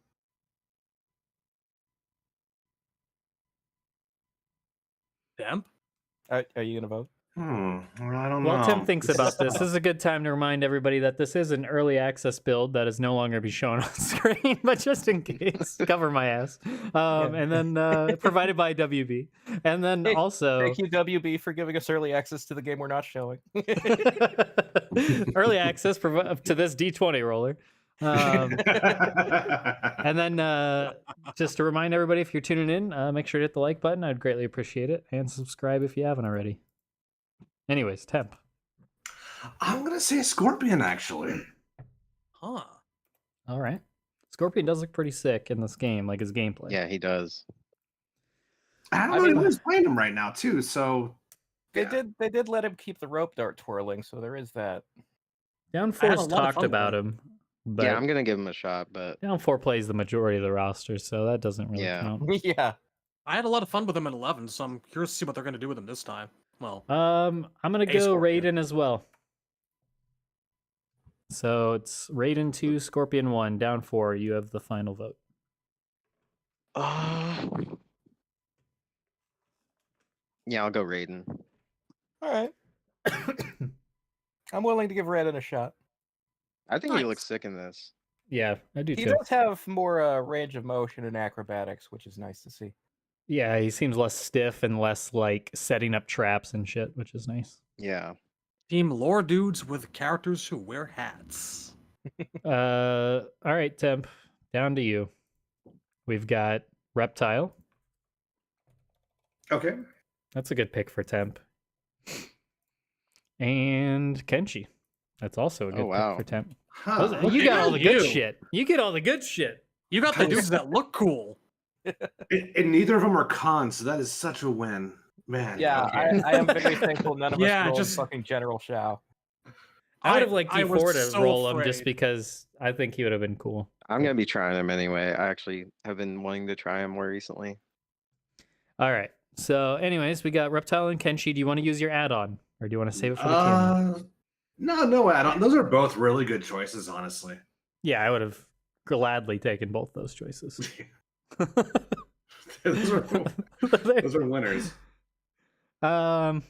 Temp? are you gonna vote? Well, I don't While know. Tim thinks about this is a good time to remind everybody that this is an early access build that is no longer be shown on screen, but just in case, cover my ass. And then provided by WB. And then also Thank you, WB, for giving us early access to the game we're not showing. early access to this D20 roller. And then just to remind everybody, if you're tuning in, make sure to hit the like button. I'd greatly appreciate it. And subscribe if you haven't already. Anyways, Temp. I'm gonna say Scorpion, actually. Huh. All right. Scorpion does look pretty sick in this game, like his gameplay. Yeah, he does. I don't I know mean- who's playing him right now, too. So They did let him keep the rope dart twirling, so there is that. Down I had a 4's lot of talked fun with about it. him, but Yeah, I'm gonna give him a shot, but Down 4 plays the majority of the roster, so that doesn't really Yeah. count. Yeah. I had a lot of fun with him in 11, so I'm curious to see what they're going to do with him this time. Well, I'm gonna A go Scorpion. Raiden as well. So it's Raiden 2, Scorpion 1, down 4. You have the final vote. yeah, I'll go Raiden. All right. I'm willing to give Raiden a shot. I think he Nice. looks sick in this. Yeah, I do He too. does have more range of motion and acrobatics, which is nice to see. Yeah, he seems less stiff and less like setting up traps and shit, which is nice. Yeah. team lore dudes with characters who wear hats. All right, Temp, down to you. We've got Reptile. okay. That's a good pick for Temp. And Kenshi. That's also a good wow. pick for Temp. Huh, You got all the good you. shit. You get all the good shit. You got the dudes that look cool. And neither of them are cons, so that is such a win. Man. Yeah, okay. I am very thankful none of Yeah, us rolled just- fucking General Shao. I would have liked I was D4 to so roll him just afraid. because I think he would have been cool. I'm gonna be trying him anyway. I actually have been wanting to try him more recently. All right. So, anyways, we got Reptile and Kenshi. Do you want to use your add-on, or do you want to save it for the camera? No add-on. Those are both really good choices, honestly. Yeah, I would have gladly taken both those choices. those are winners. I'm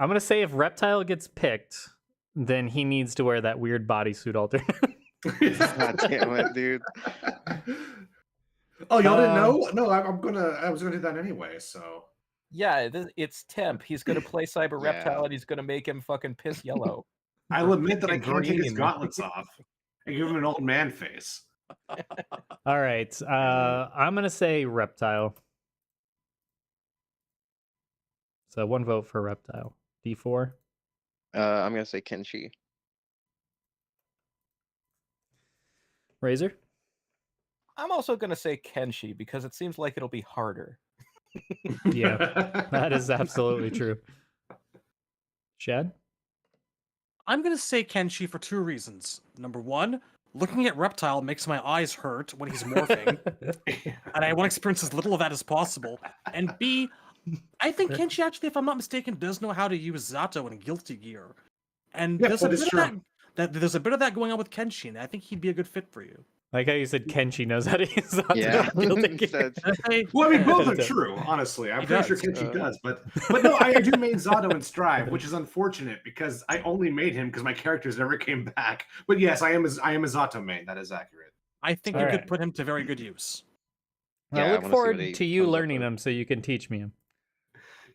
gonna say if Reptile gets picked, then he needs to wear that weird bodysuit alternate. God damn it, dude. Oh, y'all didn't know? No, I was gonna do that anyway. So Yeah, it's Temp. He's gonna play Cyber Yeah. Reptile, and he's gonna make him fucking piss yellow. I'll admit that I And can't take his green. gauntlets off and give him an old man face. All right. I'm gonna say Reptile. So 1 vote for Reptile. D4. I'm gonna say Kenshi. Razor. I'm also gonna say Kenshi because it seems like it'll be harder. Yeah, that is absolutely true. Shad. I'm gonna say Kenshi for 2 reasons. Number 1, looking at Reptile makes my eyes hurt when he's morphing, and I want to experience as little of that as possible. And B, I think Kenshi actually, if I'm not mistaken, does know how to use Zato in Guilty Gear, and Yeah, there's that a is bit true. of there's a bit of that going on with Kenshi, and I think he'd be a good fit for you. Like how you said Kenshi knows how to use that. Yeah. And I say, Well, I mean, both are true, honestly. I'm He pretty sure does. Kenshi does, but no, I do main Zato and Strive, which is unfortunate because I only made him because my characters never came back. But yes, I am a Zato main. That is accurate. I think All you right. could put him to very good use. I Yeah, I look wanna see forward what he to you comes up learning with. them so you can teach me them.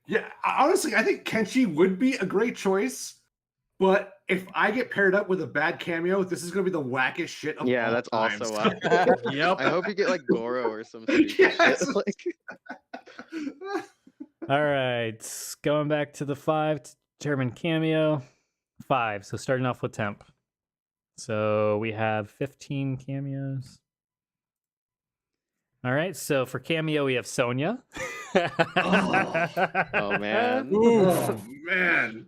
Yeah, honestly, I think Kenshi would be a great choice. But if I get paired up with a bad cameo, this is going to be the wackest shit of Yeah, all that's times. also why. Yep. I hope you get like Goro or some stupid Yes. shit. Like, All right, going back to the 5 to determine cameo. 5. So starting off with Temp. So we have 15 cameos. All right, so for cameo we have Sonya. oh man. Oh, man.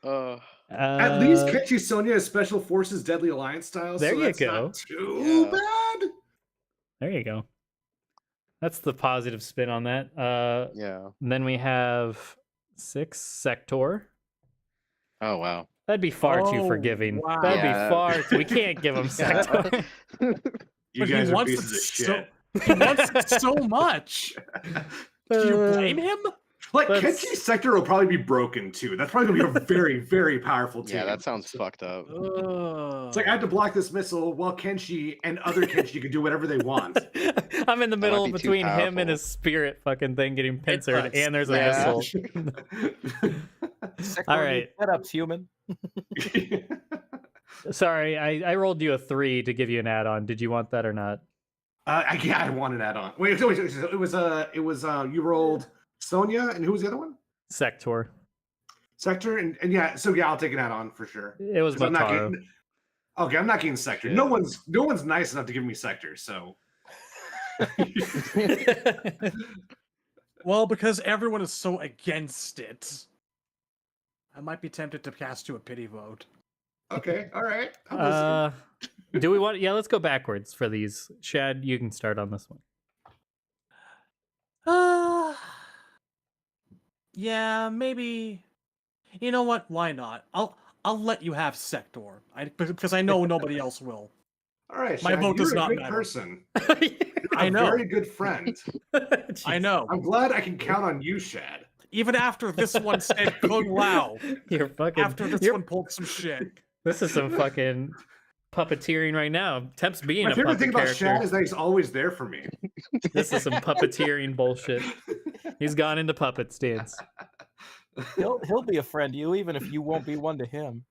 Oh. At least Kenshi Sonya is Special Forces Deadly Alliance style. There so you that's go. Not too Yeah. bad. There you go. That's the positive spin on that. Yeah. And then we have 6 Sector. Oh wow. That'd be far too Oh, forgiving. wow. That'd Yeah. be far too. We can't give him Sector. You But guys he are wants pieces it of so, shit. he wants it so much. Do you blame him? Like, Let's- Kenshi Sector will probably be broken too. That's probably going to be a very, very powerful team. Yeah, that sounds fucked up. It's like I have to block this missile while Kenshi and other Kenshi can do whatever they want. I'm in the That might middle be too between him and powerful. his spirit fucking thing getting pincered, does. and there's a Yeah. missile. Sector All right. setups, human. Sorry, I rolled you a 3 to give you an add-on. Did you want that or not? Yeah, I wanted that on. Wait, it was you rolled Sonya and who was the other one? Sector. Sector and yeah, so yeah, I'll take an add-on for sure. It was 'Cause I'm not Motaro. getting, okay, I'm not getting Sector. Shit. No one's nice enough to give me Sector, so Well, because everyone is so against it, I might be tempted to cast you a pity vote. okay, all right. I'm listening. Do we want? Yeah, let's go backwards for these. Shad, you can start on this one. Yeah, maybe. You know what? Why not? I'll let you have Sector. Because I know nobody else will. All right, my Shad, vote you're does a not good matter. person. I A know. very good friend. I know. I'm glad I can count on you, Shad. Even after this one said Kung Lao, You're fucking. after this you're- one pulled some shit. This is some fucking puppeteering right now. Temp's being My a favorite puppet thing about character. Shad is that he's always there for me. This is some puppeteering bullshit. He's gone into puppet stance. He'll be a friend to you, even if you won't be one to him.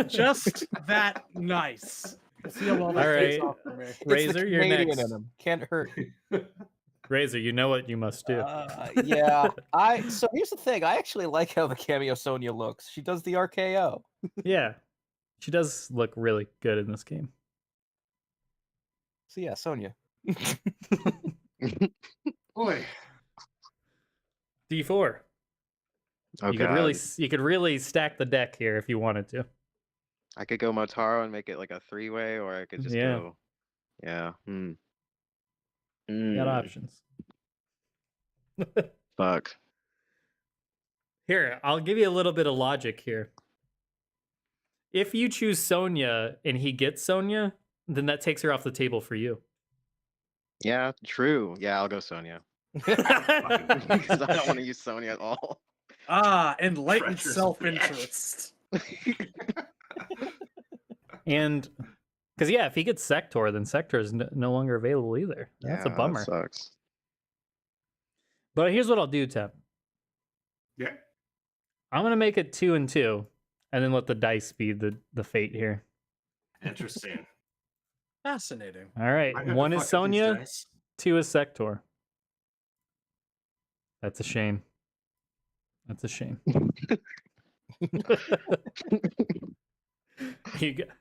Just that nice. We'll see how well that All takes right. off for me. It's Razor, the you're Canadian next. in him. Can't hurt. Razor, you know what you must do. Yeah. So here's the thing. I actually like how the cameo Sonya looks. She does the RKO. Yeah. She does look really good in this game. So yeah, Sonya. Boy, D4. Oh you god. could really stack the deck here if you wanted to. I could go Motaro and make it like a 3-way, or I could just Yeah. go. Yeah. Got options. Fuck. Here, I'll give you a little bit of logic here. If you choose Sonya and he gets Sonya, then that takes her off the table for you. Yeah, true. Yeah, I'll go Sonya. Because I don't want to use Sonya at all. Ah, enlightened Treacherous self-interest. And Because yeah, if he gets Sector, then Sector is no longer available either. That's a Yeah, bummer. That sucks. But here's what I'll do, Tep. Yeah. I'm gonna make it 2 and 2, and then let the dice be the fate here. Interesting. Fascinating. All right, I'm gonna 1 have is to fuck up these Sonya, dice. 2 is Sector. That's a shame. That's a shame.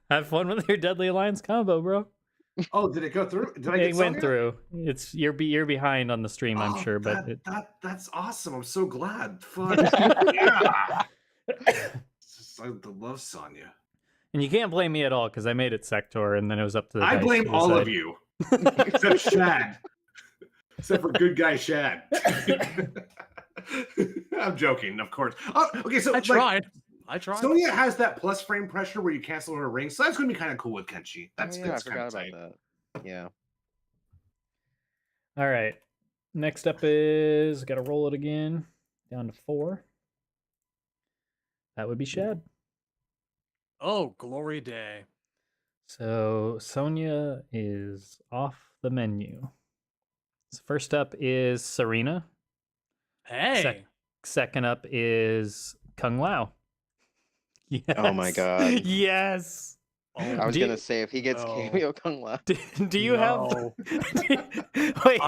Have fun with your Deadly Alliance combo, bro. Oh, did it go through? Did I get It went Sonya? through. It's you're behind on the stream, I'm sure, but that's awesome. I'm so glad. Fuck yeah. I love Sonya. and you can't blame me at all because I made it Sector, and then it was up to the I dice blame to all decide. of you, except Shad, except for good guy Shad. I'm joking, of course. Oh, okay, so I tried. Sonya has that plus frame pressure where you cancel her ring, so that's going to be kind of cool with Kenshi. That's I that's forgot kind about of that. Yeah. All right. Next up is got to roll it again down to 4. That would be Shad. Oh, glory day. So Sonya is off the menu. So first up is Serena. Hey. Second up is Kung Lao. Yes. Oh my God. Yes. I was gonna say if he gets no. Kameo Kung Lao. Do you have? No. Wait.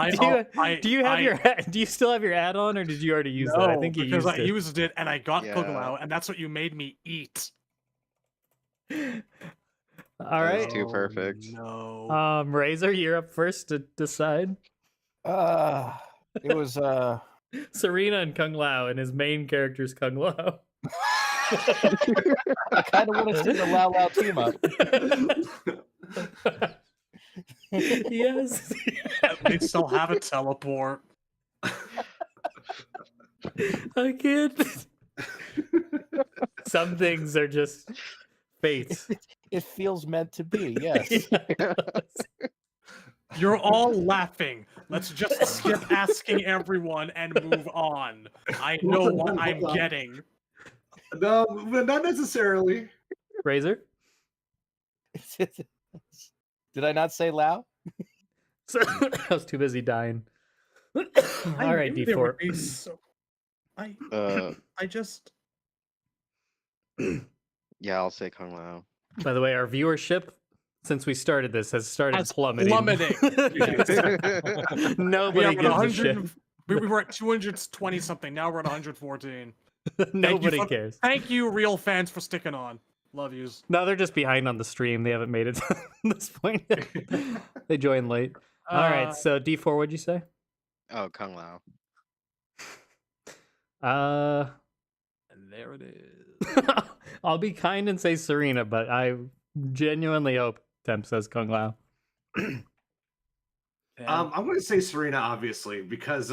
Do you have your? Do you still have your add-on, or did you already use that? I think you because used I it. used it and I got Yeah. Kung Lao, and that's what you made me eat. All right. Too perfect. No. Razor, you're up first to decide. It was Serena and Kung Lao, and his main character is Kung Lao. I kind of want to see the Lao Lao team up. Yes. At least they'll have a teleport. I can't. Some things are just fate. It feels meant to be, yes. You're all laughing. Let's just skip asking everyone and move on. I know what I'm getting. No, but not necessarily. Razor? Did I not say Lao? So, I was too busy dying. All right, knew there would D4. be so- I just. Yeah, I'll say Kung Lao. By the way, our viewership since we started this has started plummeting. Nobody gives a shit. We were at 220 something. Now we're at 114. Nobody cares. Thank you, real fans, for sticking on. Love yous. No, they're just behind on the stream. They haven't made it to this point yet. They joined late. All right, so D4, what'd you say? Oh, Kung Lao. And there it is. I'll be kind and say Serena, but I genuinely hope Temp says Kung Lao. I'm going to say Serena, obviously, because